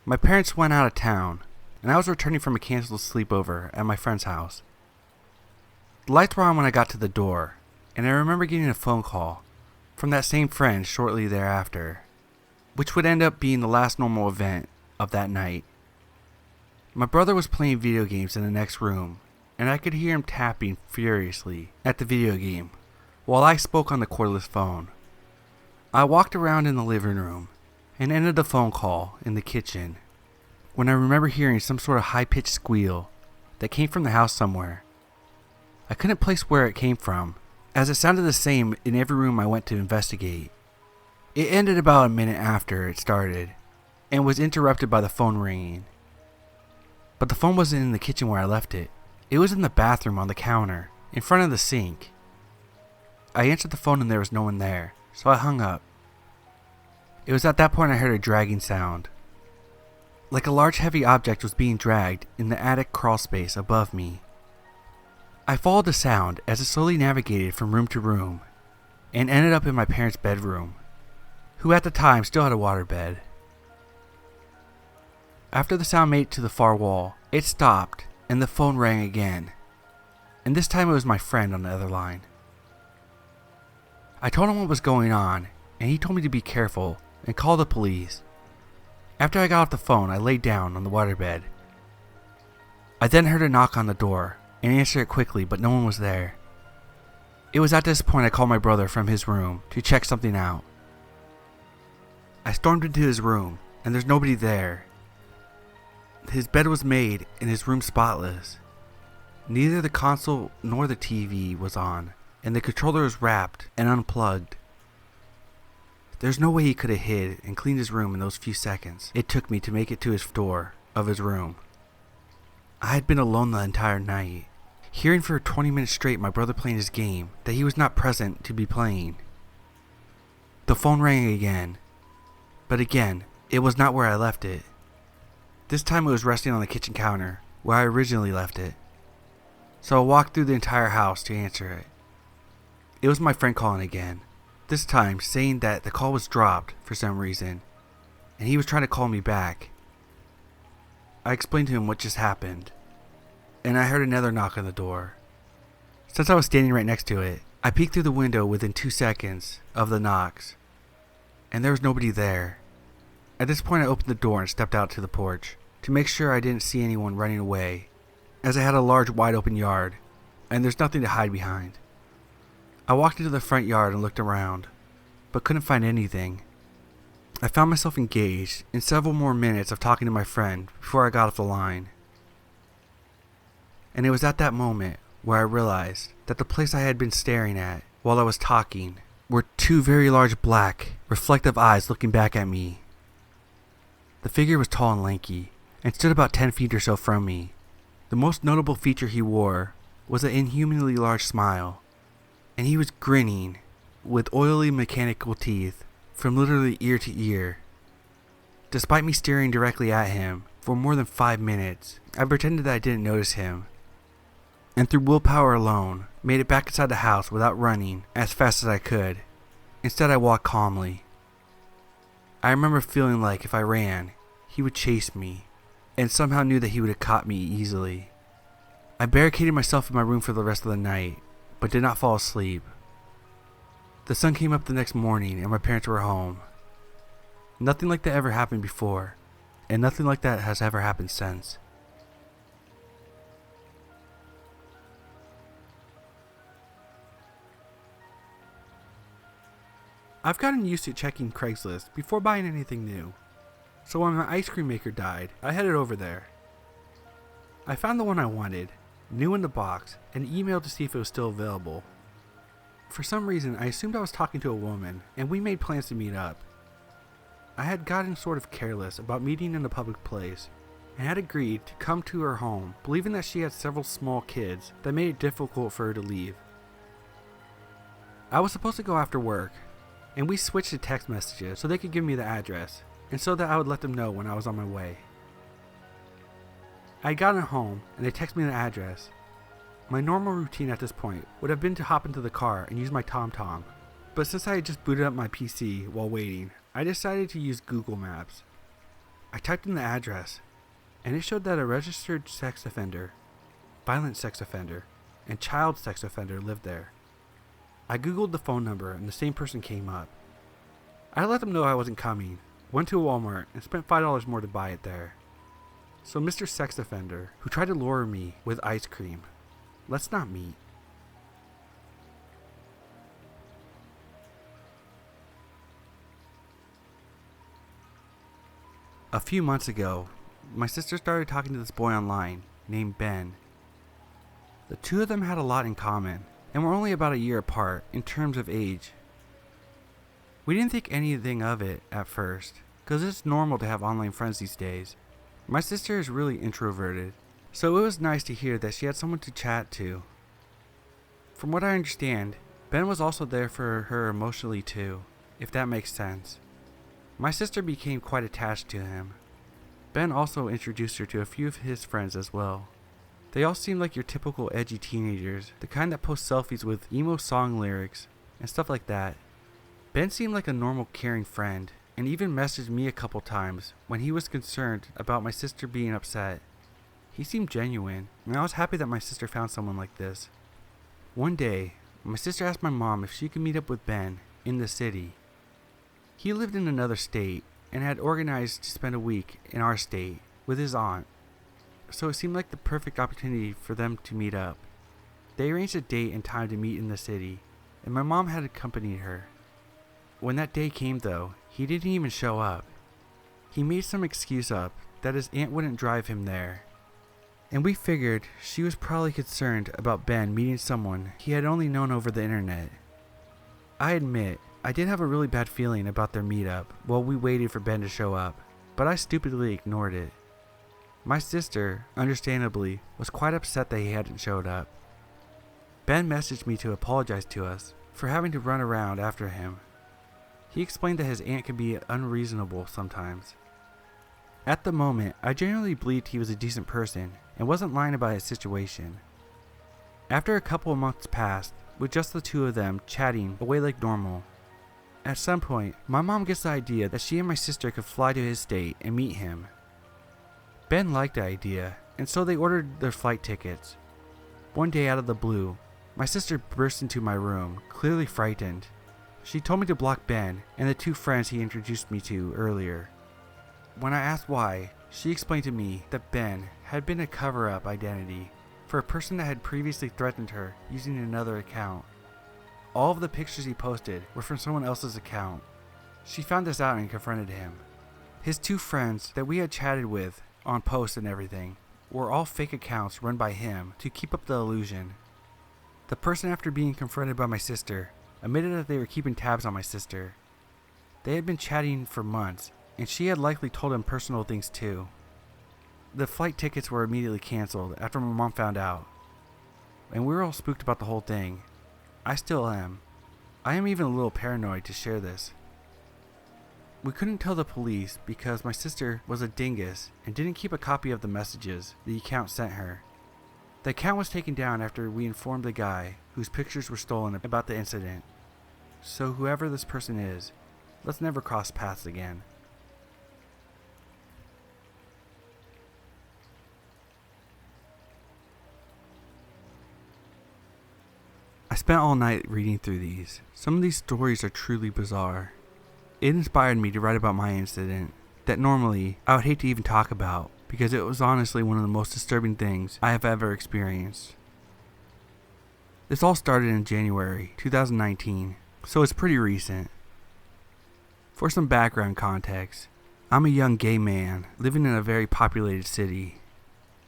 My parents went out of town, and I was returning from a canceled sleepover at my friend's house. The lights were on when I got to the door, and I remember getting a phone call from that same friend shortly thereafter, which would end up being the last normal event of that night. My brother was playing video games in the next room, and I could hear him tapping furiously at the video game while I spoke on the cordless phone. I walked around in the living room and ended the phone call in the kitchen, when I remember hearing some sort of high-pitched squeal that came from the house somewhere. I couldn't place where it came from, as it sounded the same in every room I went to investigate. It ended about a minute after it started, and was interrupted by the phone ringing. But the phone wasn't in the kitchen where I left it. It was in the bathroom on the counter, in front of the sink. I answered the phone and there was no one there, so I hung up. It was at that point I heard a dragging sound. Like a large heavy object was being dragged in the attic crawl space above me. I followed the sound as it slowly navigated from room to room, and ended up in my parents' bedroom, who at the time still had a waterbed. After the sound made it to the far wall, it stopped and the phone rang again, and this time it was my friend on the other line. I told him what was going on, and he told me to be careful and call the police. After I got off the phone, I laid down on the waterbed. I then heard a knock on the door and answered it quickly, but no one was there. It was at this point I called my brother from his room to check something out. I stormed into his room, and there's nobody there. His bed was made and his room spotless. Neither the console nor the TV was on, and the controller was wrapped and unplugged. There's no way he could have hid and cleaned his room in those few seconds it took me to make it to his door of his room. I had been alone the entire night, hearing for 20 minutes straight my brother playing his game that he was not present to be playing. The phone rang again, but again, it was not where I left it. This time it was resting on the kitchen counter, where I originally left it. So I walked through the entire house to answer it. It was my friend calling again, this time saying that the call was dropped for some reason, and he was trying to call me back. I explained to him what just happened, and I heard another knock on the door. Since I was standing right next to it, I peeked through the window within 2 seconds of the knocks, and there was nobody there. At this point I opened the door and stepped out to the porch to make sure I didn't see anyone running away, as I had a large wide open yard, and there's nothing to hide behind. I walked into the front yard and looked around, but couldn't find anything. I found myself engaged in several more minutes of talking to my friend before I got off the line. And it was at that moment where I realized that the place I had been staring at while I was talking were 2 very large black, reflective eyes looking back at me. The figure was tall and lanky, and stood about 10 feet or so from me. The most notable feature he wore was an inhumanly large smile, and he was grinning with oily mechanical teeth from literally ear to ear. Despite me staring directly at him for more than 5 minutes, I pretended that I didn't notice him, and through willpower alone, made it back inside the house without running as fast as I could. Instead, I walked calmly. I remember feeling like if I ran, he would chase me, and somehow knew that he would have caught me easily. I barricaded myself in my room for the rest of the night, but did not fall asleep. The sun came up the next morning and my parents were home. Nothing like that ever happened before, and nothing like that has ever happened since. I've gotten used to checking Craigslist before buying anything new, so when my ice cream maker died, I headed over there. I found the one I wanted, new in the box, and emailed to see if it was still available. For some reason, I assumed I was talking to a woman, and we made plans to meet up. I had gotten sort of careless about meeting in a public place, and had agreed to come to her home, believing that she had several small kids that made it difficult for her to leave. I was supposed to go after work, and we switched to text messages so they could give me the address, and so that I would let them know when I was on my way. I had gotten home, and they texted me the address. My normal routine at this point would have been to hop into the car and use my TomTom, but since I had just booted up my PC while waiting, I decided to use Google Maps. I typed in the address, and it showed that a registered sex offender, violent sex offender, and child sex offender lived there. I googled the phone number and the same person came up. I let them know I wasn't coming, went to Walmart, and spent $5 more to buy it there. So Mr. Sex Offender, who tried to lure me with ice cream, let's not meet. A few months ago, my sister started talking to this boy online named Ben. The two of them had a lot in common and were only about a year apart in terms of age. We didn't think anything of it at first, because it's normal to have online friends these days. My sister is really introverted, so it was nice to hear that she had someone to chat to. From what I understand, Ben was also there for her emotionally too, if that makes sense. My sister became quite attached to him. Ben also introduced her to a few of his friends as well. They all seemed like your typical edgy teenagers, the kind that post selfies with emo song lyrics and stuff like that. Ben seemed like a normal, caring friend, and even messaged me a couple times when he was concerned about my sister being upset. He seemed genuine, and I was happy that my sister found someone like this. One day, my sister asked my mom if she could meet up with Ben in the city. He lived in another state and had organized to spend a week in our state with his aunt, so it seemed like the perfect opportunity for them to meet up. They arranged a date and time to meet in the city, and my mom had accompanied her. When that day came though, he didn't even show up. He made some excuse up that his aunt wouldn't drive him there, and we figured she was probably concerned about Ben meeting someone he had only known over the internet. I admit, I did have a really bad feeling about their meetup while we waited for Ben to show up, but I stupidly ignored it. My sister, understandably, was quite upset that he hadn't showed up. Ben messaged me to apologize to us for having to run around after him. He explained that his aunt can be unreasonable sometimes. At the moment, I genuinely believed he was a decent person and wasn't lying about his situation. After a couple of months passed, with just the two of them chatting away like normal, at some point, my mom gets the idea that she and my sister could fly to his state and meet him. Ben liked the idea, and so they ordered their flight tickets. One day out of the blue, my sister burst into my room, clearly frightened. She told me to block Ben and the two friends he introduced me to earlier. When I asked why, she explained to me that Ben had been a cover-up identity for a person that had previously threatened her using another account. All of the pictures he posted were from someone else's account. She found this out and confronted him. His two friends that we had chatted with on posts and everything were all fake accounts run by him to keep up the illusion. The person, after being confronted by my sister, admitted that they were keeping tabs on my sister. They had been chatting for months, and she had likely told him personal things too. The flight tickets were immediately canceled after my mom found out, and we were all spooked about the whole thing. I still am. I am even a little paranoid to share this. We couldn't tell the police because my sister was a dingus and didn't keep a copy of the messages the account sent her. The account was taken down after we informed the guy whose pictures were stolen about the incident. So whoever this person is, let's never cross paths again. I spent all night reading through these. Some of these stories are truly bizarre. It inspired me to write about my incident that normally I would hate to even talk about, because it was honestly one of the most disturbing things I have ever experienced. This all started in January 2019, so it's pretty recent. For some background context, I'm a young gay man living in a very populated city,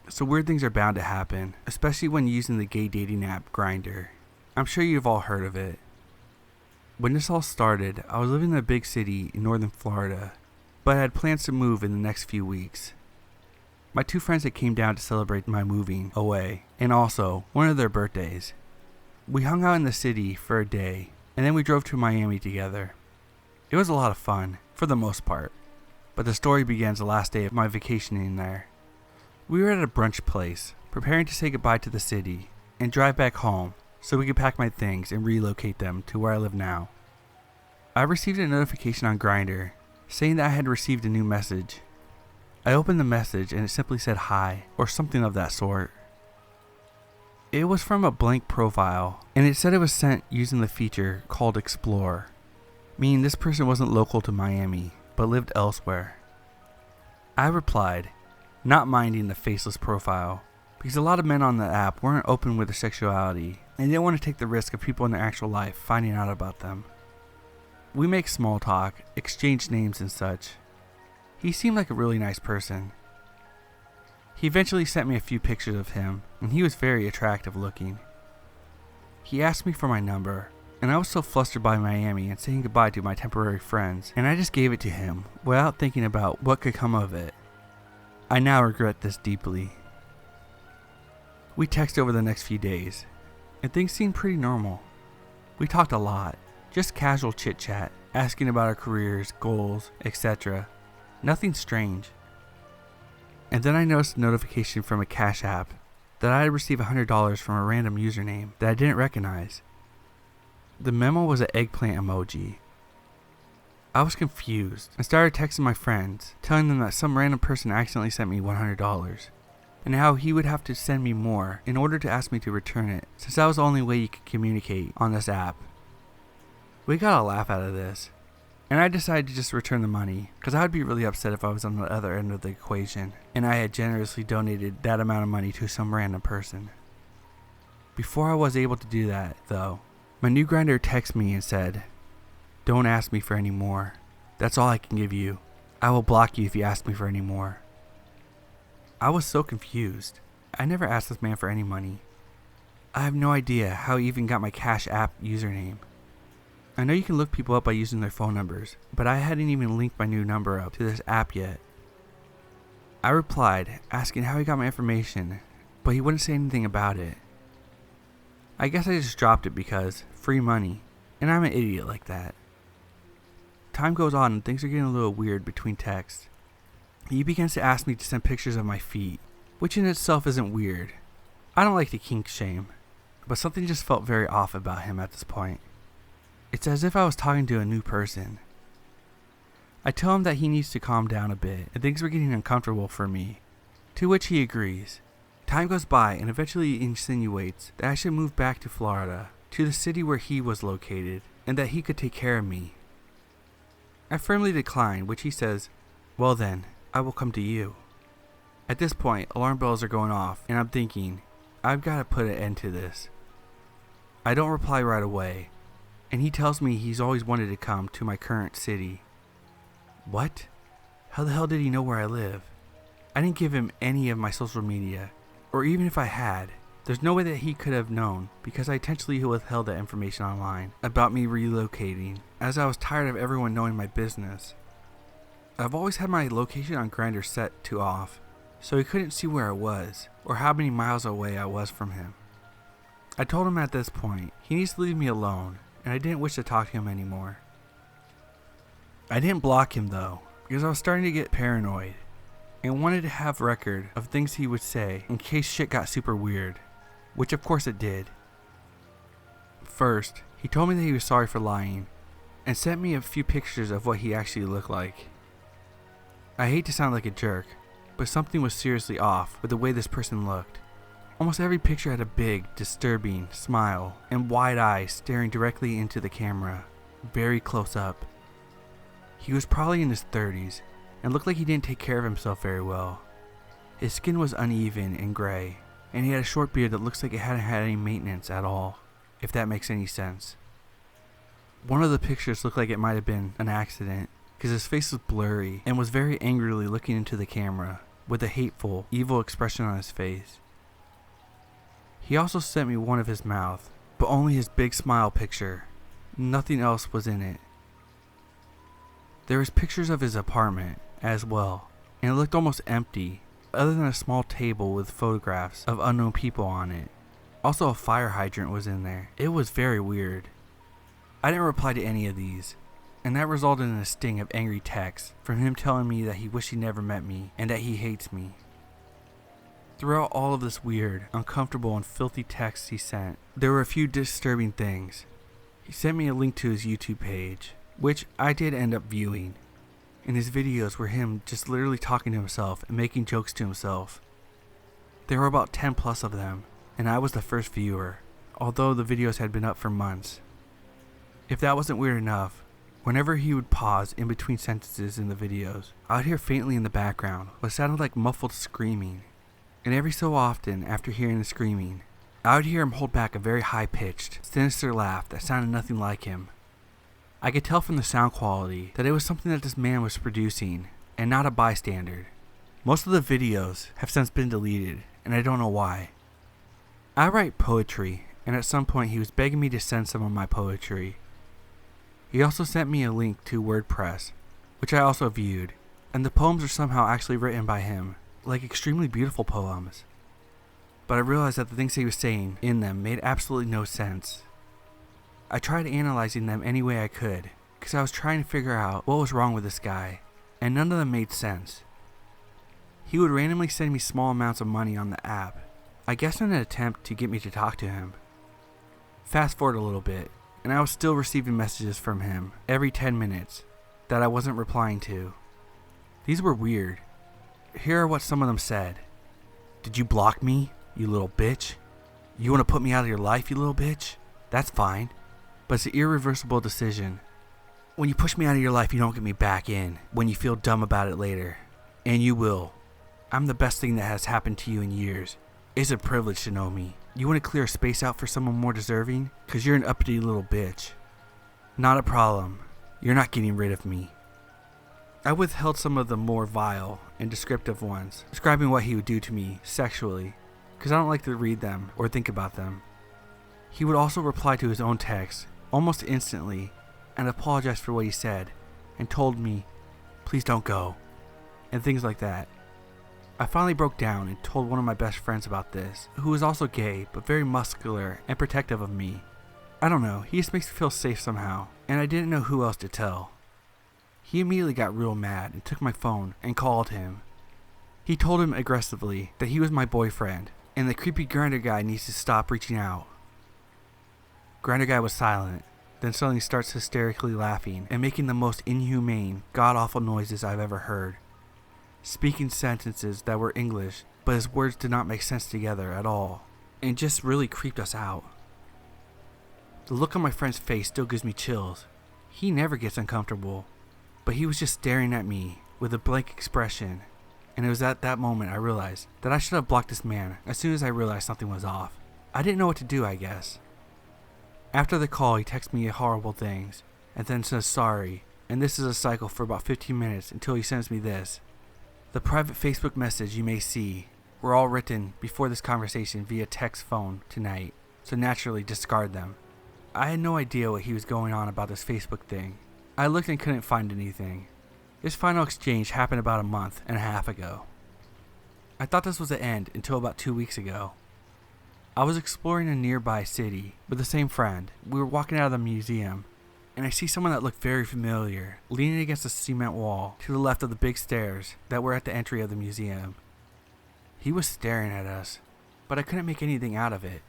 so weird things are bound to happen, especially when using the gay dating app Grindr. I'm sure you've all heard of it. When this all started, I was living in a big city in northern Florida, but I had plans to move in the next few weeks. My two friends that came down to celebrate my moving away, and also one of their birthdays. We hung out in the city for a day, and then we drove to Miami together. It was a lot of fun, for the most part, but the story begins the last day of my vacationing there. We were at a brunch place, preparing to say goodbye to the city, and drive back home, so we could pack my things and relocate them to where I live now. I received a notification on Grindr saying that I had received a new message. I opened the message and it simply said hi, or something of that sort. It was from a blank profile, and it said it was sent using the feature called Explore, meaning this person wasn't local to Miami, but lived elsewhere. I replied, not minding the faceless profile, because a lot of men on the app weren't open with their sexuality and didn't want to take the risk of people in their actual life finding out about them. We make small talk, exchange names and such. He seemed like a really nice person. He eventually sent me a few pictures of him, and he was very attractive looking. He asked me for my number, and I was so flustered by Miami and saying goodbye to my temporary friends, and I just gave it to him without thinking about what could come of it. I now regret this deeply. We texted over the next few days, and things seemed pretty normal. We talked a lot, just casual chit-chat, asking about our careers, goals, etc. Nothing strange. And then I noticed a notification from a Cash App that I had received $100 from a random username that I didn't recognize. The memo was an eggplant emoji. I was confused and started texting my friends, telling them that some random person accidentally sent me $100, and how he would have to send me more in order to ask me to return it, since that was the only way you could communicate on this app. We got a laugh out of this, and I decided to just return the money, because I would be really upset if I was on the other end of the equation, and I had generously donated that amount of money to some random person. Before I was able to do that, though, my new grinder texted me and said, "Don't ask me for any more. That's all I can give you. I will block you if you ask me for any more." I was so confused. I never asked this man for any money. I have no idea how he even got my Cash App username. I know you can look people up by using their phone numbers, but I hadn't even linked my new number up to this app yet. I replied, asking how he got my information, but he wouldn't say anything about it. I guess I just dropped it because free money, and I'm an idiot like that. Time goes on and things are getting a little weird between texts. He begins to ask me to send pictures of my feet, which in itself isn't weird. I don't like to kink shame, but something just felt very off about him at this point. It's as if I was talking to a new person. I tell him that he needs to calm down a bit and things were getting uncomfortable for me, to which he agrees. Time goes by and eventually insinuates that I should move back to Florida, to the city where he was located, and that he could take care of me. I firmly decline, which he says, "Well then, I will come to you." At this point, alarm bells are going off, and I'm thinking, I've got to put an end to this. I don't reply right away, and he tells me he's always wanted to come to my current city. What? How the hell did he know where I live? I didn't give him any of my social media, or even if I had, there's no way that he could have known because I intentionally withheld that information online about me relocating, as I was tired of everyone knowing my business. I've always had my location on Grindr set to off, so he couldn't see where I was, or how many miles away I was from him. I told him at this point, he needs to leave me alone, and I didn't wish to talk to him anymore. I didn't block him though, because I was starting to get paranoid, and wanted to have record of things he would say in case shit got super weird, which of course it did. First, he told me that he was sorry for lying, and sent me a few pictures of what he actually looked like. I hate to sound like a jerk, but something was seriously off with the way this person looked. Almost every picture had a big, disturbing smile and wide eyes staring directly into the camera, very close up. He was probably in his 30s and looked like he didn't take care of himself very well. His skin was uneven and gray, and he had a short beard that looks like it hadn't had any maintenance at all, if that makes any sense. One of the pictures looked like it might have been an accident, because his face was blurry and was very angrily looking into the camera, with a hateful, evil expression on his face. He also sent me one of his mouth, but only his big smile picture. Nothing else was in it. There was pictures of his apartment as well, and it looked almost empty, other than a small table with photographs of unknown people on it. Also a fire hydrant was in there. It was very weird. I didn't reply to any of these, and that resulted in a sting of angry texts from him telling me that he wished he never met me and that he hates me. Throughout all of this weird, uncomfortable, and filthy texts he sent, there were a few disturbing things. He sent me a link to his YouTube page, which I did end up viewing, and his videos were him just literally talking to himself and making jokes to himself. There were about 10 plus of them, and I was the first viewer, although the videos had been up for months. If that wasn't weird enough, whenever he would pause in between sentences in the videos, I would hear faintly in the background what sounded like muffled screaming. And every so often, after hearing the screaming, I would hear him hold back a very high-pitched, sinister laugh that sounded nothing like him. I could tell from the sound quality that it was something that this man was producing, and not a bystander. Most of the videos have since been deleted, and I don't know why. I write poetry, and at some point he was begging me to send some of my poetry. He also sent me a link to WordPress, which I also viewed, and the poems are somehow actually written by him, like extremely beautiful poems. But I realized that the things he was saying in them made absolutely no sense. I tried analyzing them any way I could, because I was trying to figure out what was wrong with this guy, and none of them made sense. He would randomly send me small amounts of money on the app, I guess in an attempt to get me to talk to him. Fast forward a little bit, and I was still receiving messages from him every 10 minutes that I wasn't replying to. These were weird. Here are what some of them said. "Did you block me, you little bitch? You want to put me out of your life, you little bitch? That's fine, but it's an irreversible decision. When you push me out of your life, you don't get me back in when you feel dumb about it later. And you will. I'm the best thing that has happened to you in years. It's a privilege to know me. You want to clear a space out for someone more deserving? Because you're an uppity little bitch. Not a problem. You're not getting rid of me." I withheld some of the more vile and descriptive ones, describing what he would do to me sexually, because I don't like to read them or think about them. He would also reply to his own text almost instantly and apologize for what he said and told me, "Please don't go," and things like that. I finally broke down and told one of my best friends about this, who was also gay but very muscular and protective of me. I don't know, he just makes me feel safe somehow, and I didn't know who else to tell. He immediately got real mad and took my phone and called him. He told him aggressively that he was my boyfriend and the creepy Grindr guy needs to stop reaching out. Grindr guy was silent, then suddenly starts hysterically laughing and making the most inhumane, god-awful noises I've ever heard. Speaking sentences that were English, but his words did not make sense together at all, and just really creeped us out. The look on my friend's face still gives me chills. He never gets uncomfortable, but he was just staring at me with a blank expression, and it was at that moment I realized that I should have blocked this man as soon as I realized something was off. I didn't know what to do, I guess. After the call, he texts me horrible things, and then says sorry, and this is a cycle for about 15 minutes until he sends me this. "The private Facebook message you may see were all written before this conversation via text phone tonight, so naturally discard them." I had no idea what he was going on about this Facebook thing. I looked and couldn't find anything. This final exchange happened about a month and a half ago. I thought this was the end until about 2 weeks ago. I was exploring a nearby city with the same friend. We were walking out of the museum, and I see someone that looked very familiar, leaning against a cement wall to the left of the big stairs that were at the entry of the museum. He was staring at us, but I couldn't make anything out of it.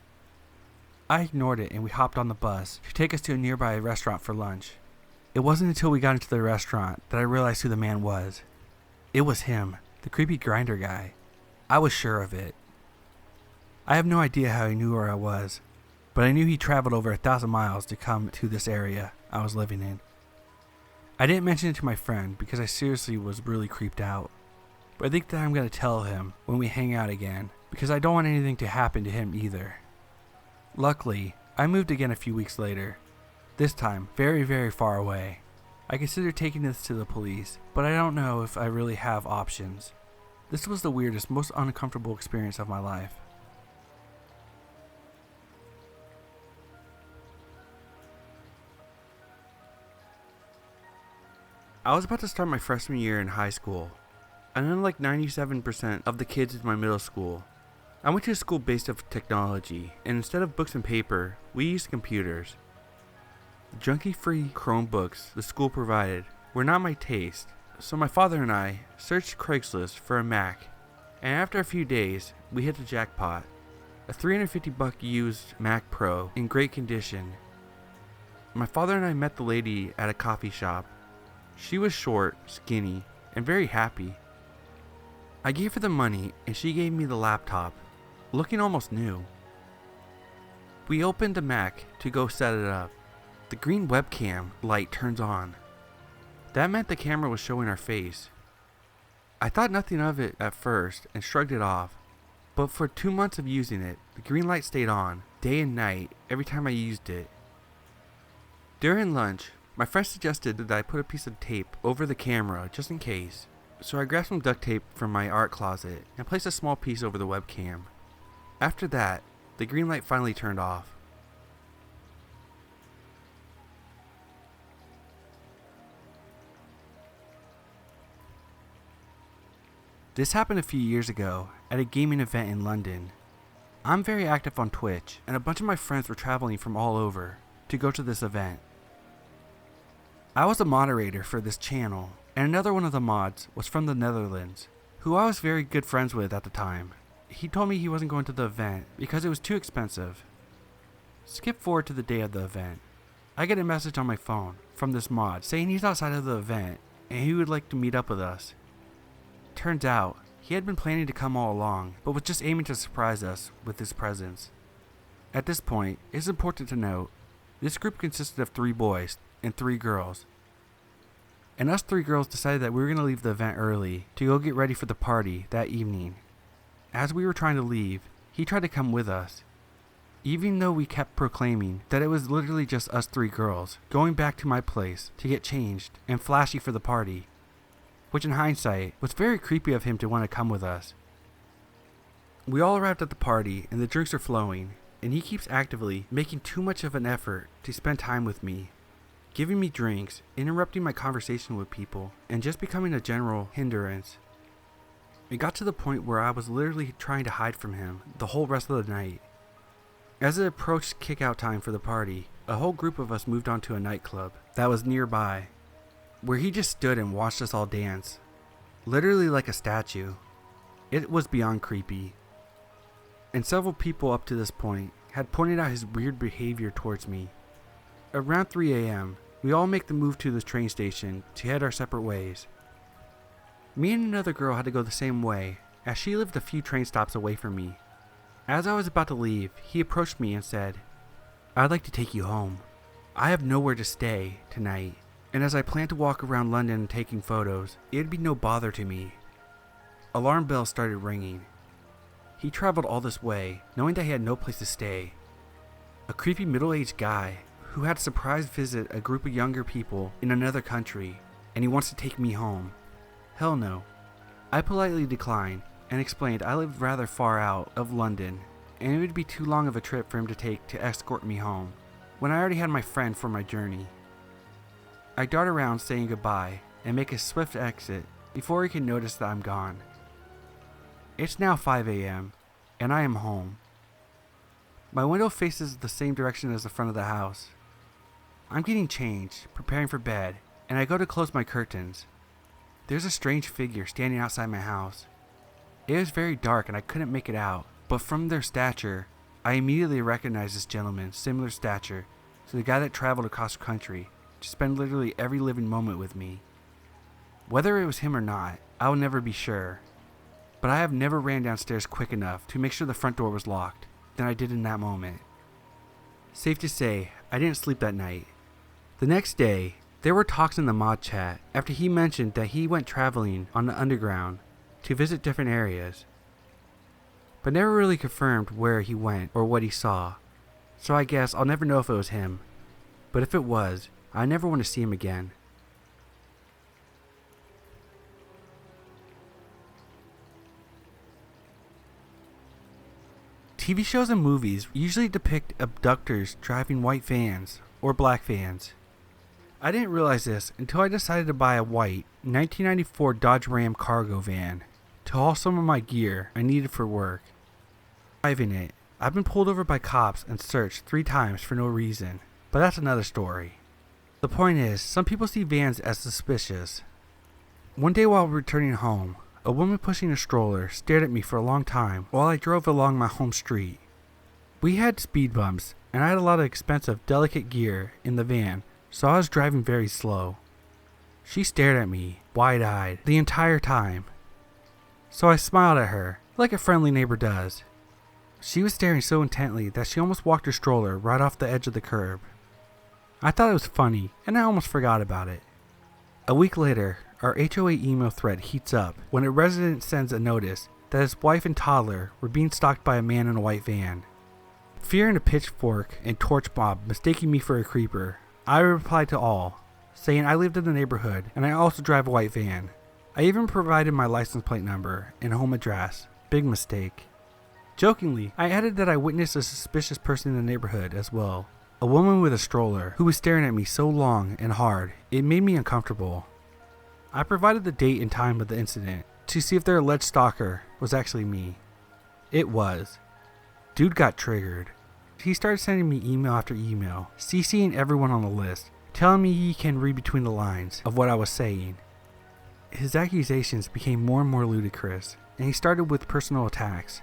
I ignored it and we hopped on the bus to take us to a nearby restaurant for lunch. It wasn't until we got into the restaurant that I realized who the man was. It was him, the creepy Grindr guy. I was sure of it. I have no idea how he knew where I was, but I knew he traveled over 1,000 miles to come to this area I was living in. I didn't mention it to my friend because I seriously was really creeped out, but I think that I'm going to tell him when we hang out again because I don't want anything to happen to him either. Luckily, I moved again a few weeks later, this time very, very far away. I considered taking this to the police, but I don't know if I really have options. This was the weirdest, most uncomfortable experience of my life. I was about to start my freshman year in high school, and unlike 97% of the kids in my middle school, I went to a school based off technology, and instead of books and paper, we used computers. The junkie-free Chromebooks the school provided were not my taste, so my father and I searched Craigslist for a Mac, and after a few days, we hit the jackpot. A $350 used Mac Pro in great condition. My father and I met the lady at a coffee shop. She was short, skinny, and very happy. I gave her the money and she gave me the laptop, looking almost new. We opened the Mac to go set it up. The green webcam light turns on. That meant the camera was showing our face. I thought nothing of it at first and shrugged it off, but for 2 months of using it, the green light stayed on, day and night, every time I used it. During lunch, my friend suggested that I put a piece of tape over the camera just in case. So I grabbed some duct tape from my art closet and placed a small piece over the webcam. After that, the green light finally turned off. This happened a few years ago at a gaming event in London. I'm very active on Twitch, and a bunch of my friends were traveling from all over to go to this event. I was a moderator for this channel, and another one of the mods was from the Netherlands, who I was very good friends with at the time. He told me he wasn't going to the event because it was too expensive. Skip forward to the day of the event. I get a message on my phone from this mod saying he's outside of the event and he would like to meet up with us. Turns out, he had been planning to come all along, but was just aiming to surprise us with his presence. At this point, it's important to note, this group consisted of 3 boys and 3 girls. And us 3 girls decided that we were going to leave the event early to go get ready for the party that evening. As we were trying to leave, he tried to come with us. Even though we kept proclaiming that it was literally just us 3 girls going back to my place to get changed and flashy for the party. Which in hindsight was very creepy of him to want to come with us. We all arrived at the party and the drinks are flowing, and he keeps actively making too much of an effort to spend time with me, giving me drinks, interrupting my conversation with people, and just becoming a general hindrance. It got to the point where I was literally trying to hide from him the whole rest of the night. As it approached kick-out time for the party, a whole group of us moved on to a nightclub that was nearby, where he just stood and watched us all dance, literally like a statue. It was beyond creepy. And several people up to this point had pointed out his weird behavior towards me. Around 3 a.m., we all make the move to the train station to head our separate ways. Me and another girl had to go the same way, as she lived a few train stops away from me. As I was about to leave, he approached me and said, "I'd like to take you home. I have nowhere to stay tonight. And as I plan to walk around London taking photos, it'd be no bother to me." Alarm bells started ringing. He traveled all this way, knowing that he had no place to stay. A creepy middle-aged guy who had a surprise visit a group of younger people in another country, and he wants to take me home. Hell no. I politely declined and explained I lived rather far out of London, and it would be too long of a trip for him to take to escort me home, when I already had my friend for my journey. I dart around saying goodbye and make a swift exit before he can notice that I'm gone. It's now 5 a.m. and I am home. My window faces the same direction as the front of the house. I'm getting changed, preparing for bed, and I go to close my curtains. There's a strange figure standing outside my house. It was very dark and I couldn't make it out, but from their stature, I immediately recognized this gentleman's similar stature to the guy that traveled across the country to spend literally every living moment with me. Whether it was him or not, I will never be sure, but I have never ran downstairs quick enough to make sure the front door was locked than I did in that moment. Safe to say, I didn't sleep that night. The next day, there were talks in the mod chat after he mentioned that he went traveling on the underground to visit different areas, but never really confirmed where he went or what he saw, so I guess I'll never know if it was him, but if it was, I never want to see him again. TV shows and movies usually depict abductors driving white vans or black vans. I didn't realize this until I decided to buy a white 1994 Dodge Ram cargo van to haul some of my gear I needed for work. Driving it, I've been pulled over by cops and searched 3 times for no reason, but that's another story. The point is, some people see vans as suspicious. One day while returning home, a woman pushing a stroller stared at me for a long time while I drove along my home street. We had speed bumps, and I had a lot of expensive, delicate gear in the van, so I was driving very slow. She stared at me, wide-eyed, the entire time. So I smiled at her, like a friendly neighbor does. She was staring so intently that she almost walked her stroller right off the edge of the curb. I thought it was funny, and I almost forgot about it. A week later, our HOA email thread heats up when a resident sends a notice that his wife and toddler were being stalked by a man in a white van. Fearing a pitchfork and torch mob mistaking me for a creeper, I replied to all, saying I lived in the neighborhood and I also drive a white van. I even provided my license plate number and home address. Big mistake. Jokingly, I added that I witnessed a suspicious person in the neighborhood as well. A woman with a stroller who was staring at me so long and hard, it made me uncomfortable. I provided the date and time of the incident to see if their alleged stalker was actually me. It was. Dude got triggered. He started sending me email after email, CCing everyone on the list, telling me he can read between the lines of what I was saying. His accusations became more and more ludicrous, and he started with personal attacks.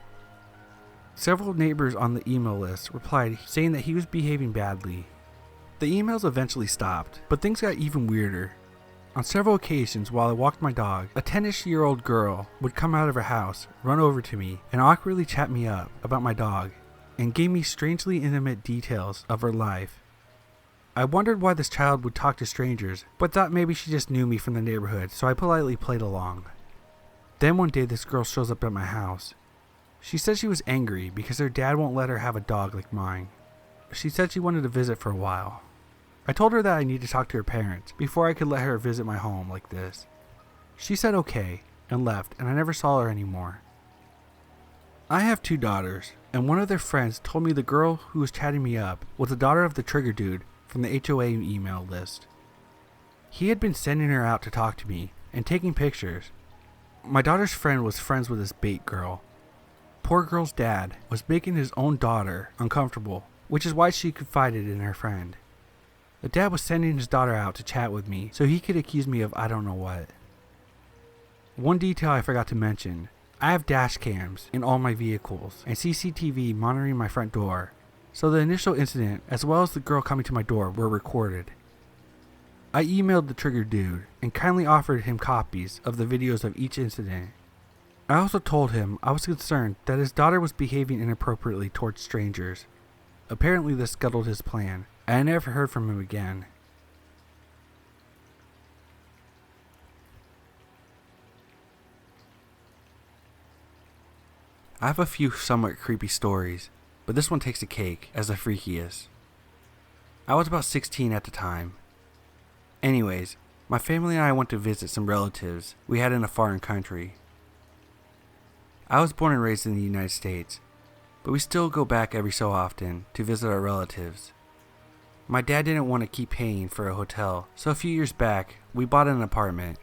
Several neighbors on the email list replied saying that he was behaving badly. The emails eventually stopped, but things got even weirder. On several occasions while I walked my dog, a 10-ish-year-old girl would come out of her house, run over to me, and awkwardly chat me up about my dog, and gave me strangely intimate details of her life. I wondered why this child would talk to strangers, but thought maybe she just knew me from the neighborhood, so I politely played along. Then one day this girl shows up at my house. She said she was angry because her dad won't let her have a dog like mine. She said she wanted to visit for a while. I told her that I need to talk to her parents before I could let her visit my home like this. She said okay and left, and I never saw her anymore. I have 2 daughters, and one of their friends told me the girl who was chatting me up was the daughter of the trigger dude from the HOA email list. He had been sending her out to talk to me and taking pictures. My daughter's friend was friends with this bait girl. Poor girl's dad was making his own daughter uncomfortable, which is why she confided in her friend. The dad was sending his daughter out to chat with me so he could accuse me of I don't know what. One detail I forgot to mention. I have dash cams in all my vehicles and CCTV monitoring my front door, so the initial incident as well as the girl coming to my door were recorded. I emailed the triggered dude and kindly offered him copies of the videos of each incident. I also told him I was concerned that his daughter was behaving inappropriately towards strangers. Apparently this scuttled his plan, and I never heard from him again. I have a few somewhat creepy stories, but this one takes the cake as the freakiest. I was about 16 at the time. Anyways, my family and I went to visit some relatives we had in a foreign country. I was born and raised in the United States, but we still go back every so often to visit our relatives. My dad didn't want to keep paying for a hotel, so a few years back, we bought an apartment.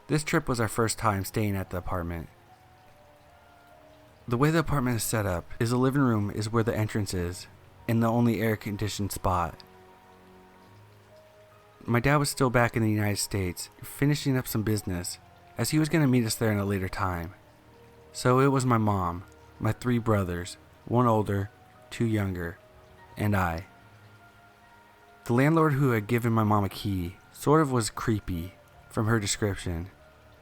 This trip was our first time staying at the apartment. The way the apartment is set up is the living room is where the entrance is, and the only air-conditioned spot. My dad was still back in the United States, finishing up some business, as he was going to meet us there in a later time. So it was my mom, my 3 brothers, 1 older, 2 younger, and I. The landlord who had given my mom a key sort of was creepy from her description,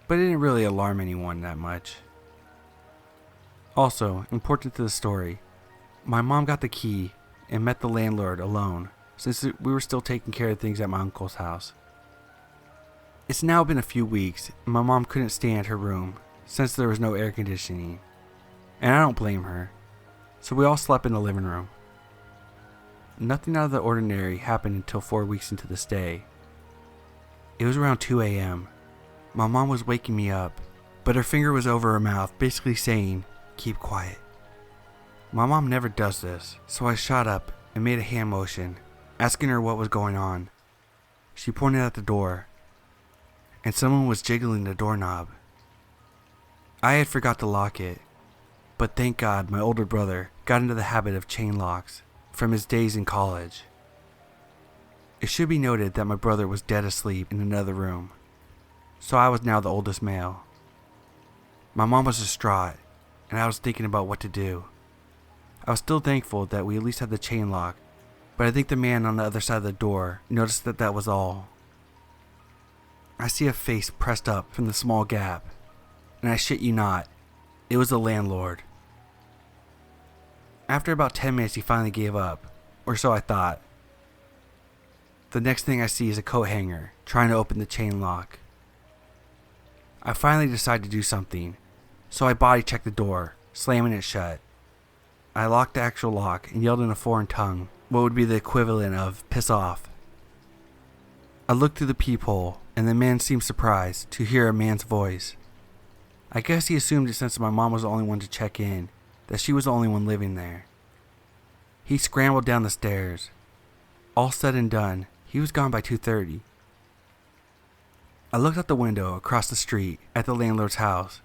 but it didn't really alarm anyone that much. Also, important to the story, my mom got the key and met the landlord alone since we were still taking care of things at my uncle's house. It's now been a few weeks and my mom couldn't stay at her room since there was no air conditioning, and I don't blame her, so we all slept in the living room. Nothing out of the ordinary happened until 4 weeks into the stay. It was around 2 a.m. My mom was waking me up, but her finger was over her mouth, basically saying, "Keep quiet." My mom never does this, so I shot up and made a hand motion, asking her what was going on. She pointed at the door, and someone was jiggling the doorknob. I had forgot to lock it, but thank God my older brother got into the habit of chain locks from his days in college. It should be noted that my brother was dead asleep in another room, so I was now the oldest male. My mom was distraught, and I was thinking about what to do. I was still thankful that we at least had the chain lock, but I think the man on the other side of the door noticed that was all. I see a face pressed up from the small gap, and I shit you not, it was the landlord. After about 10 minutes he finally gave up, or so I thought. The next thing I see is a coat hanger trying to open the chain lock. I finally decide to do something, so I body checked the door, slamming it shut. I locked the actual lock and yelled in a foreign tongue what would be the equivalent of "piss off." I looked through the peephole, and the man seemed surprised to hear a man's voice. I guess he assumed that since my mom was the only one to check in, that she was the only one living there. He scrambled down the stairs. All said and done, he was gone by 2:30. I looked out the window across the street at the landlord's house,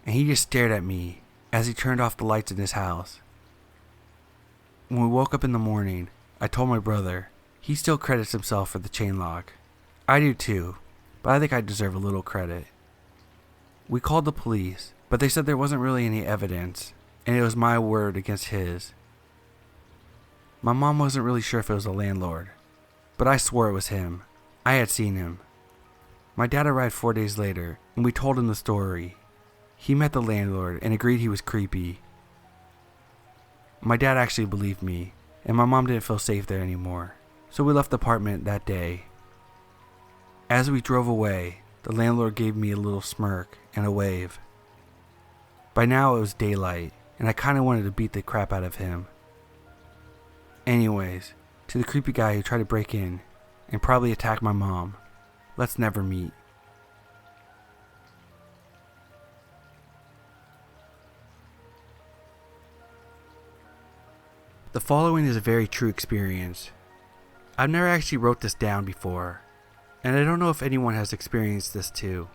and he just stared at me as he turned off the lights in his house. When we woke up in the morning, I told my brother. He still credits himself for the chain lock. I do too, but I think I deserve a little credit. We called the police, but they said there wasn't really any evidence, and it was my word against his. My mom wasn't really sure if it was the landlord, but I swore it was him. I had seen him. My dad arrived 4 days later, and we told him the story. He met the landlord and agreed he was creepy. My dad actually believed me, and my mom didn't feel safe there anymore, so we left the apartment that day. As we drove away, the landlord gave me a little smirk and a wave. By now it was daylight, and I kinda wanted to beat the crap out of him. Anyways, to the creepy guy who tried to break in and probably attack my mom, let's never meet. The following is a very true experience. I've never actually wrote this down before, and I don't know if anyone has experienced this too.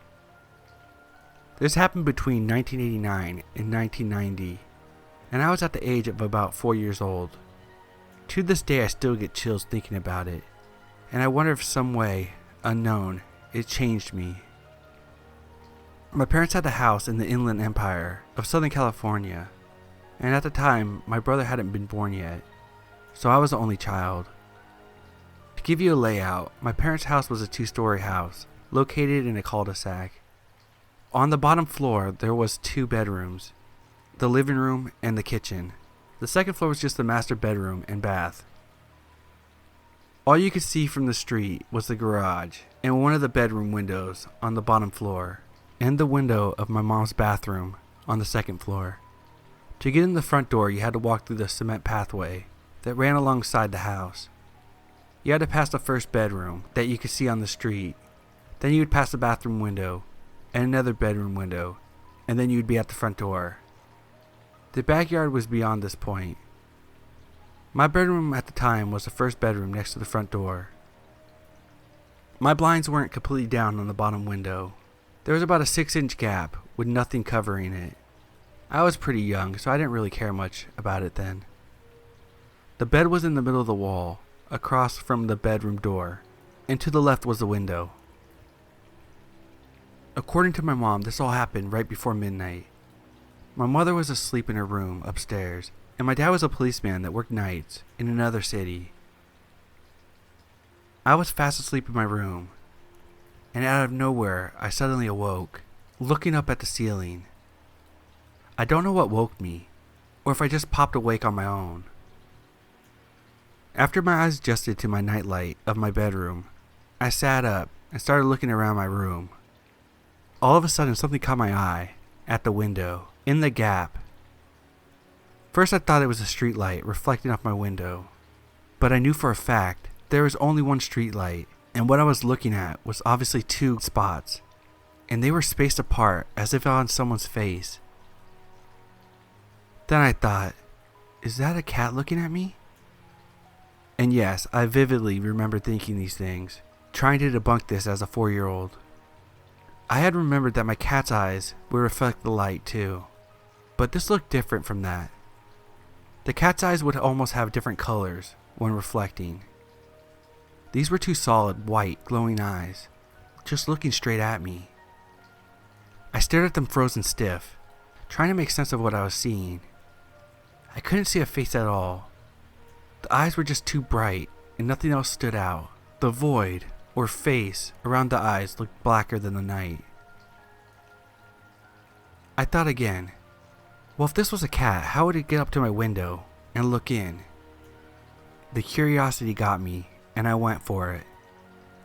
This happened between 1989 and 1990, and I was at the age of about 4 years old. To this day I still get chills thinking about it, and I wonder if some way, unknown, it changed me. My parents had a house in the Inland Empire of Southern California, and at the time my brother hadn't been born yet, so I was the only child. To give you a layout, my parents' house was a 2-story house located in a cul-de-sac. On the bottom floor there was 2 bedrooms, the living room and the kitchen. The second floor was just the master bedroom and bath. All you could see from the street was the garage and one of the bedroom windows on the bottom floor, and the window of my mom's bathroom on the second floor. To get in the front door, you had to walk through the cement pathway that ran alongside the house. You had to pass the first bedroom that you could see on the street. Then you would pass the bathroom window and another bedroom window, and then you would be at the front door. The backyard was beyond this point. My bedroom at the time was the first bedroom next to the front door. My blinds weren't completely down on the bottom window. There was about a 6-inch gap with nothing covering it. I was pretty young, so I didn't really care much about it then. The bed was in the middle of the wall, across from the bedroom door, and to the left was the window. According to my mom, this all happened right before midnight. My mother was asleep in her room upstairs, and my dad was a policeman that worked nights in another city. I was fast asleep in my room, and out of nowhere I suddenly awoke, looking up at the ceiling. I don't know what woke me, or if I just popped awake on my own. After my eyes adjusted to my nightlight of my bedroom, I sat up and started looking around my room. All of a sudden something caught my eye, at the window, in the gap. First I thought it was a street light reflecting off my window, but I knew for a fact there was only one street light, and what I was looking at was obviously 2 spots, and they were spaced apart as if on someone's face. Then I thought, is that a cat looking at me? And yes, I vividly remember thinking these things, trying to debunk this as a 4-year-old. I had remembered that my cat's eyes would reflect the light too, but this looked different from that. The cat's eyes would almost have different colors when reflecting. These were 2 solid, white, glowing eyes, just looking straight at me. I stared at them frozen stiff, trying to make sense of what I was seeing. I couldn't see a face at all. The eyes were just too bright, and nothing else stood out. The void, or face, around the eyes looked blacker than the night. I thought again, well, if this was a cat, how would it get up to my window and look in? The curiosity got me, and I went for it.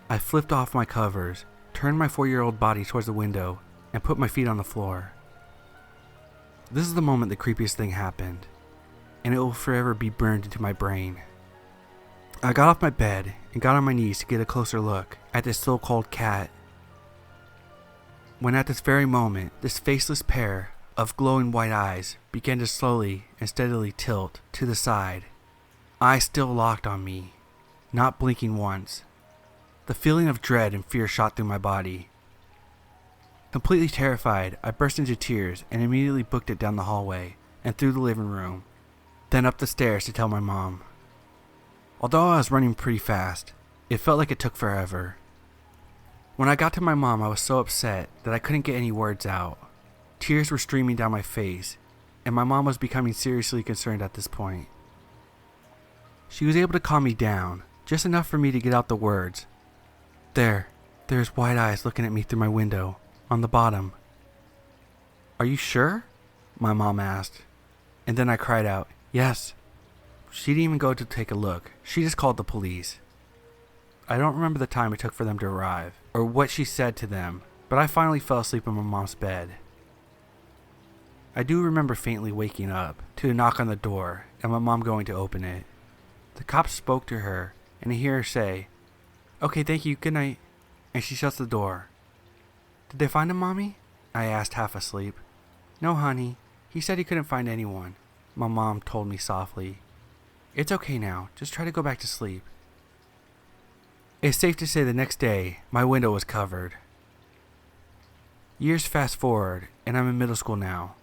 I flipped off my covers, turned my 4-year-old body towards the window, and put my feet on the floor. This is the moment the creepiest thing happened, and it will forever be burned into my brain. I got off my bed and got on my knees to get a closer look at this so-called cat. When at this very moment, this faceless pair of glowing white eyes began to slowly and steadily tilt to the side, eyes still locked on me, not blinking once. The feeling of dread and fear shot through my body. Completely terrified, I burst into tears and immediately booked it down the hallway and through the living room, then up the stairs to tell my mom. Although I was running pretty fast, it felt like it took forever. When I got to my mom, I was so upset that I couldn't get any words out. Tears were streaming down my face, and my mom was becoming seriously concerned at this point. She was able to calm me down, just enough for me to get out the words. There's white eyes looking at me through my window, on the bottom. Are you sure? My mom asked, and then I cried out, yes. She didn't even go to take a look, she just called the police. I don't remember the time it took for them to arrive, or what she said to them, but I finally fell asleep in my mom's bed. I do remember faintly waking up to a knock on the door and my mom going to open it. The cops spoke to her, and I hear her say, "Okay, thank you, good night," and she shuts the door. "Did they find him, Mommy?" I asked, half asleep. "No, honey. He said he couldn't find anyone," my mom told me softly. "It's okay now. Just try to go back to sleep." It's safe to say the next day, my window was covered. Years fast forward, and I'm in middle school now.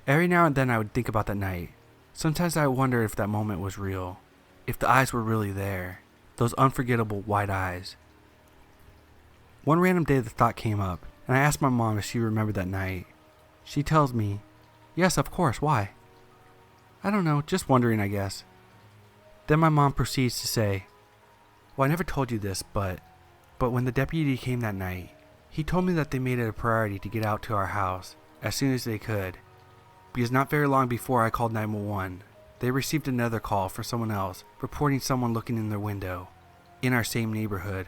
Every now and then I would think about that night. Sometimes I wonder if that moment was real, if the eyes were really there, those unforgettable white eyes. One random day the thought came up, and I asked my mom if she remembered that night. She tells me, "Yes, of course, why?" "I don't know, just wondering, I guess." Then my mom proceeds to say, "Well, I never told you this, but when the deputy came that night, he told me that they made it a priority to get out to our house as soon as they could, because not very long before I called 911, they received another call from someone else reporting someone looking in their window in our same neighborhood."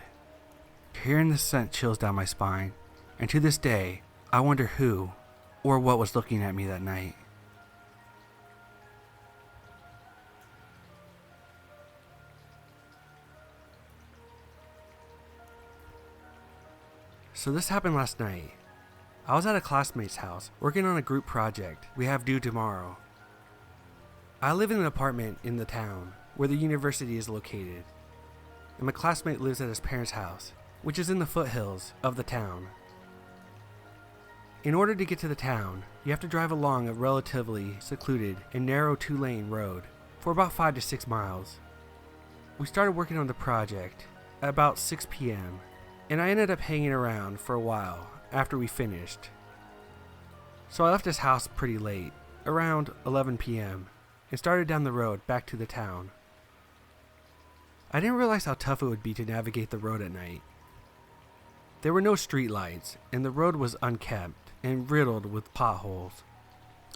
Hearing this sent chills down my spine, and to this day, I wonder who or what was looking at me that night. So this happened last night. I was at a classmate's house working on a group project we have due tomorrow. I live in an apartment in the town where the university is located, and my classmate lives at his parents' house, which is in the foothills of the town. In order to get to the town, you have to drive along a relatively secluded and narrow 2-lane road for about 5 to 6 miles. We started working on the project at about 6 p.m., and I ended up hanging around for a while after we finished. So I left his house pretty late, around 11 p.m., and started down the road back to the town. I didn't realize how tough it would be to navigate the road at night. There were no street lights, and the road was unkempt and riddled with potholes.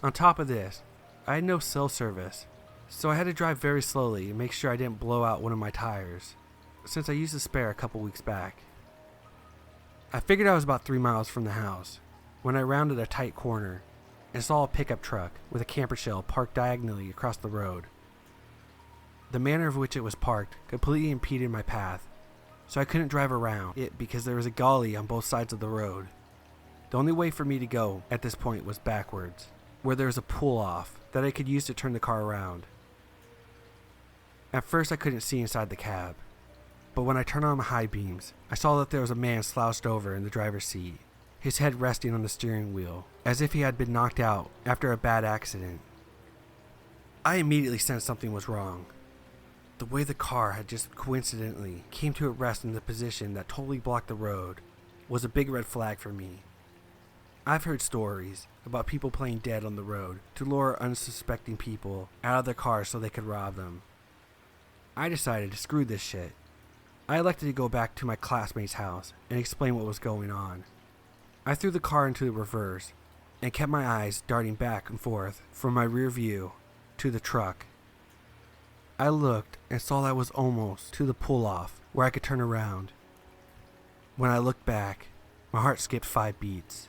On top of this, I had no cell service, so I had to drive very slowly and make sure I didn't blow out one of my tires, since I used a spare a couple weeks back. I figured I was about 3 miles from the house when I rounded a tight corner and saw a pickup truck with a camper shell parked diagonally across the road. The manner of which it was parked completely impeded my path, so I couldn't drive around it because there was a gully on both sides of the road. The only way for me to go at this point was backwards, where there was a pull-off that I could use to turn the car around. At first I couldn't see inside the cab, but when I turned on my high beams, I saw that there was a man slouched over in the driver's seat, his head resting on the steering wheel, as if he had been knocked out after a bad accident. I immediately sensed something was wrong. The way the car had just coincidentally came to a rest in the position that totally blocked the road was a big red flag for me. I've heard stories about people playing dead on the road to lure unsuspecting people out of their cars so they could rob them. I decided to screw this shit. I elected to go back to my classmate's house and explain what was going on. I threw the car into reverse and kept my eyes darting back and forth from my rear view to the truck. I looked and saw that I was almost to the pull-off where I could turn around. When I looked back, my heart skipped 5 beats.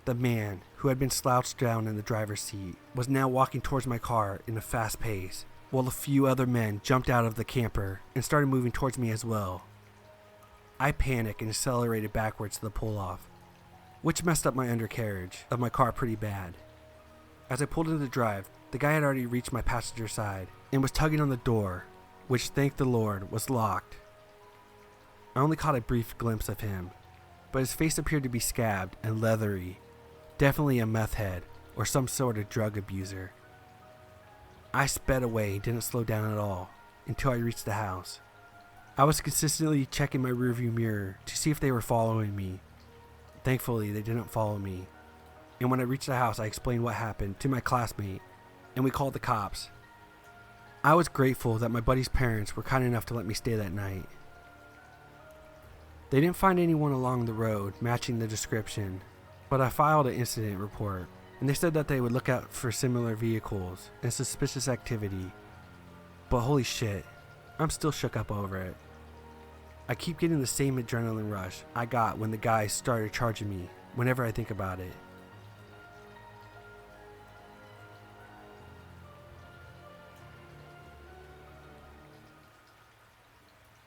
The man, who had been slouched down in the driver's seat, was now walking towards my car in a fast pace, while a few other men jumped out of the camper and started moving towards me as well. I panicked and accelerated backwards to the pull-off, which messed up my undercarriage of my car pretty bad. As I pulled into the drive, the guy had already reached my passenger side and was tugging on the door, which, thank the Lord, was locked. I only caught a brief glimpse of him, but his face appeared to be scabbed and leathery, definitely a meth head or some sort of drug abuser. I sped away and didn't slow down at all until I reached the house. I was consistently checking my rearview mirror to see if they were following me. Thankfully, they didn't follow me. And when I reached the house, I explained what happened to my classmate, and we called the cops. I was grateful that my buddy's parents were kind enough to let me stay that night. They didn't find anyone along the road matching the description, but I filed an incident report, and they said that they would look out for similar vehicles and suspicious activity. But holy shit, I'm still shook up over it. I keep getting the same adrenaline rush I got when the guys started charging me whenever I think about it.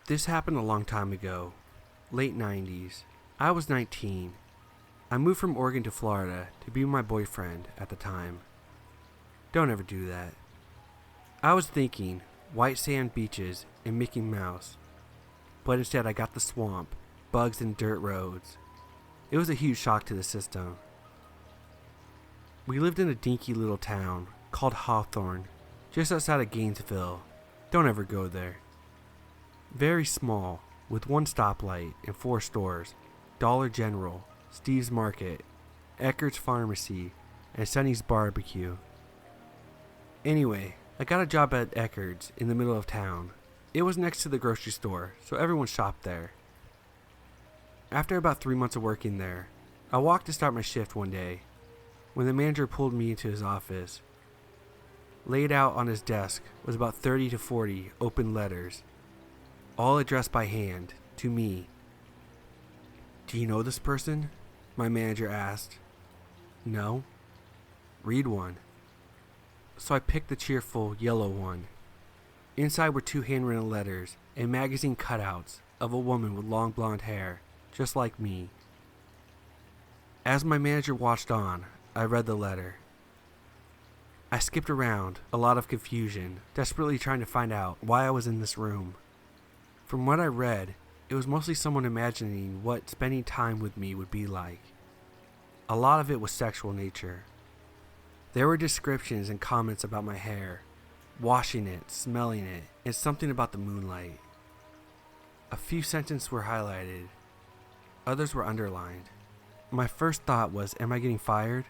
This happened a long time ago, late 90s. I was 19. I moved from Oregon to Florida to be with my boyfriend at the time. Don't ever do that. I was thinking white sand beaches and Mickey Mouse, but instead I got the swamp, bugs, and dirt roads. It was a huge shock to the system. We lived in a dinky little town called Hawthorne, just outside of Gainesville. Don't ever go there. Very small, with one stoplight and 4 stores: Dollar General, Steve's Market, Eckerd's Pharmacy, and Sonny's Barbecue. Anyway, I got a job at Eckerd's in the middle of town. It was next to the grocery store, so everyone shopped there. After about 3 months of working there, I walked to start my shift one day when the manager pulled me into his office. Laid out on his desk was about 30 to 40 open letters, all addressed by hand to me. "Do you know this person?" my manager asked. "No." "Read one." So I picked the cheerful yellow one. Inside were 2 handwritten letters and magazine cutouts of a woman with long blonde hair, just like me. As my manager watched on, I read the letter. I skipped around, a lot of confusion, desperately trying to find out why I was in this room. From what I read, it was mostly someone imagining what spending time with me would be like. A lot of it was sexual nature. There were descriptions and comments about my hair, washing it, smelling it, and something about the moonlight. A few sentences were highlighted. Others were underlined. My first thought was, am I getting fired?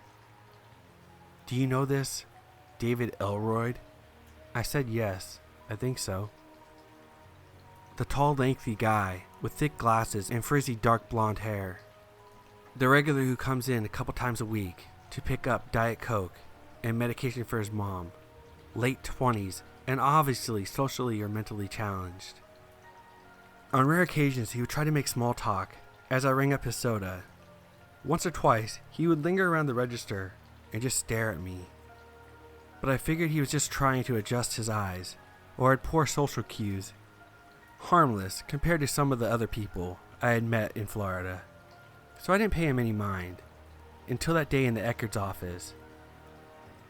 "Do you know this David Elroyd?" I said yes, I think so. The tall, lengthy guy with thick glasses and frizzy dark blonde hair. The regular who comes in a couple times a week to pick up Diet Coke and medication for his mom. Late 20s and obviously socially or mentally challenged. On rare occasions he would try to make small talk as I rang up his soda. Once or twice he would linger around the register and just stare at me. But I figured he was just trying to adjust his eyes or had poor social cues. Harmless compared to some of the other people I had met in Florida. So I didn't pay him any mind until that day in the Eckerd's office.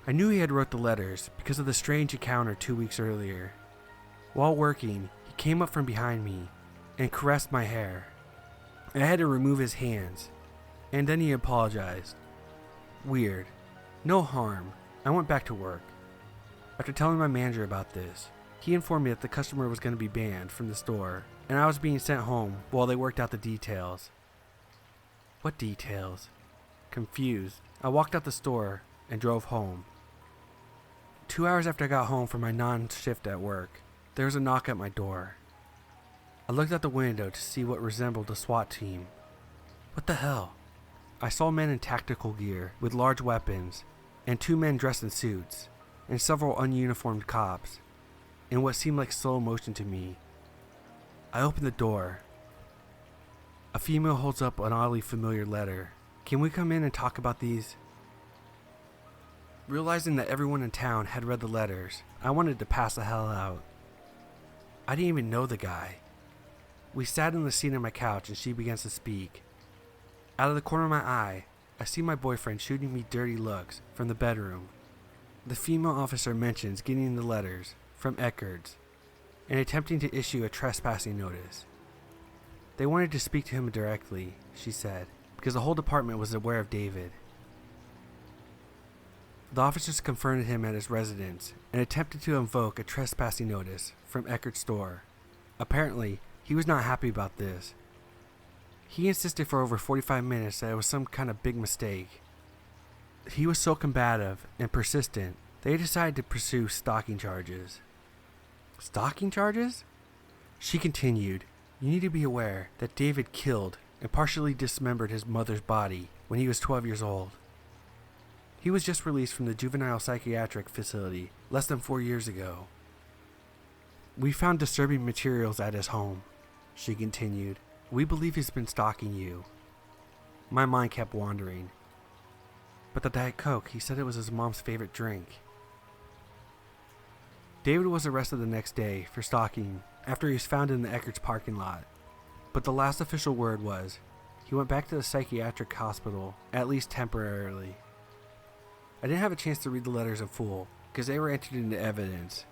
I knew he had wrote the letters because of the strange encounter 2 weeks earlier. While working, he came up from behind me and caressed my hair. I had to remove his hands, and then he apologized. Weird. No harm. I went back to work. After telling my manager about this, he informed me that the customer was going to be banned from the store, and I was being sent home while they worked out the details. What details? Confused, I walked out the store and drove home. 2 hours after I got home from my non-shift at work, there was a knock at my door. I looked out the window to see what resembled a SWAT team. What the hell? I saw men in tactical gear with large weapons, and 2 men dressed in suits, and several ununiformed cops, in what seemed like slow motion to me. I opened the door. A female holds up an oddly familiar letter. "Can we come in and talk about these?" Realizing that everyone in town had read the letters, I wanted to pass the hell out. I didn't even know the guy. We sat in the seat on my couch and she begins to speak. Out of the corner of my eye, I see my boyfriend shooting me dirty looks from the bedroom. The female officer mentions getting the letters from Eckerd's and attempting to issue a trespassing notice. They wanted to speak to him directly, she said, because the whole department was aware of David. The officers confronted him at his residence and attempted to invoke a trespassing notice from Eckerd's store. Apparently, he was not happy about this. He insisted for over 45 minutes that it was some kind of big mistake. He was so combative and persistent, they decided to pursue stalking charges. Stalking charges? She continued, "You need to be aware that David killed and partially dismembered his mother's body when he was 12 years old. He was just released from the juvenile psychiatric facility less than 4 years ago. We found disturbing materials at his home," she continued. "We believe he's been stalking you." My mind kept wandering. But the Diet Coke, he said it was his mom's favorite drink. David was arrested the next day for stalking after he was found in the Eckerd's parking lot. But the last official word was he went back to the psychiatric hospital, at least temporarily. I didn't have a chance to read the letters in full because they were entered into evidence,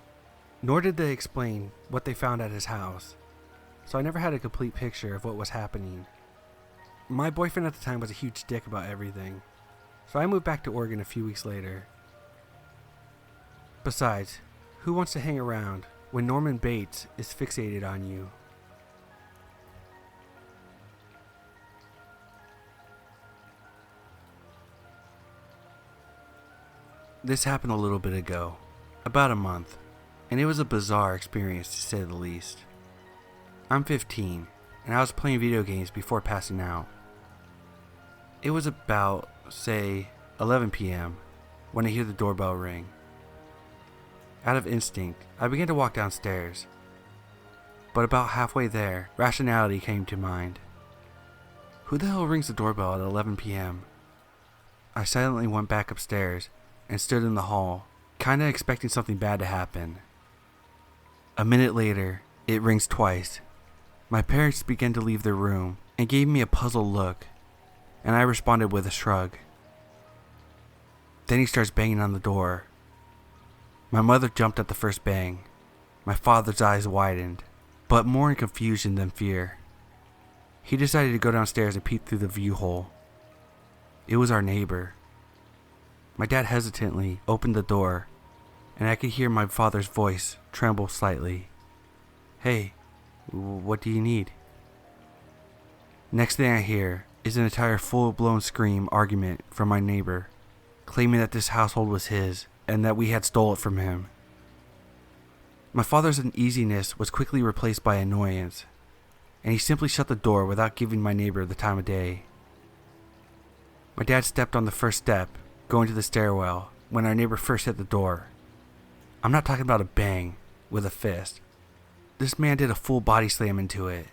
nor did they explain what they found at his house, so I never had a complete picture of what was happening. My boyfriend at the time was a huge dick about everything, so I moved back to Oregon a few weeks later. Besides, who wants to hang around when Norman Bates is fixated on you? This happened a little bit ago, about a month, and it was a bizarre experience to say the least. I'm 15, and I was playing video games before passing out. It was about, say, 11 p.m. when I hear the doorbell ring. Out of instinct, I began to walk downstairs. But about halfway there, rationality came to mind. Who the hell rings the doorbell at 11 p.m.? I silently went back upstairs and stood in the hall, kinda expecting something bad to happen. A minute later, it rings twice. My parents began to leave their room and gave me a puzzled look, and I responded with a shrug. Then he starts banging on the door. My mother jumped at the first bang. My father's eyes widened, but more in confusion than fear. He decided to go downstairs and peep through the view hole. It was our neighbor. My dad hesitantly opened the door, and I could hear my father's voice tremble slightly. "Hey, what do you need?" Next thing I hear is an entire full-blown scream argument from my neighbor, claiming that this household was his and that we had stole it from him. My father's uneasiness was quickly replaced by annoyance, and he simply shut the door without giving my neighbor the time of day. My dad stepped on the first step, going to the stairwell, when our neighbor first hit the door. I'm not talking about a bang with a fist. This man did a full body slam into it.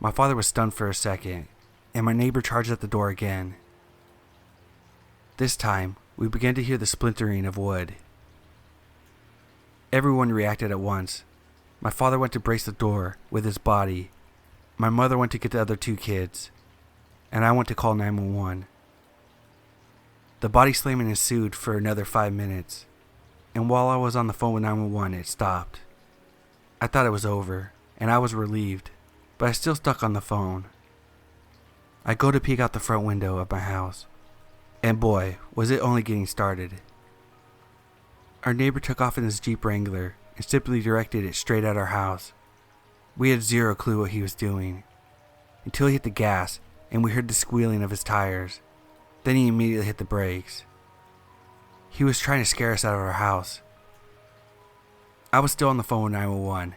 My father was stunned for a second, and my neighbor charged at the door again. This time, we began to hear the splintering of wood. Everyone reacted at once. My father went to brace the door with his body. My mother went to get the other two kids, and I went to call 911. The body slamming ensued for another 5 minutes, and while I was on the phone with 911, it stopped. I thought it was over, and I was relieved, but I still stuck on the phone. I go to peek out the front window of my house, and boy, was it only getting started. Our neighbor took off in his Jeep Wrangler and simply directed it straight at our house. We had zero clue what he was doing, until he hit the gas and we heard the squealing of his tires. Then he immediately hit the brakes. He was trying to scare us out of our house. I was still on the phone with 911,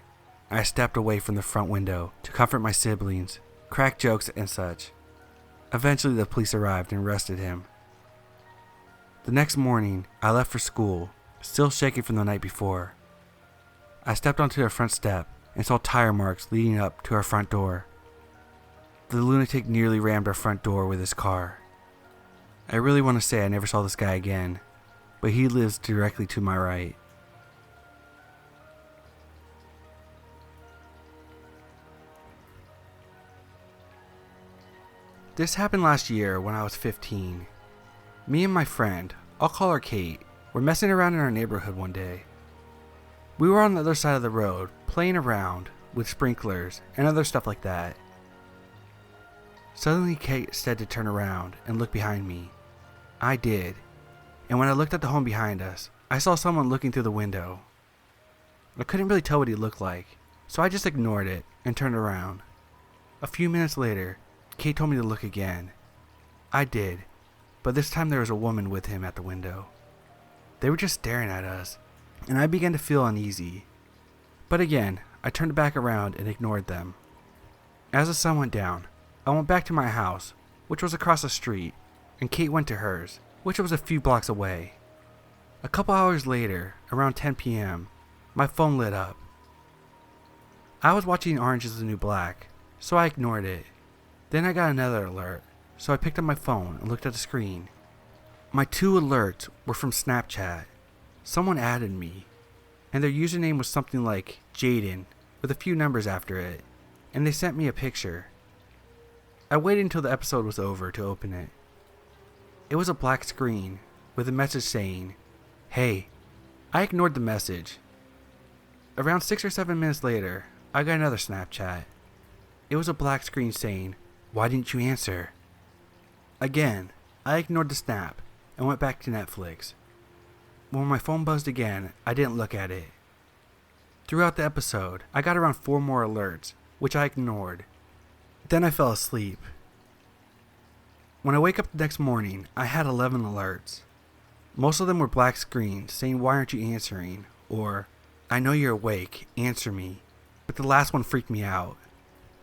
and I stepped away from the front window to comfort my siblings, crack jokes and such. Eventually the police arrived and arrested him. The next morning, I left for school, still shaking from the night before. I stepped onto the front step and saw tire marks leading up to our front door. The lunatic nearly rammed our front door with his car. I really want to say I never saw this guy again, but he lives directly to my right. This happened last year when I was 15. Me and my friend, I'll call her Kate, were messing around in our neighborhood one day. We were on the other side of the road, playing around with sprinklers and other stuff like that. Suddenly Kate said to turn around and look behind me. I did, and when I looked at the home behind us, I saw someone looking through the window. I couldn't really tell what he looked like, so I just ignored it and turned around. A few minutes later, Kate told me to look again. I did, but this time there was a woman with him at the window. They were just staring at us, and I began to feel uneasy. But again, I turned back around and ignored them. As the sun went down, I went back to my house, which was across the street, and Kate went to hers, which was a few blocks away. A couple hours later, around 10 p.m., my phone lit up. I was watching Orange is the New Black, so I ignored it. Then I got another alert, so I picked up my phone and looked at the screen. My 2 alerts were from Snapchat. Someone added me, and their username was something like Jaden with a few numbers after it, and they sent me a picture. I waited until the episode was over to open it. It was a black screen with a message saying, "Hey." I ignored the message. Around 6 or 7 minutes later, I got another Snapchat. It was a black screen saying, "Why didn't you answer?" Again, I ignored the snap and went back to Netflix. When my phone buzzed again, I didn't look at it. Throughout the episode, I got around 4 more alerts, which I ignored. Then I fell asleep. When I wake up the next morning, I had 11 alerts. Most of them were black screens saying, "Why aren't you answering?" or "I know you're awake, answer me." But the last one freaked me out.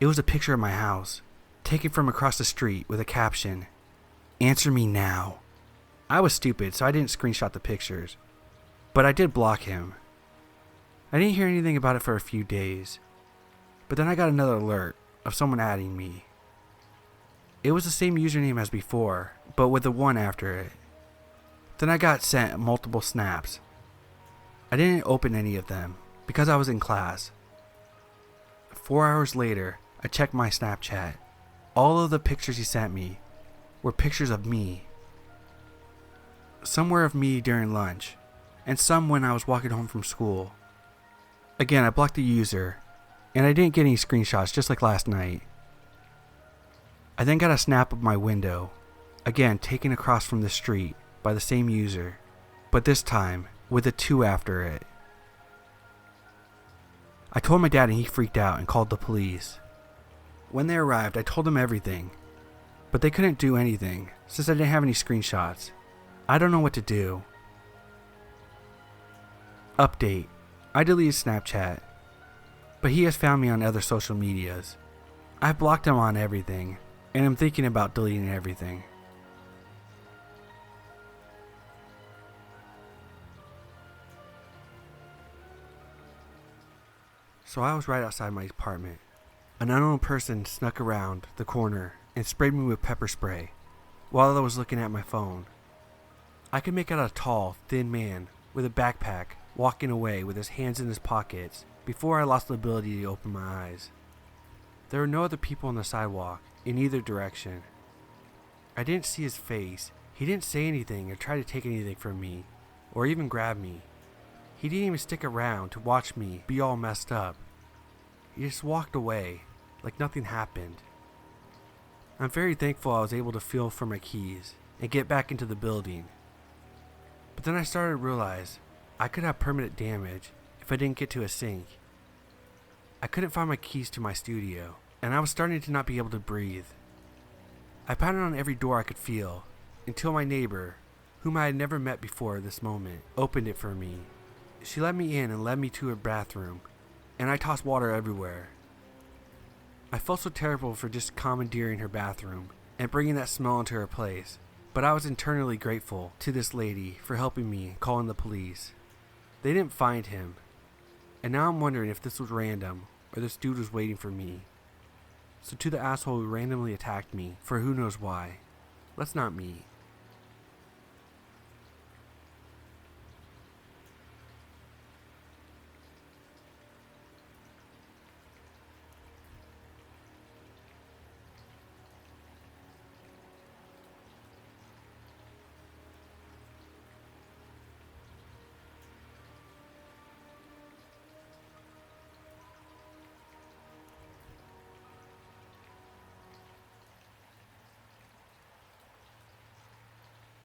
It was a picture of my house, taken from across the street with a caption, "Answer me now." I was stupid, so I didn't screenshot the pictures, but I did block him. I didn't hear anything about it for a few days, but then I got another alert of someone adding me. It was the same username as before, but with a 1 after it. Then I got sent multiple snaps. I didn't open any of them because I was in class. 4 hours later, I checked my Snapchat. All of the pictures he sent me were pictures of me. Some were of me during lunch, and some when I was walking home from school. Again, I blocked the user, and I didn't get any screenshots just like last night. I then got a snap of my window, again taken across from the street by the same user, but this time with a 2 after it. I told my dad and he freaked out and called the police. When they arrived, I told them everything, but they couldn't do anything since I didn't have any screenshots. I don't know what to do. Update: I deleted Snapchat, but he has found me on other social medias. I've blocked him on everything, and I'm thinking about deleting everything. So I was right outside my apartment. An unknown person snuck around the corner and sprayed me with pepper spray while I was looking at my phone. I could make out a tall, thin man with a backpack walking away with his hands in his pockets before I lost the ability to open my eyes. There were no other people on the sidewalk in either direction. I didn't see his face. He didn't say anything or try to take anything from me or even grab me. He didn't even stick around to watch me be all messed up. He just walked away like nothing happened. I'm very thankful I was able to feel for my keys and get back into the building. But then I started to realize I could have permanent damage if I didn't get to a sink. I couldn't find my keys to my studio, and I was starting to not be able to breathe. I pounded on every door I could feel until my neighbor, whom I had never met before this moment, opened it for me. She let me in and led me to her bathroom, and I tossed water everywhere. I felt so terrible for just commandeering her bathroom and bringing that smell into her place, but I was internally grateful to this lady for helping me calling the police. They didn't find him, and now I'm wondering if this was random or this dude was waiting for me. So to the asshole who randomly attacked me for who knows why, let's not meet.